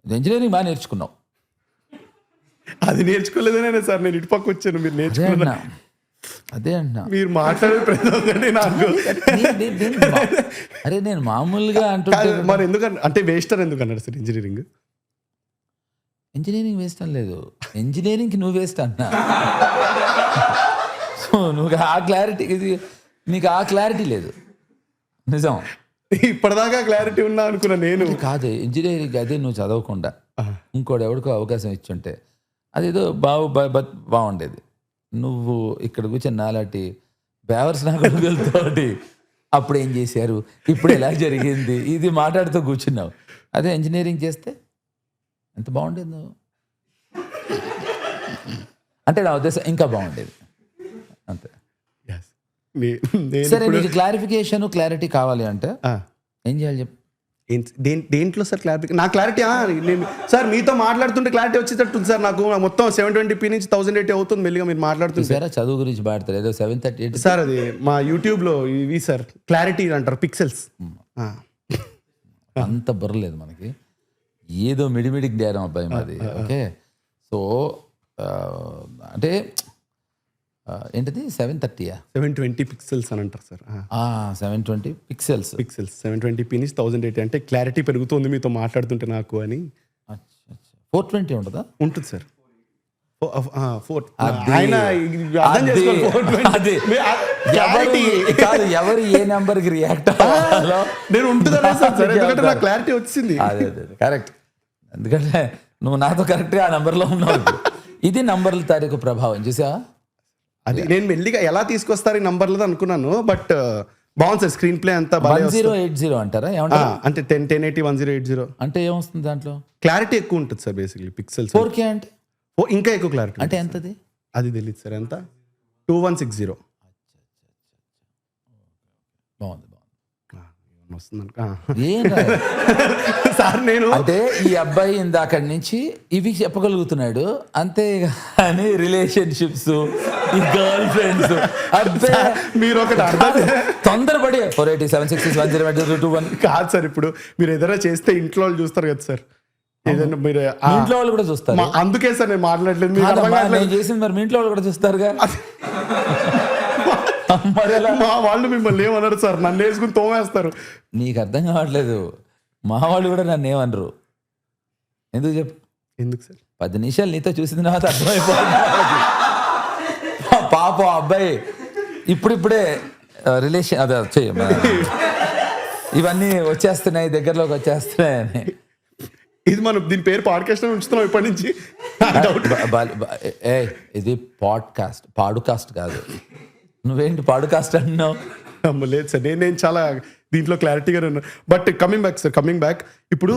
ఇంజనీరింగ్ బాగా నేర్చుకున్నావు. అది నేర్చుకోలేదనే సార్ నేను ఇటు పక్క వచ్చాను. మీరు నేర్చుకున్నా అదే అన్నా. మీరు మాట్లాడే ప్రతి నాకు అరే నేను మామూలుగా అంటున్నా. మరి ఎందుకన్నా అంటే వేస్ట్ అని ఎందుకు అన్నారు సార్? ఇంజనీరింగ్ వేస్ట్ అని లేదు, ఇంజనీరింగ్కి నువ్వు వేస్ట్ అన్నా. సో నువ్వు ఆ క్లారిటీ, నీకు ఆ క్లారిటీ లేదు. నిజం, ఇప్పటిదాకా క్లారిటీ ఉన్నా అనుకున్నా నేను. కాదు, ఇంజనీరింగ్ అదే నువ్వు చదవకుండా ఇంకోటి ఎవరికో అవకాశం ఇచ్చుంటే అదేదో బాగుండేది. నువ్వు ఇక్కడ కూర్చొని నాలాంటి బేవర్స్ నా కొడుకులతోటి అప్పుడు ఏం చేశారు, ఇప్పుడు ఎలా జరిగింది, ఇది మాట్లాడుతూ కూర్చున్నావు. అదే ఇంజనీరింగ్ చేస్తే ఎంత బాగుండేది నువ్వు అంటే నా ఉద్దేశం ఇంకా బాగుండేది అంతే. సరే, నీకు క్లారిఫికేషన్ క్లారిటీ కావాలి అంటే ఏం చేయాలి చెప్పు. దేంట్లో సార్ క్లారిటీ? నా క్లారిటీ నేను సార్ మీతో మాట్లాడుతుంటే క్లారిటీ వచ్చేటట్టుంది సార్. నాకు మొత్తం 720p నుంచి 1080 అవుతుంది మెల్లిగా మీరు మాట్లాడుతుంది. సరే, చదువు గురించి మాట్లాడతారు ఏదో 738 సార్. అది మా యూట్యూబ్లో ఇవి సార్ క్లారిటీ అంటారు, పిక్సెల్స్. అంత బుర్రలేదు మనకి, ఏదో మిడిమిడికి జ్ఞానం అబ్బాయి మాది. ఓకే, సో అంటే ఏంటిది 720 పిక్సెల్స్ అని అంటారు సార్. 720 పిక్సెల్స్ 720p నుంచి 1080 అంటే క్లారిటీ పెరుగుతుంది మీతో మాట్లాడుతుంటే నాకు అని. 420 ఉంటుందా? ఉంటుంది సార్. ఎవరు ఏ నెంబర్ కి రియాక్ట్ నేను ఉంటుంది ఎందుకంటే నాకు క్లారిటీ వచ్చింది. అదే కరెక్ట్, ఎందుకంటే నువ్వు నాతో కరెక్ట్గా ఆ నెంబర్లో ఉన్నావు. ఇది నంబర్ల తారీఖు ప్రభావం చూసా. అది నేను మెల్లిగా ఎలా తీసుకొస్తారు ఈ నంబర్లది అనుకున్నాను, బట్ బాగుంది సార్. స్క్రీన్ ప్లే అంతా 1080 అంటారా? అంటే 1080 1080 అంటే ఏమొస్తుంది దాంట్లో? క్లారిటీ ఎక్కువ ఉంటుంది సార్ బేసిక్లీ. పిక్సెల్స్ 4K అంటే ఇంకా ఎక్కువ క్లారిటీ అంటే ఎంతది? అది తెలియదు సార్. ఎంత? 2160. బాగుంది వస్తుంది సార్. నేను అంటే ఈ అబ్బాయి ఇందాక నుంచి ఇవి చెప్పగలుగుతున్నాడు అంతే కానీ రిలేషన్షిప్స్, ఈ గర్ల్ ఫ్రెండ్స్ మీరు ఒకటి తొందరపడి 480 760 101 కాదు సార్. ఇప్పుడు మీరు ఏదైనా చేస్తే ఇంట్లో వాళ్ళు చూస్తారు కదా సార్, ఏదైనా మీరు ఇంట్లో వాళ్ళు కూడా చూస్తారు. అందుకే సార్ నేను మాట్లాడలేదు. నేను చేసింది మరి మీ ఇంట్లో వాళ్ళు కూడా చూస్తారుగా. మా వాళ్ళు మిమ్మల్ని ఏమన్నారు సార్? నన్ను వేసుకుని తోమేస్తారు. నీకు అర్థం కావట్లేదు, మా వాళ్ళు కూడా నన్ను ఏమనరు. ఎందుకు చెప్పు? ఎందుకు సార్? 10 నిమిషాలు నీతో చూసిన తర్వాత అర్థమైపోతుంది. పాప అబ్బాయి ఇప్పుడిప్పుడే రిలేషన్ అదే చెయ్య ఇవన్నీ వచ్చేస్తున్నాయి, దగ్గరలోకి వచ్చేస్తున్నాయని. ఇది మనం దీని పేరు పాడ్కాస్ట్ ఉంచుతున్నాం ఇప్పటి నుంచి. ఇది పాడ్కాస్ట్ కాదు. నువ్వేంటి పాడ్కాస్ట్ అంటున్నావు? లేదు సార్, నేను చాలా దీంట్లో క్లారిటీగా బట్ కమింగ్ బ్యాక్ ఇప్పుడు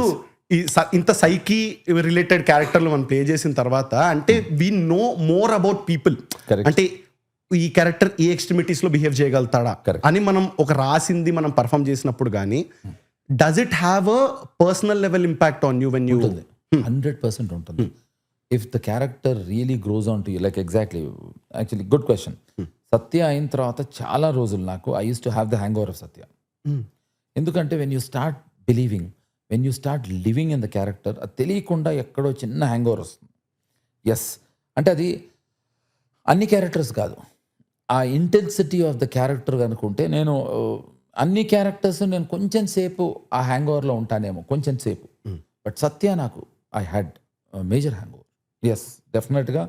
ఇంత సైకి రిలేటెడ్ క్యారెక్టర్లు మనం ప్లే చేసిన తర్వాత అంటే we know more about people. Correct. అంటే ఈ క్యారెక్టర్ ఈ ఎక్స్ట్రిమిటీస్ లో బిహేవ్ చేయగలుగుతాడా Correct. అని మనం ఒక రాసింది మనం పర్ఫామ్ చేసినప్పుడు కానీ does it have a personal level impact on you when you 100% ఉంటుంది. If the character really grows on to you like exactly actually good question. Satya అయిన తర్వాత చాలా రోజులు నాకు I used to have the hangover of Satya. ఎందుకంటే when you start believing, when you start living in the character, అది తెలియకుండా ఎక్కడో చిన్న హ్యాంగ్ ఓవర్ వస్తుంది. ఎస్ అంటే అది అన్ని క్యారెక్టర్స్ కాదు, ఆ ఇంటెన్సిటీ ఆఫ్ ద క్యారెక్టర్ అనుకుంటే నేను అన్ని క్యారెక్టర్స్ నేను కొంచెం సేపు ఆ హ్యాంగ్ ఓవర్లో ఉంటానేమో కొంచెం సేపు. బట్ సత్య నాకు I had major hangover. Yes డెఫినెట్గా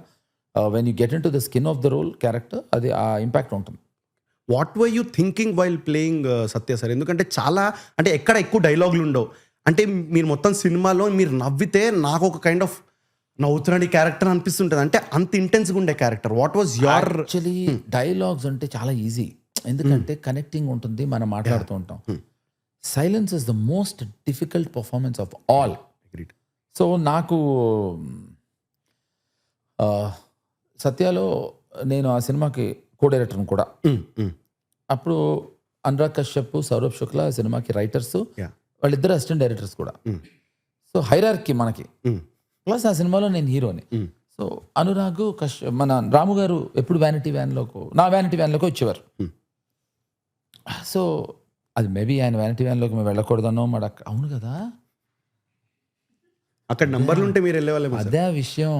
when you get in to the skin of the role character అది ఆ ఇంపాక్ట్ ఉంటుంది. What were you thinking while playing Satya sir? ఎందుకంటే చాలా అంటే ఎక్కడ ఎక్కువ డైలాగులు ఉండవు. అంటే మీరు మొత్తం సినిమాలో మీరు నవ్వితే నాకు ఒక కైండ్ ఆఫ్ నవ్వుతున్నాడు ఈ క్యారెక్టర్ అనిపిస్తుంటుంది. అంటే అంత ఇంటెన్స్గా ఉండే character. What was your actually dialogues అంటే చాలా ఈజీ, ఎందుకంటే కనెక్టింగ్ ఉంటుంది, మనం మాట్లాడుతూ ఉంటాం. Silence is the most difficult performance of all. So నాకు సత్యాలో నేను ఆ సినిమాకి కో డైరెక్టర్ని కూడా. అప్పుడు అనురాగ్ కశ్యప్, సౌరభ్ శుక్లా సినిమాకి రైటర్స్, వాళ్ళిద్దరు అసిస్టెంట్ డైరెక్టర్స్ కూడా. సో హైరార్కీ మనకి. ప్లస్ ఆ సినిమాలో నేను హీరోని. సో అనురాగ్ మన రాము గారు ఎప్పుడు వ్యానిటీ వ్యాన్లోకి వచ్చేవారు. సో అది మేబీ ఆయన వ్యానిటీ వ్యాన్లోకి మేము వెళ్ళకూడదనో అవును కదా, అక్కడ నంబర్లు ఉంటే మీరు వెళ్ళేవాళ్ళేమో. అదే ఆ విషయం.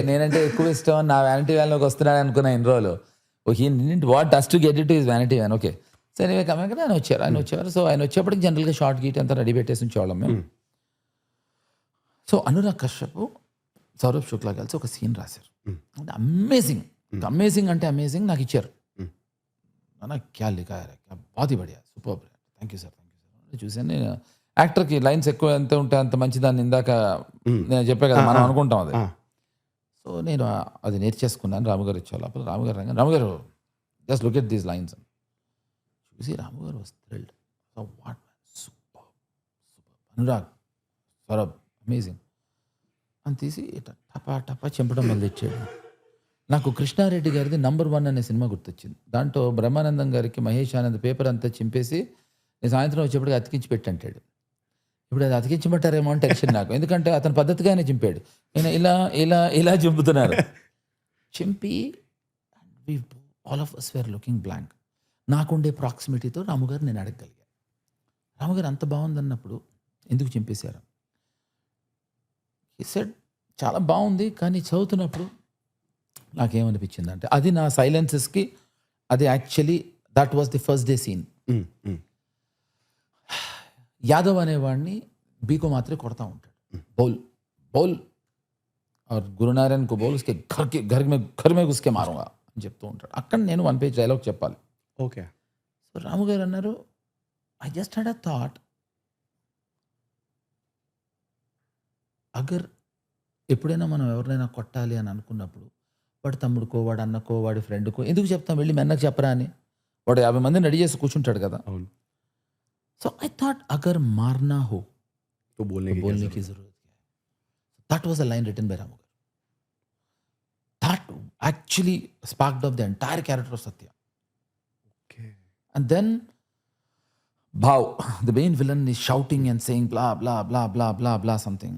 నేనంటే ఎక్కువ ఇష్టం, నా వ్యానిటీ వ్యాన్లోకి వస్తున్నాడు అనుకున్నా ఇన్ని రోజులు. What does to get it is vanity van. Okay so anyway కమాక ఆయన వచ్చేవారు. సో ఆయన వచ్చేప్పటికి జనరల్గా షార్ట్ గీట్ అంతా రెడీ పెట్టేసి ఉంచేవాళ్ళం మేము. సో అనురాగ్ కశ్యప్, సౌరభ్ శుక్లా కలిసి ఒక సీన్ రాశారు. అంటే అమేజింగ్ అంటే అమేజింగ్ నాకు ఇచ్చారు. క్యా లిఖా హై, క్యా బాత్ హీ బడియా, సూపర్, థ్యాంక్ యూ సార్ చూసాను. నేను యాక్టర్కి లైన్స్ ఎక్కువ ఎంత ఉంటే అంత మంచిదాన్ని ఇందాక నేను చెప్పా కదా, మనం అనుకుంటాం అది. సో నేను అది నేర్చేసుకున్నాను. రాముగారు ఇచ్చేవాళ్ళు. అప్పుడు రాముగారు just look at these lines అని చూసి రాముగారు was thrilled. So what super Anurag, Saurabh amazing అని తీసి టపా చెంపడం మొదలు తెచ్చాడు. నాకు కృష్ణారెడ్డి గారిది #1 అనే సినిమా గుర్తొచ్చింది. దాంట్లో బ్రహ్మానందం గారికి మహేష్ ఆనంద్ పేపర్ అంతా చింపేసి నేను సాయంత్రం వచ్చేప్పటికి అతికించి పెట్టంటాడు. ఇప్పుడు అది అతికించమంటారేమో అని టెన్షన్ నాకు, ఎందుకంటే అతను పద్ధతిగానే చింపాడు. నేను ఇలా చింపుతున్నారు. చింపి all of us were looking blank. నాకుండే ప్రాక్సిమిటీతో రాముగారు నేను అడగగలిగాను, రాముగారు అంత బాగుందన్నప్పుడు ఎందుకు చింపేశారు? ఈ సెడ్ చాలా బాగుంది, కానీ చదువుతున్నప్పుడు నాకేమనిపించింది అంటే అది నా సైలెన్సెస్కి అది actually that was the first day scene. Yadav అనేవాడిని బీకో మాత్రమే కొడతా ఉంటాడు. బౌల్ और గురునారాయణ్ को बोल उसके घर में घुस के मारूंगा అని చెప్తూ ఉంటాడు. అక్కడ నేను 1 పేజ్ డైలాగ్ చెప్పాలి. ఓకే. సో రాము గారు అన్నారు, I just had a thought, agar ఎప్పుడైనా మనం ఎవరినైనా కొట్టాలి అని అనుకున్నప్పుడు వాడి తమ్ముడికో, వాడి అన్నకో, వాడి ఫ్రెండ్కో ఎందుకు చెప్తాం, వెళ్ళి మెన్నకు చెప్పరా అని. వాడు 50 మందిని రెడీ చేసి కూర్చుంటాడు కదా. అవును. సో ఐ థాట్ అగర్ మారనా హో तो बोलने की जरूरत क्या है. That was a line written by Ramu. That actually sparked up the entire character of Satya. Okay. And then Bhav, the main villain, is shouting and saying blah blah blah blah blah blah something.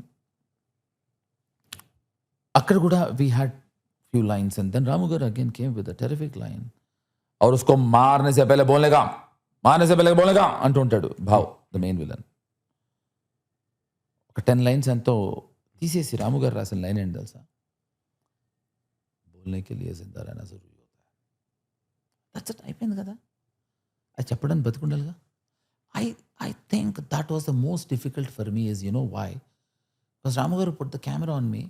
Akkada kuda we had few lines, and then Ramu Garu again came with a terrific line. और उसको मारने से पहले बोलने का అంటూ ఉంటాడు భావ్, ద మెయిన్ విలన్. ఒక 10 లైన్స్ ఎంతో తీసేసి రాము గారు రాసిన లైన్ ఏంటి తెలుసా? బోల్నేకి లియే జిందా रहना जरूरी होता है. దట్స్ ఇట్, అయిపోయింది కదా. అది చెప్పడానికి బతుకుండాలిగా. I think that was the most difficult for me is, you know why? Because Ramu Garu put the camera on me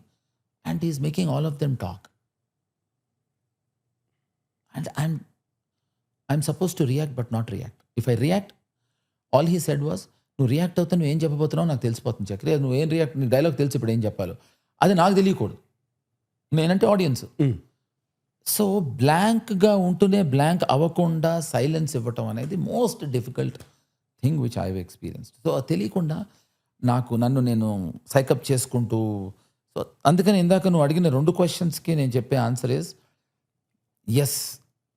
and he's making all of them talk. And I'm supposed to react but not react. If I react, all he said was, నువ్వు రియాక్ట్ అవుతా నువ్వు ఏం చెప్పబోతున్నావు నాకు తెలిసిపోతుంది చక్రి, నువ్వు ఏం రియాక్ట్, నీ డైలాగ్ తెలిసి ఇప్పుడు ఏం చెప్పాలో అది నాకు తెలియకూడదు, నేనంటే ఆడియన్స్. సో బ్లాంక్గా ఉంటూనే బ్లాంక్ అవ్వకుండా సైలెన్స్ ఇవ్వటం అనేది most difficult thing which I have experienced. So తెలియకుండా నన్ను నేను సైకప్ చేసుకుంటూ, సో అందుకని ఇందాక నువ్వు అడిగిన 2 క్వశ్చన్స్కి నేను చెప్పే ఆన్సర్ ఇస్ ఎస్.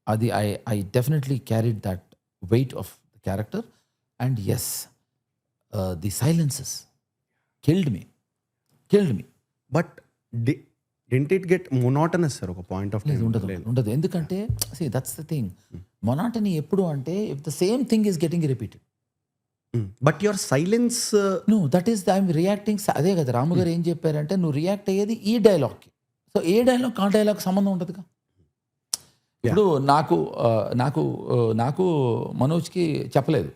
అది I definitely carried that weight of the character. And yes, the silences killed me. But didn't it get monotonous sir ఒక పాయింట్ ఆఫ్ టైం? ఉండదు. ఎందుకంటే దట్స్ ద థింగ్. మొనాటనీ ఎప్పుడు అంటే if the same thing is getting repeated. But your silence no, that is I'm reacting. అదే కదా రాము గారు ఏం చెప్పారంటే నువ్వు రియాక్ట్ అయ్యేది ఈ డైలాగ్కి. సో ఏ డైలాగ్ ఆ డైలాగ్ సంబంధం ఉంటుందిగా. ఇప్పుడు నాకు మనోజ్కి చెప్పలేదు,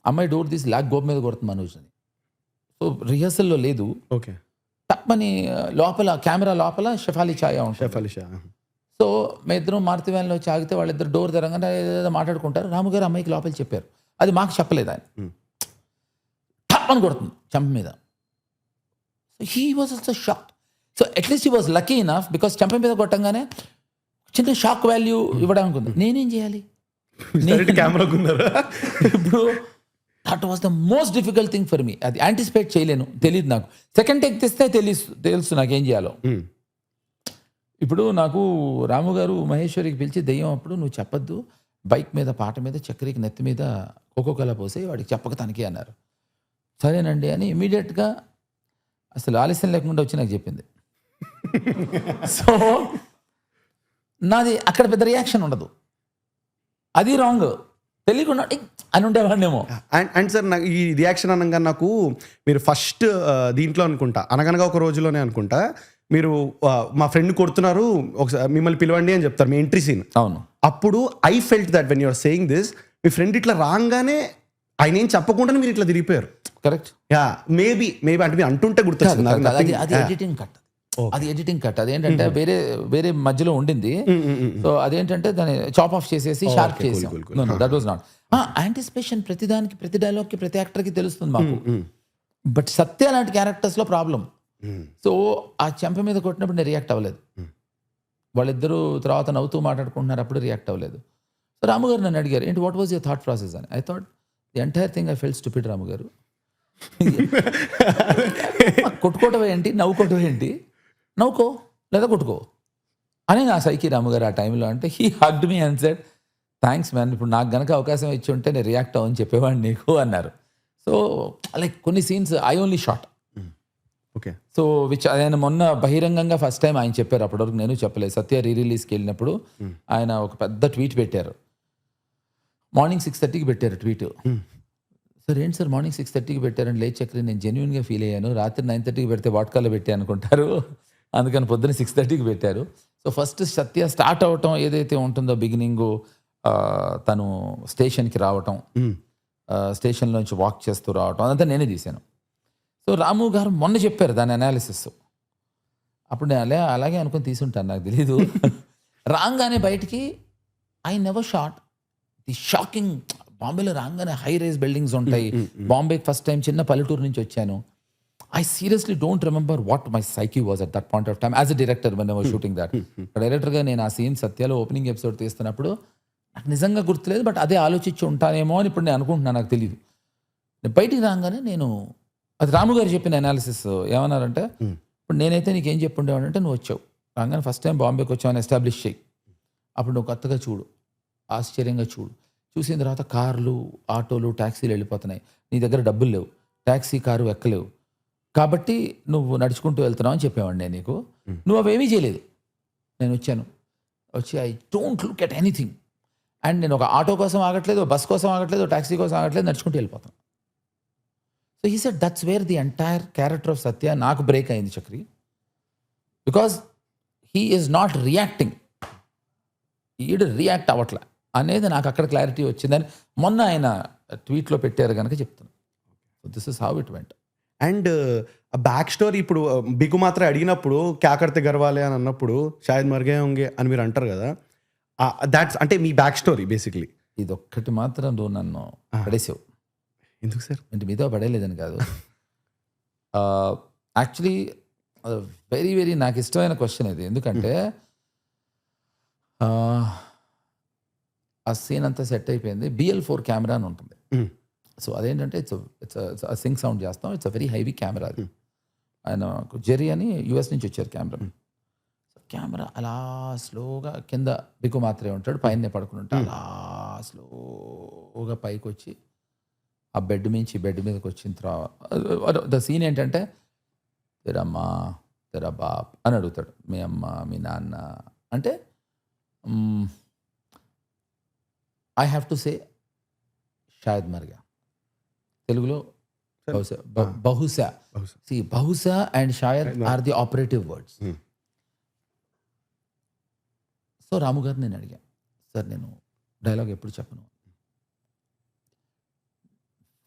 అమ్మాయి డోర్ తీసి లాక్ గోపు మీద కొడుతుంది మనోజ్ అని. సో రిహర్సల్లో లేదు. ఓకే, తప్పని లోపల కెమెరా లోపల షెఫాలి ఛాయా ఉంటుంది. సో మా ఇద్దరం మారుతి వ్యాన్లో వచ్చి ఆగితే వాళ్ళిద్దరు డోర్ తెరంగానే ఏదో మాట్లాడుకుంటారు. రాము గారు అమ్మాయికి లోపలికి చెప్పారు, అది మాకు చెప్పలేదు. ఆయన తప్పని కొడుతుంది చెంప మీద. So he was also shock. So at least he was lucky enough because చెంప మీద కొట్టంగానే చిన్న షాక్ వాల్యూ ఇవ్వడానికి ఉంది. నేనేం చేయాలి? ఇప్పుడు that was the most difficult thing for me. అది యాంటిసిపేట్ చేయలేను, తెలియదు నాకు. సెకండ్ టేక్ తెస్తే తెలుసు నాకేం చేయాలో. ఇప్పుడు నాకు రాము గారు మహేశ్వరికి పిలిచి దెయ్యం అప్పుడు నువ్వు చెప్పొద్దు, బైక్ మీద పాట మీద చక్రికి నెత్తి మీద కోకోకోలా పోసి వాడికి చెప్పక తనకి అన్నారు. సరేనండి అని ఇమీడియట్గా అసలు ఆలస్యం లేకుండా వచ్చి నాకు చెప్పింది. సో నాది అక్కడ పెద్ద రియాక్షన్ ఉండదు. అది రాంగ్, తెలియకుండా అని ఉండేవాడినేమో. అండ్ సార్ నాకు ఈ రియాక్షన్ అనగా నాకు మీరు ఫస్ట్ దీంట్లో అనుకుంటా అనగనగా ఒక రోజులోనే అనుకుంటా మీరు మా ఫ్రెండ్ కొడుతున్నారు ఒకసారి మిమ్మల్ని పిలవండి అని చెప్తారు మీ ఎంట్రీ సీన్. అవును. అప్పుడు I felt that when you're saying this me friend ఇట్లా రాగానే ఆయన ఏం చెప్పకుండానే మీరు ఇట్లా తిరిగిపోయారు. కరెక్ట్. యా మేబీ అంటే మీరు అంటుంటే గుర్తొచ్చింది. అది ఎడిటింగ్ కట్. అది ఎడిటింగ్ కట్. అదేంటంటే వేరే మధ్యలో ఉండింది. సో అదేంటంటే దాన్ని చాప్ ఆఫ్ చేసేసి షార్ప్ చేసాం. That was not anticipation. ప్రతిదానికి, ప్రతి డైలాగ్కి, ప్రతి యాక్టర్కి తెలుస్తుంది మాకు. బట్ సత్య లాంటి క్యారెక్టర్స్లో ప్రాబ్లం. సో ఆ చెంప మీద కొట్టినప్పుడు నేను రియాక్ట్ అవ్వలేదు. వాళ్ళిద్దరూ తర్వాత నవ్వుతూ మాట్లాడుకుంటున్నారు, అప్పుడు రియాక్ట్ అవ్వలేదు. సో రాము గారు నన్ను అడిగారు, ఏంటి what was your thought process అని. I thought the entire thing I felt stupid. Ramu గారు కొట్టుకోవటం ఏంటి, నవ్వుకోవటం ఏంటి, నవ్వుకో లేదా కొట్టుకో అని నా సైకి రాము గారు ఆ టైంలో. అంటే he hugged me and said thanks man, ఇప్పుడు నాకు గనక అవకాశం ఇచ్చి ఉంటే నేను రియాక్ట్ అవ్వని చెప్పేవాడిని నీకు అన్నారు. సో లైక్ కొన్ని scenes I only shot. Okay. So ఆయన మొన్న బహిరంగంగా ఫస్ట్ టైం ఆయన చెప్పారు, అప్పటివరకు నేను చెప్పలేదు. సత్య రీరిలీజ్కి వెళ్ళినప్పుడు ఆయన ఒక పెద్ద ట్వీట్ పెట్టారు. మార్నింగ్ 6:30కి పెట్టారు ట్వీట్. సార్ ఏంటి సార్ మార్నింగ్ 6:30కి పెట్టారని లేచి చక్రి నేను జెన్యున్గా ఫీల్ అయ్యాను. రాత్రి 9:30కి పెడితే వాట్కాల్లో పెట్టి అనుకుంటారు, అందుకని పొద్దున్న 6:30కి పెట్టారు. సో ఫస్ట్ సత్య స్టార్ట్ అవటం ఏదైతే ఉంటుందో బిగినింగు, తను స్టేషన్కి రావటం, స్టేషన్లోంచి వాక్ చేస్తూ రావటం, అదంతా నేనే తీశాను. సో రాము గారు మొన్న చెప్పారు దాని అనాలిసిస్. అప్పుడు నేను అలాగే అనుకుని తీసుంటాను, నాకు తెలీదు. రాగానే బయటికి I never shot the shocking. బాంబేలో రాగానే హై రైజ్ బిల్డింగ్స్ ఉంటాయి. బాంబేకి ఫస్ట్ టైం చిన్న పల్లెటూరు నుంచి వచ్చాను. I seriously don't remember what my psyche was at that point of time as a director when I was shooting that. డైరెక్టర్గా నేను ఆ సీన్ సత్యాలో ఓపెనింగ్ ఎపిసోడ్ తీస్తున్నప్పుడు నాకు నిజంగా గుర్తులేదు, బట్ అదే ఆలోచించి ఉంటానేమో అని ఇప్పుడు నేను అనుకుంటున్నాను, నాకు తెలియదు. నేను బయటికి రాగానే నేను అది రాము గారు చెప్పిన అనాలిసిస్ ఏమన్నారంటే, ఇప్పుడు నేనైతే నీకేం చెప్పుండేవాడంటే నువ్వు వచ్చావు రాగానే ఫస్ట్ టైం బాంబేకి వచ్చావని ఎస్టాబ్లిష్ చేయి. అప్పుడు నువ్వు కొత్తగా చూడు, ఆశ్చర్యంగా చూడు. చూసిన తర్వాత కార్లు, ఆటోలు, ట్యాక్సీలు వెళ్ళిపోతున్నాయి. నీ దగ్గర డబ్బులు లేవు, ట్యాక్సీ కారు ఎక్కలేవు, కాబట్టి నువ్వు నడుచుకుంటూ వెళ్తున్నావు అని చెప్పేవాడిని నేను నీకు. నువ్వు అవేమీ చేయలేదు. నేను వచ్చి I don't look at anything. And నేను ఒక ఆటో కోసం ఆగట్లేదు, బస్ కోసం ఆగట్లేదు, ట్యాక్సీ కోసం ఆగట్లేదు, నడుచుకుంటూ వెళ్ళిపోతాను. So he said that's where the entire character of Satya నాకు బ్రేక్ అయింది Chakri. Because he is not reacting, ఈడు రియాక్ట్ అవ్వట్లే అనేది నాకు అక్కడ క్లారిటీ వచ్చిందని మొన్న ఆయన ట్వీట్లో పెట్టారు కనుక చెప్తున్నాను. So this is how it went. And back story ఇప్పుడు బిగు మాత్రం అడిగినప్పుడు క్యా కర్తే గర్వాలే అని అన్నప్పుడు షాయద్ మర్గే హోంగే అని మీరు అంటారు కదా, దాట్స్ అంటే మీ బ్యాక్ స్టోరీ బేసిక్లీ. ఇది ఒక్కటి మాత్రం నువ్వు నన్ను పడేసావు. ఎందుకు సార్? అంటే మీతో పడేయలేదని కాదు, యాక్చువల్లీ వెరీ వెరీ నాకు ఇష్టమైన క్వశ్చన్ ఇది. ఎందుకంటే ఆ సీన్ అంతా సెట్ అయిపోయింది, BL4 కెమెరా అని ఉంటుంది. సో అదేంటంటే ఇట్స్ సింక్ సౌండ్ చేస్తాం. It's a very heavy camera అది. ఆయన జెర్రీ అని యూఎస్ నుంచి వచ్చారు కెమెరా. కెమెరా అలా స్లోగా కింద బిక్కు మాత్రమే ఉంటాడు, పైన పడుకుని ఉంటాడు. అలా స్లోగా పైకి వచ్చి ఆ బెడ్ మీదకి వచ్చిన తర్వాత ద సీన్ ఏంటంటే తెరమ్మా తెరా బాప్ అని అడుగుతాడు, మీ అమ్మ మీ నాన్న అంటే ఐ హ్యావ్ టు సే షాయద్ మర్గా, తెలుగులో బహుశా బహుశా అండ్ షాయద్ are the operative words. So Ramu గారు నేను అడిగా, సార్ నేను డైలాగ్ ఎప్పుడు చెప్పను,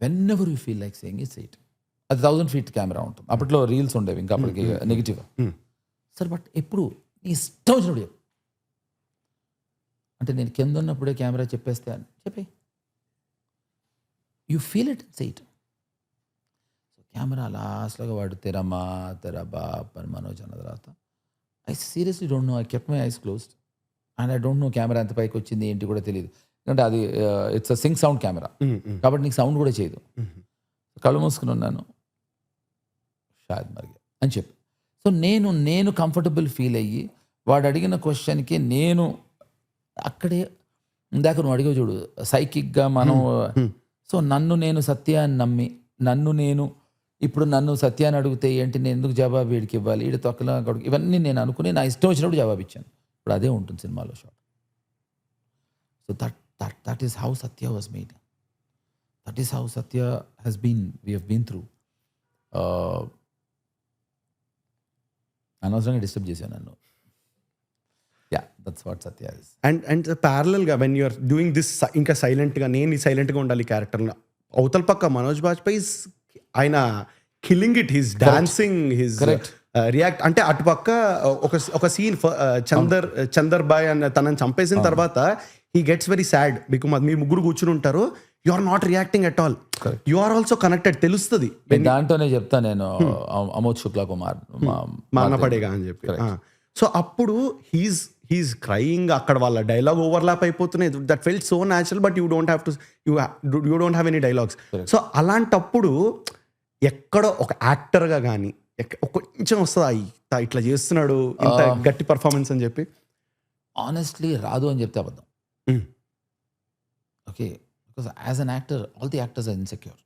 whenever you feel like saying it సేట్. అది 1000 feet కెమెరా ఉంటుంది, అప్పట్లో రీల్స్ ఉండేవి, ఇంకా అప్పటికి నెగిటివ్. సార్ బట్ ఎప్పుడు నీ ఇష్టం వచ్చినప్పుడు చెప్పు అంటే, నేను కింద ఉన్నప్పుడే కెమెరా చెప్పేస్తే అని చెప్పి you feel it set. So camera లాస్ట్గా వాడు తెరమ్మా తెరా బాప్ అని మనోజ్ అన్న తర్వాత I seriously don't know, I kept my eyes closed and I don't know camera ఎంత పైకి వచ్చింది ఏంటి కూడా తెలియదు. ఎందుకంటే అది it's a sync sound camera కాబట్టి నీకు సౌండ్ కూడా చేయదు. కళ్ళు మూసుకుని ఉన్నాను, షాయద్ మర్గా అని చెప్పి. సో నేను కంఫర్టబుల్ ఫీల్ అయ్యి వాడు అడిగిన క్వశ్చన్కి నేను అక్కడే ఇందాక నువ్వు అడిగే చూడు సైకిక్గా మనం. సో నేను సత్య అని నమ్మి ఇప్పుడు నన్ను సత్యాన్ని అడిగితే ఏంటి, నేను ఎందుకు జవాబు వీడికి ఇవ్వాలి, వీడి తొక్కలా ఇవన్నీ నేను అనుకుని నా ఇష్టం వచ్చినప్పుడు జవాబు ఇచ్చాను. ఇప్పుడు అదే ఉంటుంది సినిమాలో shot. So that is how Satya was made. That is how Satya has been, we have been through. అనవసరంగా డిస్టర్బ్ చేశాను నన్ను. That's what Satya is. And ప్యారలల్గా వెన్ యూఆర్ డూయింగ్ దిస్, ఇంకా సైలెంట్గా నేను సైలెంట్గా ఉండాలి క్యారెక్టర్లో, అవతల పక్క మనోజ్ బాజ్పేయి ఆయన killing it, his dancing, his react. అంటే అటుపక్క ఒక సీన్ చందర్ బాయ్ అని తనని చంపేసిన తర్వాత he gets very sad because మీరు ముగ్గురు కూర్చుని ఉంటారు, you are not reacting at all, you are also connected, తెలుస్తుంది. దాంట్లోనే చెప్తా నేను అమోద్ శుక్లా కుమార్ మా అన్న పడేగా అని చెప్పి. సో అప్పుడు హీస్ క్రయింగ్, అక్కడ వాళ్ళ డైలాగ్ ఓవర్లాప్ అయిపోతున్నాయి. That felt so natural, but you don't have any dialogues. So అలాంటప్పుడు ఎక్కడో ఒక యాక్టర్గా కానీ కొంచెం వస్తుంది ఇట్లా చేస్తున్నాడు ఇంత గట్టి పర్ఫార్మెన్స్ అని చెప్పి. ఆనెస్ట్లీ రాదు అని చెప్తే అబద్ధం. Okay, because as an actor all the actors are insecure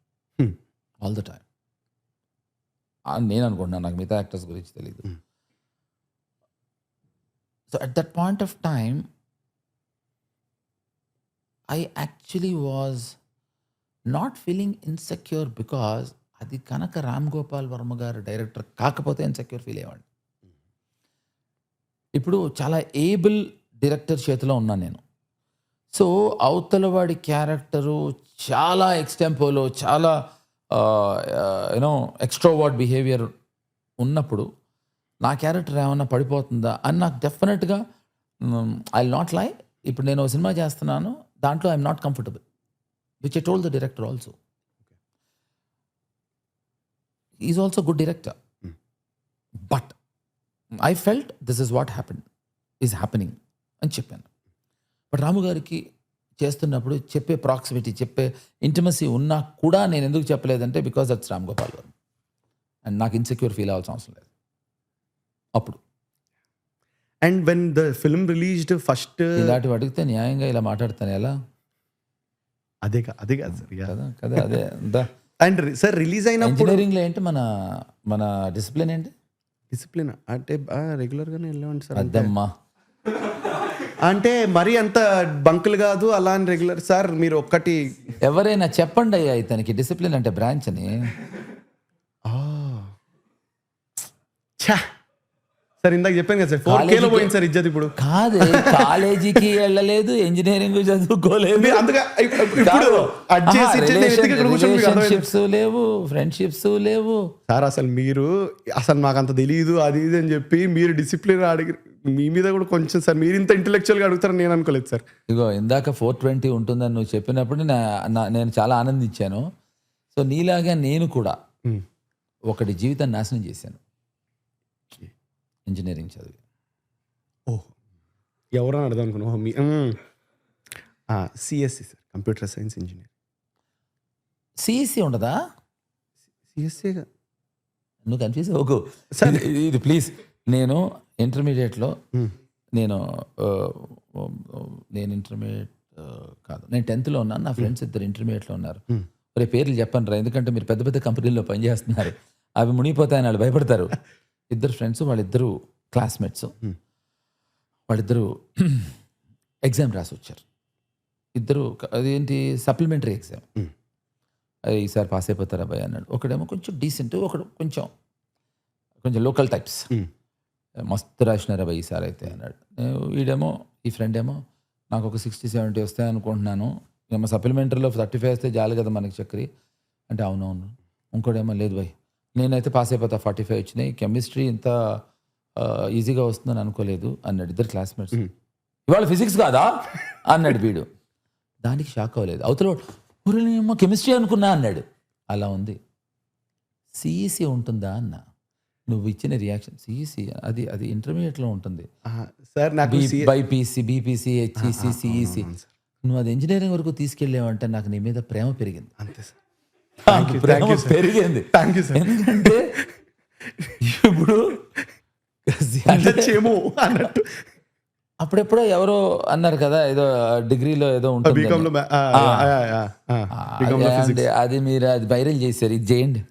all the time. నేను అనుకుంటున్నాను, నాకు మిగతా యాక్టర్స్ గురించి తెలియదు. So at that point of time, I actually was not feeling insecure because అది కనుక రామ్ గోపాల్ వర్మ గారు డైరెక్టర్ కాకపోతే ఇన్సెక్యూర్ ఫీల్ అయ్యేవాడిని. ఇప్పుడు చాలా ఏబుల్ డైరెక్టర్ చేతిలో ఉన్నాను నేను. సో అవతల వాడి క్యారెక్టరు చాలా ఎక్స్టెంపోలో, చాలా ఎక్స్ట్రోవర్ట్ బిహేవియర్ ఉన్నప్పుడు నా క్యారెక్టర్ ఏమన్నా పడిపోతుందా అని నాకు డెఫినెట్గా ఐ విల్ నాట్ లై. ఇప్పుడు నేను సినిమా చేస్తున్నాను, దాంట్లో I'm not comfortable, which I told the director also. Is also good director, but I felt this is what is happening అని చెప్పాను. బట్ రాము గారికి చేస్తున్నప్పుడు చెప్పే ప్రాక్సిమిటీ, చెప్పే ఇంటిమసీ ఉన్నా కూడా నేను ఎందుకు చెప్పలేదంటే బికాస్ దట్స్ రామ్ గోపాల్ గారు అండ్ నాకు ఇన్సెక్యూర్ ఫీల్ అవ్వాల్సిన అవసరం లేదు అప్పుడు. And when the film released first ఇలాంటివి అడిగితే న్యాయంగా ఇలా మాట్లాడతాను ఎలా? అదే కాదు సార్ కదా అదే. అండ్ సార్ రిలీజ్ అయినప్పుడు ఇంజనీరింగ్లో ఏంటి మన డిసిప్లిన్ ఏంటి? డిసిప్లిన్ అంటే రెగ్యులర్గానే వెళ్ళామండి సార్. అద్దమ్మా అంటే మరి అంత బంకులు కాదు అలా అని రెగ్యులర్. సార్ మీరు ఒక్కటి ఎవరైనా చెప్పండి అయ్యా ఇతనికి డిసిప్లిన్ అంటే బ్రాంచ్ అని. సార్ ఇందాక చెప్పాను కదా సార్ 4Kలో పోయింది సార్ ఇజ్జత్. ఇప్పుడు కాదు, కాలేజీకి వెళ్ళలేదు, ఇంజనీరింగ్ చదువుకోలేదు, రిలేషన్షిప్స్ లేవు, ఫ్రెండ్షిప్స్ లేవు. సార్ అసలు నాకు అంత తెలియదు అది ఇది అని చెప్పి మీరు డిసిప్లిన్ అడిగి మీ మీద కూడా కొంచెం సార్ మీరు ఇంత ఇంటెలెక్చువల్గా అడుగుతారని నేను అనుకోలేదు సార్. ఇగో ఇందాక 420 ఉంటుందని నువ్వు చెప్పినప్పుడు నేను చాలా ఆనందించాను. సో నీలాగా నేను కూడా ఒకటి జీవితాన్ని నాశనం చేశాను ఇంజనీరింగ్ చదివి. ఎవరని అర్థం అనుకున్నా? CSC sir, computer science engineer. CEC ఉండదా? సిఎస్ఏ నువ్వు కన్ఫ్యూజ్ అవ్వకు. ఇది ప్లీజ్. నేను ఇంటర్మీడియట్లో నేను ఇంటర్మీడియట్ కాదు, నేను 10th ఉన్నాను. నా ఫ్రెండ్స్ ఇద్దరు ఇంటర్మీడియట్లో ఉన్నారు. రేపు పేర్లు చెప్పండి రా, ఎందుకంటే మీరు పెద్ద పెద్ద కంపెనీల్లో పనిచేస్తున్నారు, అవి మునిగిపోతాయని వాళ్ళు భయపడతారు. ఇద్దరు ఫ్రెండ్స్, వాళ్ళిద్దరు క్లాస్మేట్స్, వాళ్ళిద్దరూ ఎగ్జామ్ రాసి వచ్చారు. ఇద్దరు అదేంటి సప్లిమెంటరీ ఎగ్జామ్. ఈసారి పాస్ అయిపోతారా భయ అన్నాడు. ఒకడేమో కొంచెం డీసెంట్, ఒకడు కొంచెం లోకల్ టైప్స్. మస్తు రాసినారా భయ ఈసారి అయితే అన్నాడు. వీడేమో, ఈ ఫ్రెండ్ ఏమో, నాకు ఒక 60-70 వస్తాయి అనుకుంటున్నాను, ఏమో సప్లిమెంటరీలో 35 వస్తే చాలు కదా మనకి చక్రి అంటే. అవునవును. ఇంకోటేమో, లేదు భయ్ నేనైతే పాస్ అయిపోతా, 45 వచ్చినాయి, కెమిస్ట్రీ ఇంత ఈజీగా వస్తుందని అనుకోలేదు అన్నాడు. ఇద్దరు క్లాస్మేట్స్. ఇవాళ ఫిజిక్స్ కాదా అన్నాడు వీడు. దానికి షాక్ అవ్వలేదు. అవతల ఏమో కెమిస్ట్రీ అనుకున్నా అన్నాడు. అలా ఉంది. సిఈసి ఉంటుందా అన్న. నువ్వు ఇచ్చిన రియాక్షన్ సిఈసి అది ఇంటర్మీడియట్లో ఉంటుంది సార్. నాకు బైపీసీ, బీపీసీ, హెచ్ఈసి, సిఈసి. నువ్వు అది ఇంజనీరింగ్ వరకు తీసుకెళ్ళావంటే నాకు నీ మీద ప్రేమ పెరిగింది. అంతే సార్. ప్రేమ పెరిగింది. ఎందుకంటే ఇప్పుడు అన్నట్టు అప్పుడెప్పుడో ఎవరో అన్నారు కదా, ఏదో డిగ్రీలో ఏదో ఉంటుంది, అది మీరు అది వైరల్ చేశారు, ఇది చేయండి.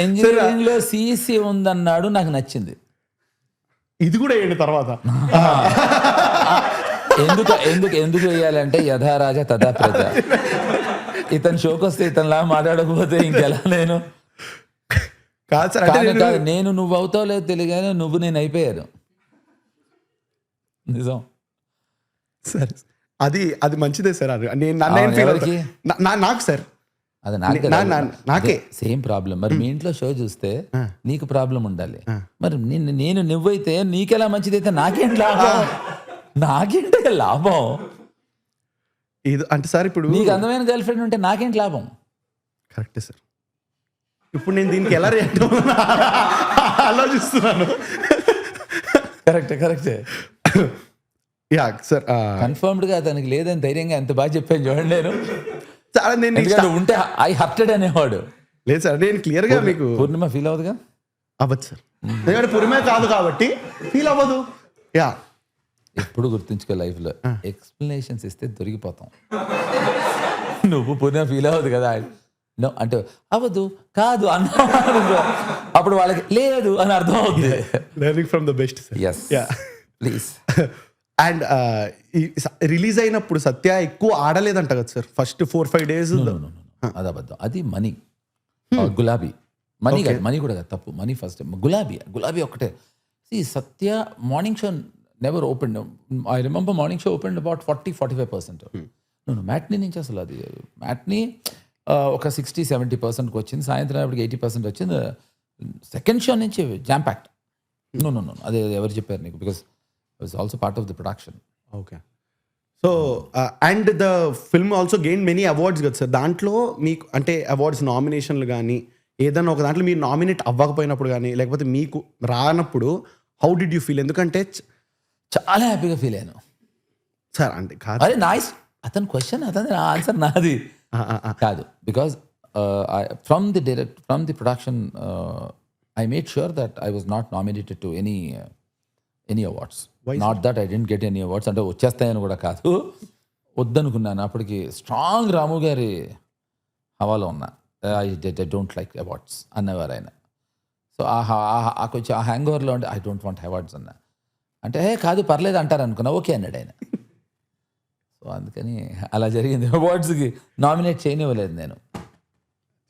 ఇంజనీరింగ్ లో సిఈసి ఉందన్నాడు, నాకు నచ్చింది. ఇది కూడా వేయండి తర్వాత. ఎందుకు వేయాలంటే యథా రాజా తథా ప్రజ. ఇతను షోకి వస్తే ఇతనిలా మాట్లాడకపోతే ఇంకెలా నేను కాదు. నేను నువ్వు అవుతావు లేదు తెలియగానే నువ్వు నేను అయిపోయాను. నిజం సార్. అది మంచిదే సార్. నాకు సార్ అది నాకే సేమ్ ప్రాబ్లం. మరి మీ ఇంట్లో షో చూస్తే నీకు ప్రాబ్లం ఉండాలి. మరి నేను నువ్వైతే నీకెలా మంచిదైతే నాకేంటి లాభం? నాకేంటే లాభం? ఇది అంటే సార్, ఇప్పుడు నీకు అందమైన గర్ల్ ఫ్రెండ్ ఉంటే నాకేంటి లాభం? కరెక్టే సార్. ఇప్పుడు నేను దీనికి ఎలా రియాక్ట్ ఆలోచిస్తున్నాను. కరెక్టే. Yeah sir. కన్ఫర్మ్డ్ గా తనకి లేదని ధైర్యంగా ఎంత బాగా చెప్పాను చూడండి. నేను ఉంటే ఐ హర్టెడ్ అనేవాడు. లేదు సార్, నేను క్లియర్ గా మీకు పూర్ణిమ ఫీల్ అవ్వదుగా. అవ్వదు సార్, ఎందుకంటే పూర్ణిమ కాదు కాబట్టి ఫీల్ అవ్వదు. యా, ఎప్పుడు గుర్తుంచుకో, లైఫ్ లో ఎక్స్ప్లెనేషన్స్ ఇస్తే దొరికిపోతాం. నువ్వు పూర్ణిమ ఫీల్ అవ్వదు కదా అంటే అవ్వదు కాదు అన్న, అప్పుడు వాళ్ళకి లేదు అని అర్థం అవుతుంది. Learning from the best. Yes please. And release అయినప్పుడు సత్య ఎక్కువ ఆడలేదంట కదా సార్, ఫస్ట్ 4-5 days. అది అబద్ధం, అది మనీ. గులాబీ మనీ కాదు, మనీ కూడా కాదు, తప్పు. మనీ ఫస్ట్, గులాబీ ఒక్కటే. Satya morning show never open. I remember morning show open about 40-45%. Matinee నుంచి అసలు అది మ్యాట్నీ ఒక 60-70%కి వచ్చింది. సాయంత్రం అప్పటికి 80% వచ్చింది. సెకండ్ షో నుంచి జామ్ ప్యాక్డ్. నో అదే ఎవరు చెప్పారు నీకు? Because it was also part of the production. Okay. So and the film also gain many awards కదా సార్. దాంట్లో మీకు అంటే అవార్డ్స్ నామినేషన్లు కానీ ఏదైనా ఒక దాంట్లో మీరు నామినేట్ అవ్వకపోయినప్పుడు కానీ, లేకపోతే మీకు రానప్పుడు హౌ డిడ్ యూ ఫీల్? ఎందుకంటే చాలా హ్యాపీగా ఫీల్ అయ్యాను సార్. అంటే కాదు, అరే నైస్. అతని క్వశ్చన్, అతని ఆన్సర్ నాది కాదు. Because from the production I made sure that I was not nominated to any awards. Not that I didn't get any awards, అంటే వచ్చేస్తాయని కూడా కాదు, వద్దనుకున్నాను. అప్పటికి స్ట్రాంగ్ రాము గారి హవాలో ఉన్నా. ఐ డోంట్ లైక్ అవార్డ్స్ అన్నవారు ఆయన. సో కొంచెం ఆ హ్యాంగ్ ఓవర్లో ఉంటే ఐ డోంట్ వాంట్ అవార్డ్స్ అన్నా. అంటే కాదు పర్లేదు అంటారు అనుకున్నా. ఓకే అన్నాడు ఆయన. సో అందుకని అలా జరిగింది. అవార్డ్స్కి నామినేట్ చేయనివ్వలేదు నేను.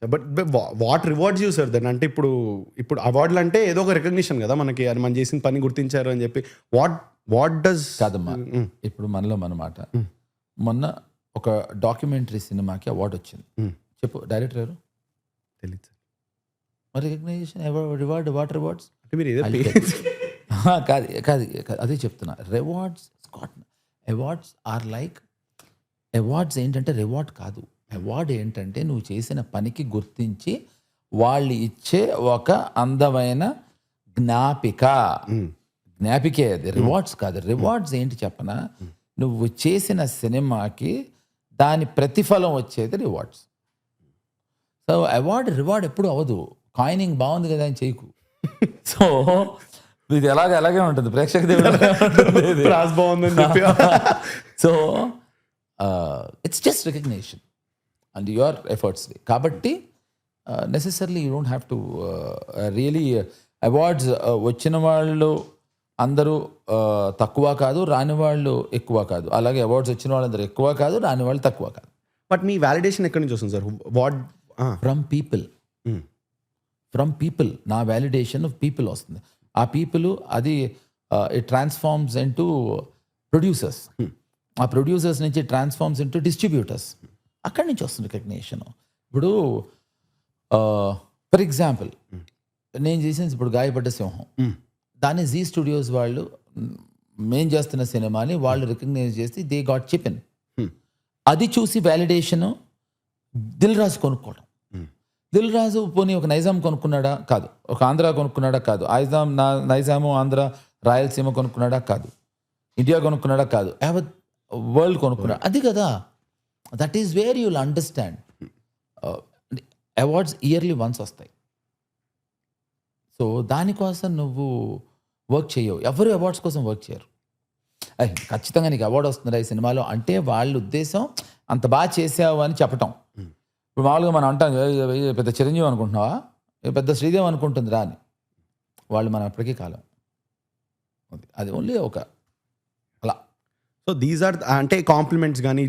But what rewards you sir then? అంటే ఇప్పుడు అవార్డులు అంటే ఏదో ఒక రికగ్నిషన్ కదా మనకి, అది మనం చేసిన పని గుర్తించారు అని చెప్పి. వాట్ డస్ కాదమ్మా, ఇప్పుడు మనలో మన మాట. మొన్న ఒక డాక్యుమెంటరీ సినిమాకి అవార్డు వచ్చింది. చెప్పు, డైరెక్టర్ ఎవరు? తెలియదు సార్. మరి రికగ్నైజేషన్, రివార్డ్, వాట్ రివార్డ్స్? అంటే మీరు ఏదో కాదు అదే చెప్తున్నా. అవార్డ్స్ ఆర్ లైక్, అవార్డ్స్ ఏంటంటే రివార్డ్ కాదు. అవార్డ్ ఏంటంటే నువ్వు చేసిన పనికి గుర్తించి వాళ్ళు ఇచ్చే ఒక అందమైన జ్ఞాపికే అది. రివార్డ్స్ కాదు. రివార్డ్స్ ఏంటి చెప్పనా? నువ్వు చేసిన సినిమాకి దాని ప్రతిఫలం వచ్చేది రివార్డ్స్. సో రివార్డ్ ఎప్పుడు అవ్వదు. కాయినింగ్ బాగుంది కదా అని చేయకు. సో ఇది అలాగే ఉంటుంది, ప్రేక్షక దేవుడు క్లాస్ బాగుందని చెప్పి. So it's just recognition and your efforts. కాబట్టి necessarily you don't have to really awards వచ్చిన వాళ్ళు అందరూ తక్కువ కాదు, రాని వాళ్ళు ఎక్కువ కాదు. అలాగే అవార్డ్స్ వచ్చిన వాళ్ళందరూ ఎక్కువ కాదు, రాని వాళ్ళు తక్కువ కాదు. బట్ మీ వ్యాలిడేషన్ ఎక్కడి నుంచి వస్తుంది సార్? What from people. నా వ్యాలిడేషన్ పీపుల్ వస్తుంది. ఆ పీపుల్ అది ఇట్ ట్రాన్స్ఫార్మ్స్ ఇంటూ ప్రొడ్యూసర్స్. ఆ ప్రొడ్యూసర్స్ నుంచి ట్రాన్స్ఫార్మ్స్ ఇంటూ డిస్ట్రిబ్యూటర్స్. అక్కడి నుంచి వస్తుంది రికగ్నేషన్. ఇప్పుడు ఫర్ ఎగ్జాంపుల్ నేను చేసిన ఇప్పుడు గాయపడ్డ సింహం, దాన్ని జీ స్టూడియోస్ వాళ్ళు మేం చేస్తున్న సినిమాని వాళ్ళు రికగ్నైజ్ చేసి దే గాట్ చిపెన్. అది చూసి వ్యాలిడేషను దిల్ రాజు కొనుక్కోవడం. దిల్ రాజు పోనీ ఒక నైజాం కొనుక్కున్నాడా? కాదు. ఒక ఆంధ్ర కొనుక్కున్నాడా? కాదు. నైజాము ఆంధ్ర రాయలసీమ కొనుక్కున్నాడా? కాదు. ఇండియా కొనుక్కున్నాడా? కాదు. యావత్ వరల్డ్ కొనుక్కున్నాడు. అది కదా, that is where you'll understand. Awards yearly once వస్తాయి. సో దానికోసం నువ్వు వర్క్ చేయవు. ఎవరు అవార్డ్స్ కోసం వర్క్ చేయరు. ఖచ్చితంగా నీకు అవార్డు వస్తుందా ఈ సినిమాలో అంటే వాళ్ళ ఉద్దేశం అంత బాగా చేసావు అని చెప్పటం. ఇప్పుడు మామూలుగా మనం అంటాం పెద్ద చిరంజీవి అనుకుంటున్నావా, పెద్ద శ్రీదేవి అనుకుంటుంది రా అని. వాళ్ళు మనం ఎప్పటికీ కాలం. అది ఓన్లీ ఒక అలా. సో దీస్ ఆర్ అంటే కాంప్లిమెంట్స్ కానీ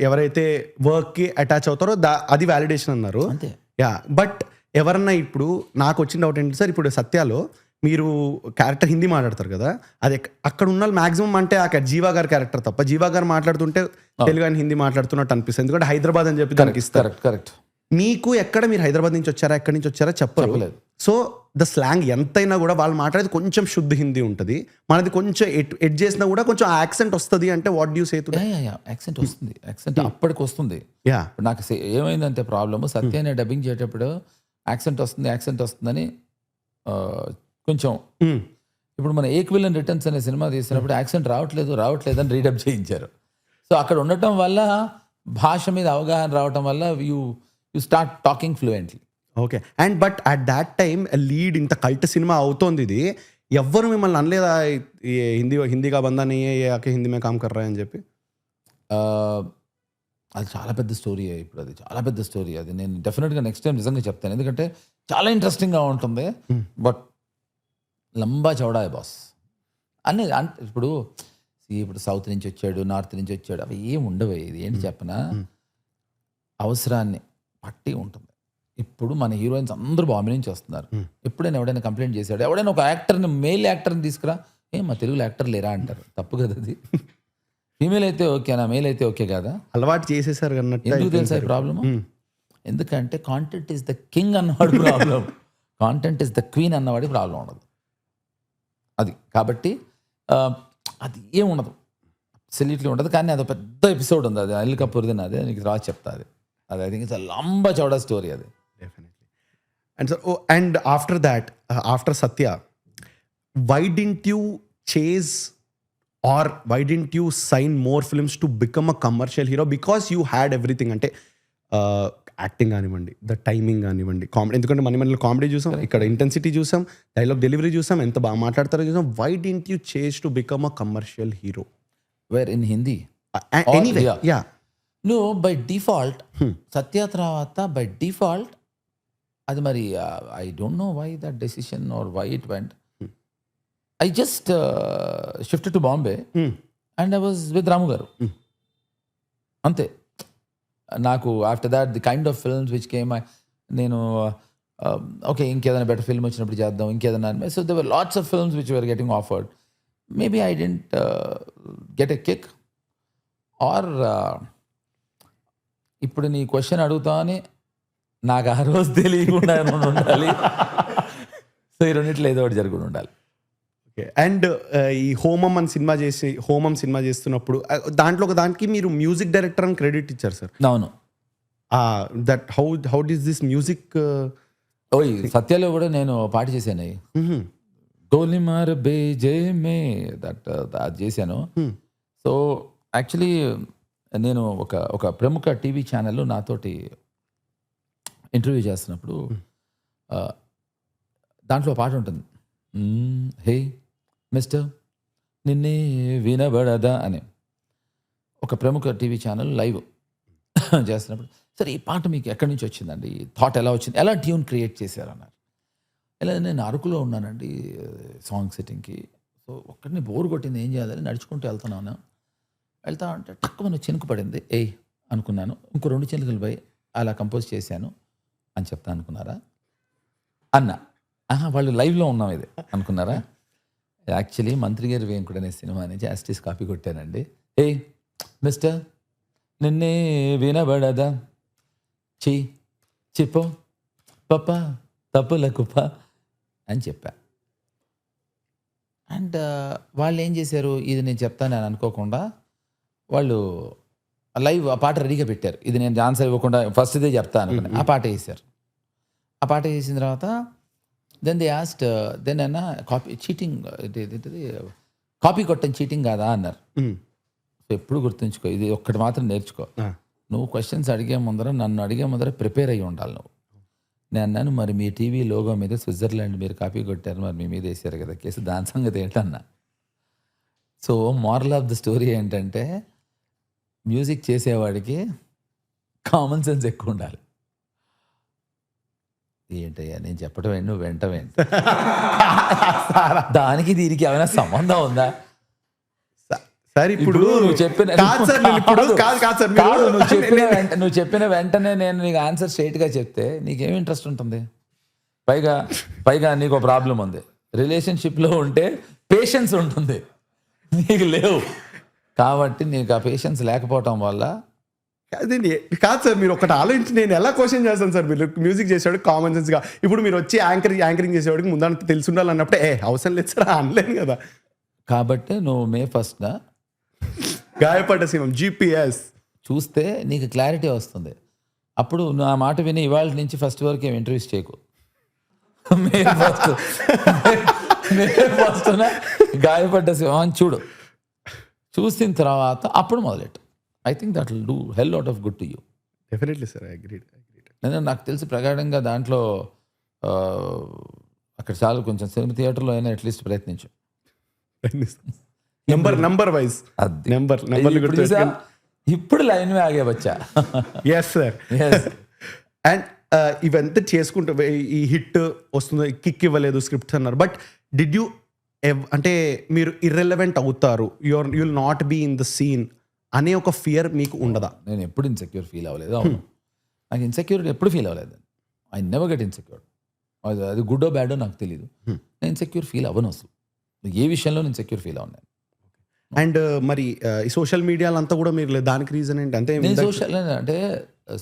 ఎవరైతే వర్క్కి అటాచ్ అవుతారో అది వ్యాలిడేషన్ అన్నారు. అంతే. యా. బట్ ఎవరన్నా ఇప్పుడు నాకు వచ్చిన డౌట్ ఏంటి సార్, ఇప్పుడు సత్యాలో మీరు క్యారెక్టర్ హిందీ మాట్లాడతారు కదా, అది అక్కడ ఉన్న మాక్సిమం అంటే అక్కడ జీవా గారి క్యారెక్టర్ తప్ప జీవా గారు మాట్లాడుతుంటే తెలుగు అని హిందీ మాట్లాడుతున్నట్టు అనిపిస్తుంది. ఎందుకంటే హైదరాబాద్ అని చెప్పి దానికి ఇస్తారు. కరెక్ట్. మీకు ఎక్కడ మీరు హైదరాబాద్ నుంచి వచ్చారా ఎక్కడి నుంచి వచ్చారా చెప్పలేదు. సో ద స్లాంగ్ ఎంతైనా కూడా వాళ్ళు మాట్లాడేది కొంచెం శుద్ధ హిందీ ఉంటుంది, మనది కొంచెం ఎడ్ చేసినా కూడా కొంచెం యాక్సెంట్ వస్తుంది. అంటే what due say to accent వస్తుంది. యాక్సెంట్ అప్పటికి వస్తుంది. యా. నాకు ఏమైందంటే ప్రాబ్లమ్, సత్యాన్ని డబ్బింగ్ చేసేటప్పుడు యాక్సెంట్ వస్తుందని కొంచెం ఇప్పుడు మన ఏక్ విలన్ రిటర్న్స్ అనే సినిమా తీసినప్పుడు యాక్సెంట్ రావట్లేదు అని రీడబ్ చేయించారు. సో అక్కడ ఉండటం వల్ల భాష మీద అవగాహన రావటం వల్ల you start talking fluently. Okay. And but at that time lead ఇంత కల్ట్ సినిమా అవుతోంది, ఇది ఎవ్వరు మిమ్మల్ని అనలేదా హిందీగా బందాన్ని హిందీ మే కామ్ కర్రా అని చెప్పి? అది చాలా పెద్ద స్టోరీ. ఇప్పుడు అది చాలా పెద్ద స్టోరీ. అది నేను డెఫినెట్గా నెక్స్ట్ టైం నిజంగా చెప్తాను, ఎందుకంటే చాలా ఇంట్రెస్టింగ్గా ఉంటుంది. బట్ లంబా చౌడా బాస్ అన్నీ ఇప్పుడు సౌత్ నుంచి వచ్చాడు, నార్త్ నుంచి వచ్చాడు, అవి ఏం ఉండవు. ఇది ఏంటి చెప్పనా, అవసరాన్ని పట్టి ఉంటుంది. ఇప్పుడు మన హీరోయిన్స్ అందరూ బాంబే నుంచి వస్తున్నారు. ఎప్పుడైనా ఎవడైనా కంప్లైంట్ చేశాడు, ఎవడైనా ఒక యాక్టర్ని మేల్ యాక్టర్ని తీసుకురా, మా తెలుగులో యాక్టర్ లేరా అంటారు. తప్పు కదా అది. ఫీమేల్ అయితే ఓకేనా, మేల్ అయితే ఓకే కదా, అలవాటు చేసేసారు అన్నట్టు. ఎందుకు తెలుసా ఈ ప్రాబ్లమ్? ఎందుకంటే కాంటెంట్ ఈస్ ద కింగ్ అన్నవాడి problem, content is the queen అన్నవాడి ప్రాబ్లం ఉండదు. అది కాబట్టి అది ఏం ఉండదు, అబ్సల్యూట్లీ ఉండదు. కానీ అది పెద్ద ఎపిసోడ్ ఉంది, అది అనిల్ కపూర్ది. అదే నీకు రాజు చెప్తా. అది ఐ థింక్ ఇట్స్ లంబా చౌడా స్టోరీ అది. Definitely. And so and after that, after Satya, why didn't you chase or why didn't you sign more films to become a commercial hero? Because you had everything. అంటే యాక్టింగ్ కానివ్వండి, ద టైమింగ్ కానివ్వండి, కామెడీ. ఎందుకంటే మనలో కామెడీ చూసాం, ఇక్కడ ఇంటెన్సిటీ చూసాం, డైలాగ్ డెలివరీ చూసాం, ఎంత బాగా మాట్లాడతారో చూసాం. Why didn't you chase to become a commercial hero? Where in Hindi anyway. Yeah. No, by default Satya తర్వాత బై డిఫాల్ట్ అది మరి I don't know why that decision or why it went. I just shifted to Bombay and I was with Ramu garu. Ante. Naku after that the kind of films which came, nenu okay inkedana better film vachinappudu cheddam, inkedana. So there were lots of films which were getting offered. Maybe I didn't get a kick, or ఇప్పుడు నీ క్వశ్చన్ అడుగుతానే నాకు ఆ రోజు తెలియకుండా ఉండాలి. సో ఈ రెండిట్లో ఏదో ఒకటి జరుగుతూ ఉండాలి. అండ్ ఈ హోమం సినిమా చేస్తున్నప్పుడు దాంట్లో ఒక దానికి మీరు మ్యూజిక్ డైరెక్టర్ అని క్రెడిట్ ఇచ్చారు సార్. అవును. That how this this music? ఓయ్ సత్యలో కూడా నేను పాట చేశాను, గోలిమార్ బేజే మే, దట్ అది చేశాను. సో యాక్చువల్లీ నేను ఒక ప్రముఖ టీవీ ఛానల్లో నాతోటి ఇంటర్వ్యూ చేస్తున్నప్పుడు దాంట్లో పాట ఉంటుంది, హే మిస్టర్ నిన్నే వినబడదా అని. ఒక ప్రముఖ టీవీ ఛానల్ లైవ్ చేస్తున్నప్పుడు, సరే ఈ పాట మీకు ఎక్కడి నుంచి వచ్చిందండి, థాట్ ఎలా వచ్చింది, ఎలా ట్యూన్ క్రియేట్ చేశారన్నారు. ఇలా నేను అరకులో ఉన్నానండి సాంగ్ సెట్టింగ్కి. సో ఒక్కడిని బోర్ కొట్టింది, ఏం చేయాలని నడుచుకుంటూ వెళ్తా అంటే టక్కున చినుకు పడింది. అనుకున్నాను, ఇంకో 2 చినుకులు పోయి అలా కంపోజ్ చేశాను అని చెప్తా అనుకున్నారా అన్న. వాళ్ళు లైవ్లో ఉన్నాం ఇది అనుకున్నారా? యాక్చువల్లీ మంత్రి గారి వేంకుడు అనే సినిమా నుంచి యాస్టీస్ కాపీ కొట్టానండి. మిస్టర్ నిన్నే వినబడదా, చెప్పో పప్ప తప్పుల కుప్ప అని చెప్పా. అండ్ వాళ్ళు ఏం చేశారు, ఇది నేను చెప్తాను అని అనుకోకుండా వాళ్ళు లైవ్ ఆ పాట రెడీగా పెట్టారు. ఇది నేను ఆన్సర్ ఇవ్వకుండా ఫస్ట్ ఇదే చెప్తాను అనుకున్నా. ఆ పాట వేసారు. ఆ పాట వేసిన తర్వాత దెన్ దే ఆస్ట్, దెన్ అన్న చీటింగ్ కాపీ కొట్టని చీటింగ్ కాదా అన్నారు. సో ఎప్పుడు గుర్తుంచుకో, ఇది ఒక్కటి మాత్రం నేర్చుకో, నువ్వు క్వశ్చన్స్ నన్ను అడిగే ముందర ప్రిపేర్ అయ్యి ఉండాలి నువ్వు. నేను అన్నాను, మరి మీ టీవీ లోగో మీద స్విట్జర్లాండ్ మీరు కాపీ కొట్టారు, మరి మీ మీద వేసారు కదా కేసు, దాని సంగతి ఏంటన్నా. So moral of the story ఏంటంటే, మ్యూజిక్ చేసేవాడికి కామన్ సెన్స్ ఎక్కువ ఉండాలి. ఏంటయ్యా నేను చెప్పడం ఏంటి, నువ్వు వెంటవేంటి, దానికి దీనికి ఏమైనా సంబంధం ఉందా? సార్ ఇప్పుడు నువ్వు చెప్పిన వెంటనే నేను నీకు ఆన్సర్ స్ట్రైట్గా చెప్తే నీకేం ఇంట్రెస్ట్ ఉంటుంది? పైగా నీకు ప్రాబ్లం ఉంది, రిలేషన్షిప్లో ఉంటే పేషెన్స్ ఉంటుంది, నీకు లేవు. కాబట్టి నీకు ఆ పేషెన్స్ లేకపోవటం వల్ల కాదు సార్. మీరు ఒకటి ఆలోచించి నేను ఎలా క్వశ్చన్ చేస్తాను సార్. మీరు మ్యూజిక్ చేసేవాడు కామన్ సెన్స్గా, ఇప్పుడు మీరు వచ్చి యాంకరింగ్ చేసేవాడికి ముందానికి తెలిసి ఉండాలన్నప్పుడు అవసరం లేదు సార్ అనలేను కదా. కాబట్టి నువ్వు May 1st గాయపడ్డ సింహం GPS చూస్తే నీకు క్లారిటీ వస్తుంది. అప్పుడు నా మాట విని ఇవాళ నుంచి ఫస్ట్ వరకు ఏం ఇంటర్వ్యూస్ చేయకు. May 1st గాయపడ్డ సింహం చూసిన తర్వాత అప్పుడు మొదలెట్టు. I think that will do hell lot of good to you. Definitely sir, I agree. నాకు తెలిసి ప్రగాఢంగా దాంట్లో అక్కడ చాలా కొంచెం సినిమా థియేటర్లో అయినా అట్లీస్ట్ ప్రయత్నించు. నంబర్ వైజ్ ఇప్పుడు లైన్ ఆగే వచ్చా. Yes sir. అండ్ ఇవంతా చేసుకుంటూ ఈ హిట్ వస్తుంది, కిక్ ఇవ్వలేదు స్క్రిప్ట్స్ అన్నారు. బట్ డిడ్ యూ అంటే మీరు ఇర్రెలవెంట్ అవుతారు, you will not be in the scene అనే ఒక ఫియర్ మీకు ఉండదా? నేను ఎప్పుడు ఇన్సెక్యూర్ ఫీల్ అవ్వలేదు. అవును, నాకు ఇన్సెక్యూర్ ఎప్పుడు ఫీల్ అవ్వలేదు. I never get insecure. అది గుడ్ ఓ బ్యాడో నాకు తెలీదు. నేను ఇన్సెక్యూర్ ఫీల్ అవ్వను అసలు. ఏ విషయంలో నేను ఇన్సెక్యూర్ ఫీల్ అవ్వను. అండ్ మరి ఈ సోషల్ మీడియాలో అంతా కూడా మీరు దానికి రీజన్ ఏంటి? అంటే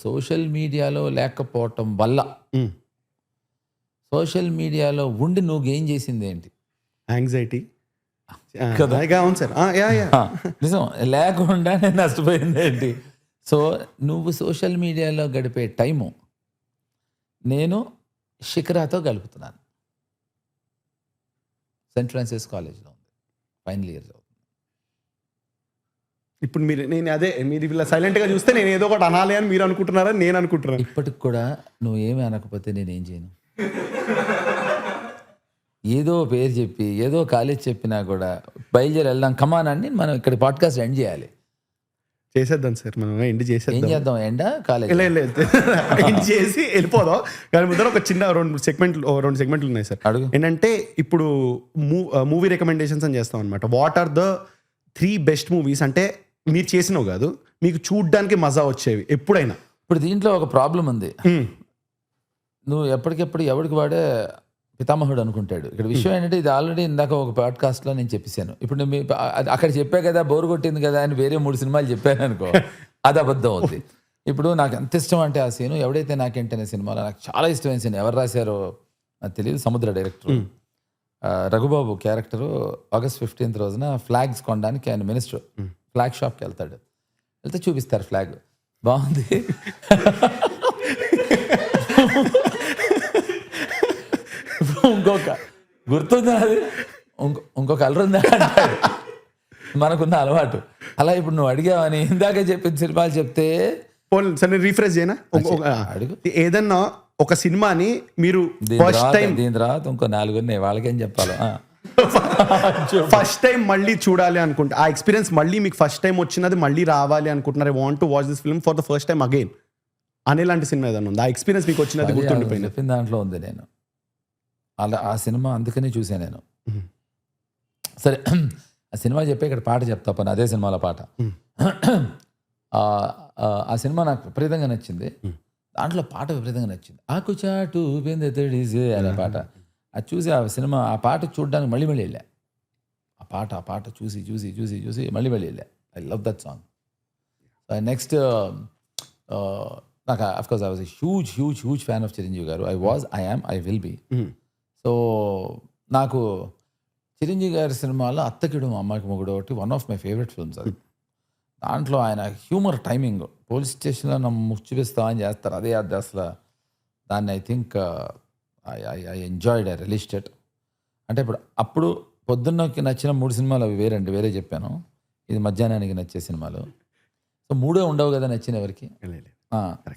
సోషల్ మీడియాలో లేకపోవటం వల్ల, సోషల్ మీడియాలో ఉండి నువ్వు గెయిన్ చేసింది ఏంటి? యాంగ్జైటీ కదా. అవును సార్, నిజం. లేకుండా నేను నష్టపోయింది ఏంటి? సో నువ్వు సోషల్ మీడియాలో గడిపే టైము నేను శిఖరాతో గడుపుతున్నాను. సెయింట్ ఫ్రాన్సిస్ కాలేజ్లో ఉంది, ఫైనల్ ఇయర్ చదువుతుంది. ఇప్పుడు మీరు ఇలా సైలెంట్గా చూస్తే నేను ఏదో ఒకటి అనాలి అని మీరు అనుకుంటున్నారని నేను అనుకుంటున్నాను. ఇప్పటికి కూడా నువ్వు ఏమీ అనకపోతే నేనేం చేయను. ఏదో పేరు చెప్పి ఏదో కాలేజ్ చెప్పినా కూడా బయలుదేరి వెళ్దాం కమాన్ అని మనం ఇక్కడ పాడ్కాస్ట్ ఎండ్ చేయాలి. చేసేద్దాం సార్, మనం ఎండ్ చేసేద్దాం. ఏం చేద్దాం? ఎండ్ కాలేజ్ ఎండ్ చేసి వెళ్ళిపోదాం. కానీ ముందర ఒక చిన్న రెండు సెగ్మెంట్లు ఉన్నాయి సార్. అడుగు. ఏంటంటే ఇప్పుడు మూవీ రికమెండేషన్స్ అని చేస్తాం అనమాట. What are the 3 best movies, అంటే మీరు చేసినవి కాదు, మీకు చూడ్డానికి మజా వచ్చేవి ఎప్పుడైనా? ఇప్పుడు దీంట్లో ఒక ప్రాబ్లం ఉంది. నువ్వు ఎప్పటికెప్పుడు ఎవరికి వాడే పితామహుడు అనుకుంటాడు. ఇక్కడ విషయం ఏంటంటే, ఇది ఆల్రెడీ ఇందాక ఒక పాడ్కాస్ట్లో నేను చెప్పేశాను. ఇప్పుడు నేను అక్కడ చెప్పా కదా బోర్ కొట్టింది కదా అని వేరే 3 సినిమాలు చెప్పాను అనుకో, అది అబద్ధం అవుతుంది. ఇప్పుడు నాకు ఎంత ఇష్టం అంటే ఆ సీను ఎవడైతే నాకేంటనే సినిమాలో నాకు చాలా ఇష్టమైన సీన్, ఎవరు రాశారో నాకు తెలియదు, సముద్ర director Raghubabu character August 15th రోజున ఫ్లాగ్స్ కొనడానికి ఆయన మినిస్టర్ ఫ్లాగ్ షాప్కి వెళ్తాడు. వెళ్తే చూపిస్తారు ఫ్లాగ్, బాగుంది, ఇంకొక గుర్తుందా అది, ఇంకో కలర్ ఉందా అంటాడు. మనకున్న అలవాటు అలా ఇప్పుడు నువ్వు అడిగావని ఇందాక చెప్పిన సినిమాలు చెప్తే పోనీ సరే నేను రీఫ్రెష్ చేయనా అడుగు. ఏదన్నా ఒక సినిమాని మీరు ఫస్ట్ టైం దీని తర్వాత ఇంకో 4 ఉన్నాయి, వాళ్ళకేం చెప్పాలి. ఫస్ట్ టైం మళ్ళీ చూడాలి అనుకుంటే ఆ ఎక్స్పీరియన్స్ మళ్ళీ మీకు ఫస్ట్ టైం వచ్చినది మళ్ళీ రావాలి అనుకుంటున్నారు, I want to watch this film for the first time again అనేలాంటి సినిమా ఏదైనా ఉంది? ఆ ఎక్స్పీరియన్స్ మీకు వచ్చినది గుర్తుండిపోయింది? చెప్పిన దాంట్లో ఉంది. నేను అలా ఆ సినిమా అందుకనే చూసాను నేను. సరే ఆ సినిమా చెప్పి ఇక్కడ పాట చెప్తా పని, అదే సినిమాలో పాట. ఆ సినిమా నాకు విపరీతంగా నచ్చింది. దాంట్లో పాట విపరీతంగా నచ్చింది. ఆకు చాటు అనే పాట. అది చూసి ఆ సినిమా ఆ పాట చూడడానికి మళ్ళీ వెళ్ళా. ఆ పాట చూసి చూసి చూసి చూసి మళ్ళీ వెళ్ళా. I love that song. Next నాకు of course I was a huge fan of Chiranjeevi garu. I am, I will be. So నాకు చిరంజీవి గారి సినిమాలో అత్తకిడు మా అమ్మాయికి మొగుడు ఒకటి one of my favourite films. అది దాంట్లో ఆయన హ్యూమర్ టైమింగ్, పోలీస్ స్టేషన్లో నన్ను ముచ్చిపిస్తా అని చేస్తారు, అదే అసలు దాన్ని I think I enjoyed, I released it. అంటే అప్పుడు పొద్దున్నకి నచ్చిన 3 సినిమాలు అవి వేరే చెప్పాను. ఇది మధ్యాహ్నానికి నచ్చే సినిమాలు. సో 3 ఉండవు కదా నచ్చిన ఎవరికి.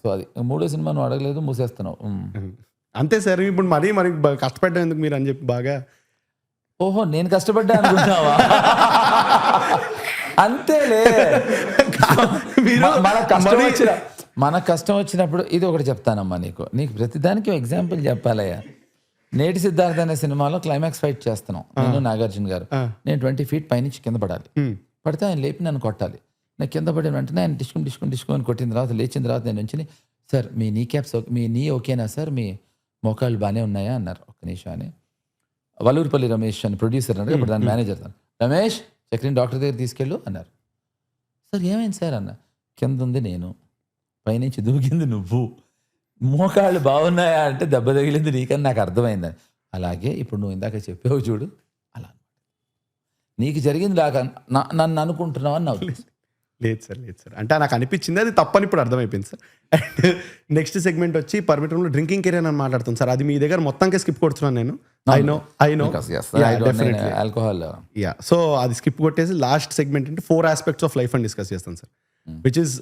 సో అది 3వ సినిమా నువ్వు అడగలేదు, మూసేస్తున్నావు. అంతే సార్. ఇప్పుడు మరీ కష్టపడ్డా ఎందుకు మీరు అని చెప్పి బాగా. ఓహో నేను కష్టపడ్డా అనుకుంటున్నావా? అంతేలే. మన కష్టం వచ్చినప్పుడు ఇది ఒకటి చెప్తానమ్మా నీకు ప్రతిదానికి ఎగ్జాంపుల్ చెప్పాలయ్యా. నేటి సిద్ధార్థ అనే సినిమాలో క్లైమాక్స్ ఫైట్ చేస్తున్నాం నేను నాగార్జున గారు. నేను 20 feet పైనుంచి కింద పడాలి. పడితే ఆయన లేపి నన్ను కొట్టాలి. నేను కింద పడిన వెంటనే ఆయన డిస్కో అని కొట్టిన తర్వాత లేచిన తర్వాత నేను నుంచి, సార్ మీ నీ క్యాప్స్ మీ నీ ఓకేనా సార్, మీ మోకాళ్ళు బాగానే ఉన్నాయా అన్నారు. ఒక్క నిమిషం అని వల్లూరుపల్లి రమేష్ అని ప్రొడ్యూసర్ అన్నారు, ఇప్పుడు దాని మేనేజర్. రమేష్ చక్రిని డాక్టర్ దగ్గర తీసుకెళ్ళు అన్నారు. సార్ ఏమైంది సార్ అన్న. కింద ఉంది నేను, పైనుంచి దూకింది నువ్వు, మోకాళ్ళు బాగున్నాయా అంటే దెబ్బ తగిలింది నీకని నాకు అర్థమైందని. అలాగే ఇప్పుడు నువ్వు ఇందాక చెప్పావు చూడు, అలా నీకు జరిగింది దాకా నన్ను అనుకుంటున్నావు అని నాకు లేదు సార్. అంటే నాకు అనిపించింది అది తప్పని ఇప్పుడు అర్థమైపోయింది సార్. అండ్ నెక్స్ట్ సెగ్మెంట్ వచ్చి పర్మిట్ రూమ్లో డ్రింకింగ్ కెరీర్ అని మాట్లాడుతుంది సార్. అది మీ దగ్గర మొత్తంగా స్కిప్ కొడుతున్నాను నేను. I know alcohol. సో అది స్కిప్ కొట్టేసి లాస్ట్ సెగ్మెంట్ అంటే 4 aspects ఆఫ్ లైఫ్ అని డిస్కస్ చేస్తాను sir, which is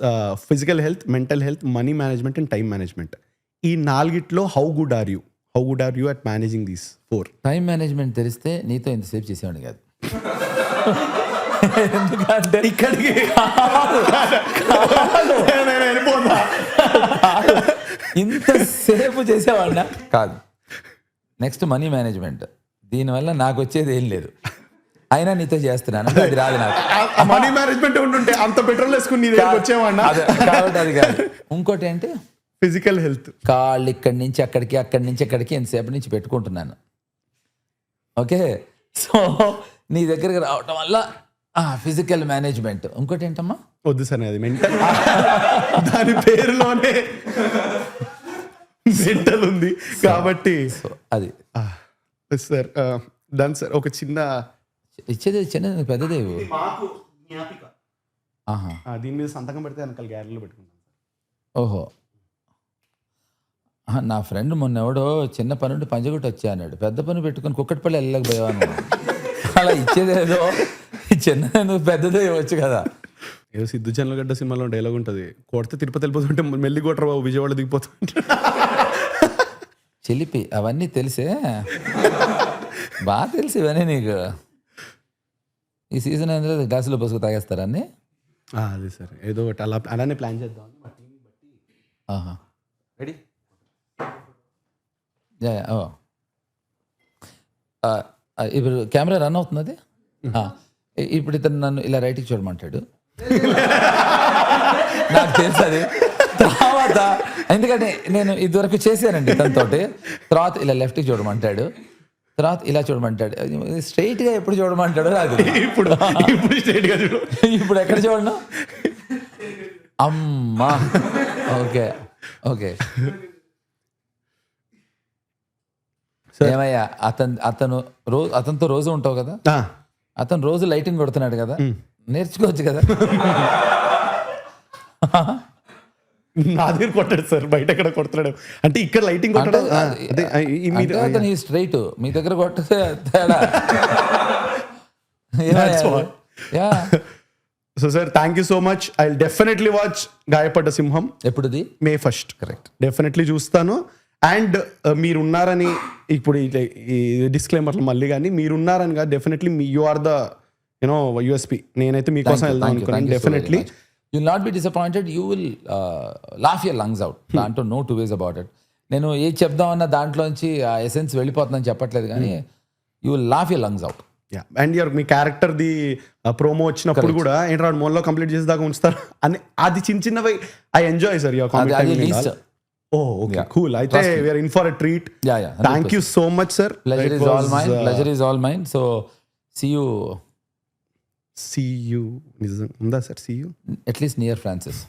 physical health, mental health, money management and time management. ఈ 4 how good or you at managing these 4? Time management తెలిస్తే నీతో ఇంతసేపు చేసేవాడిని కాదు. ఎందుకంటే ఇక్కడికి ఇంతసేపు చేసేవాడినా కాదు. నెక్స్ట్ మనీ మేనేజ్మెంట్, దీనివల్ల నాకు వచ్చేది ఏం లేదు, అయినా నీతో చేస్తున్నాను, అది రాదు నాకు. మనీ మేనేజ్మెంట్ ఉంటుంటే అంత పెట్రోల్ వేసుకుని వచ్చేవాడినా కాబట్టి అది కాదు. ఇంకోటి ఏంటి ఫిజికల్ హెల్త్, కాళ్ళు ఇక్కడి నుంచి అక్కడికి ఎంతసేపు నుంచి పెట్టుకుంటున్నాను. ఓకే, సో నీ దగ్గరికి రావటం వల్ల ఫిజికల్ మేనేజ్మెంట్. ఇంకోటి ఏంటమ్మా? వద్దు సార్, అది మెంటల్. దాని పేరులోనే మెంటల్ ఉంది కాబట్టి అది సార్. Done sir. ఒక చిన్న ఇచ్చేది చిన్నది పెద్దదే. దీని మీద సంతకం పెడితే వెనకాల గ్యాలరీలో పెట్టుకుంటాం. ఓహో, నా ఫ్రెండ్ మొన్న ఎవడో చిన్న పని ఉంటే పంజగుట్ట వచ్చా అన్నాడు, పెద్ద పని పెట్టుకుని కుక్కటిపల్లి వెళ్ళలేకపోయాను. అలా ఇచ్చేదేదో చిన్న పెద్దదే ఇవ్వచ్చు కదా. ఏదో సిద్ధు జనలగడ్డ సినిమాలో డైలాగ్ ఉంటుంది, కొడితే తిరుపతి వెళ్ళిపోతుంటే మెల్లి కొట్టరు బాబు, విజయవాడ దిగిపోతుంటే. చిలిపి అవన్నీ తెలిసే, బాగా తెలిసి ఇవన్నీ నీకు. ఈ సీజన్ అయిన గ్లాసులో పసుపు తాగేస్తారా అన్నీ? అదే సార్, ఏదో ఒకటి అలానే ప్లాన్ చేద్దాం. రెడీ? ఇప్పుడు కెమెరా రన్ అవుతుంది. ఇప్పుడు ఇతను నన్ను ఇలా రైట్కి చూడమంటాడు, నాకు తెలుసు అది. తర్వాత ఎందుకంటే నేను ఇదివరకు చేశానండి తనతోటి. తర్వాత ఇలా లెఫ్ట్కి చూడమంటాడు, తర్వాత ఇలా చూడమంటాడు. స్ట్రైట్గా ఎప్పుడు చూడమంటాడు నాకు. ఇప్పుడు ఇప్పుడు ఎక్కడ చూడను? అమ్మా, ఓకే ఓకే. ఏమయ్యా, అతనితో రోజు ఉంటావు కదా, అతను రోజు లైటింగ్ కొడుతున్నాడు కదా, నేర్చుకోవచ్చు కదా. నా దగ్గర కొట్టాడు సార్, బయట ఎక్కడ కొడుతున్నాడు అంటే ఇక్కడ లైటింగ్ కొట్టడం. అతను స్ట్రైట్, మీ దగ్గర కొట్టే తేడా. So sir thank you so much. I will definitely watch Gayapadda Simham ఎప్పుడుది? May 1st. కరెక్ట్. డెఫినెట్లీ చూస్తాను. అండ్ మీరున్నారని ఇప్పుడు ఈ డిస్క్లైమర్లు మళ్ళీ కానీ మీరున్నారని కాదు, definitely you are the you know USP. నేనైతే మీకోసం వెళ్దాం అనుకున్నాను definitely. You will not be disappointed, you will laugh your lungs out. దాంట్లో no two ways about it. నేను ఏది చెప్దామన్నా దాంట్లోంచి ఆ ఎసెన్స్ వెళ్ళిపోతుందని చెప్పట్లేదు, కానీ you will laugh your lungs out. And me character the promo వచ్చినప్పుడు కూడా ఏంట్రా మోన్లో కంప్లీట్ చేసేదాకా ఉంచుతారు అని, అది చిన్న చిన్నవి I enjoy sir your comedy. Okay cool. అయితే we're in for a treat. Thank you so much sir. Pleasure is all mine. Pleasure is all mine. So see you నిజం ఉందా sir? See you at least near Francis.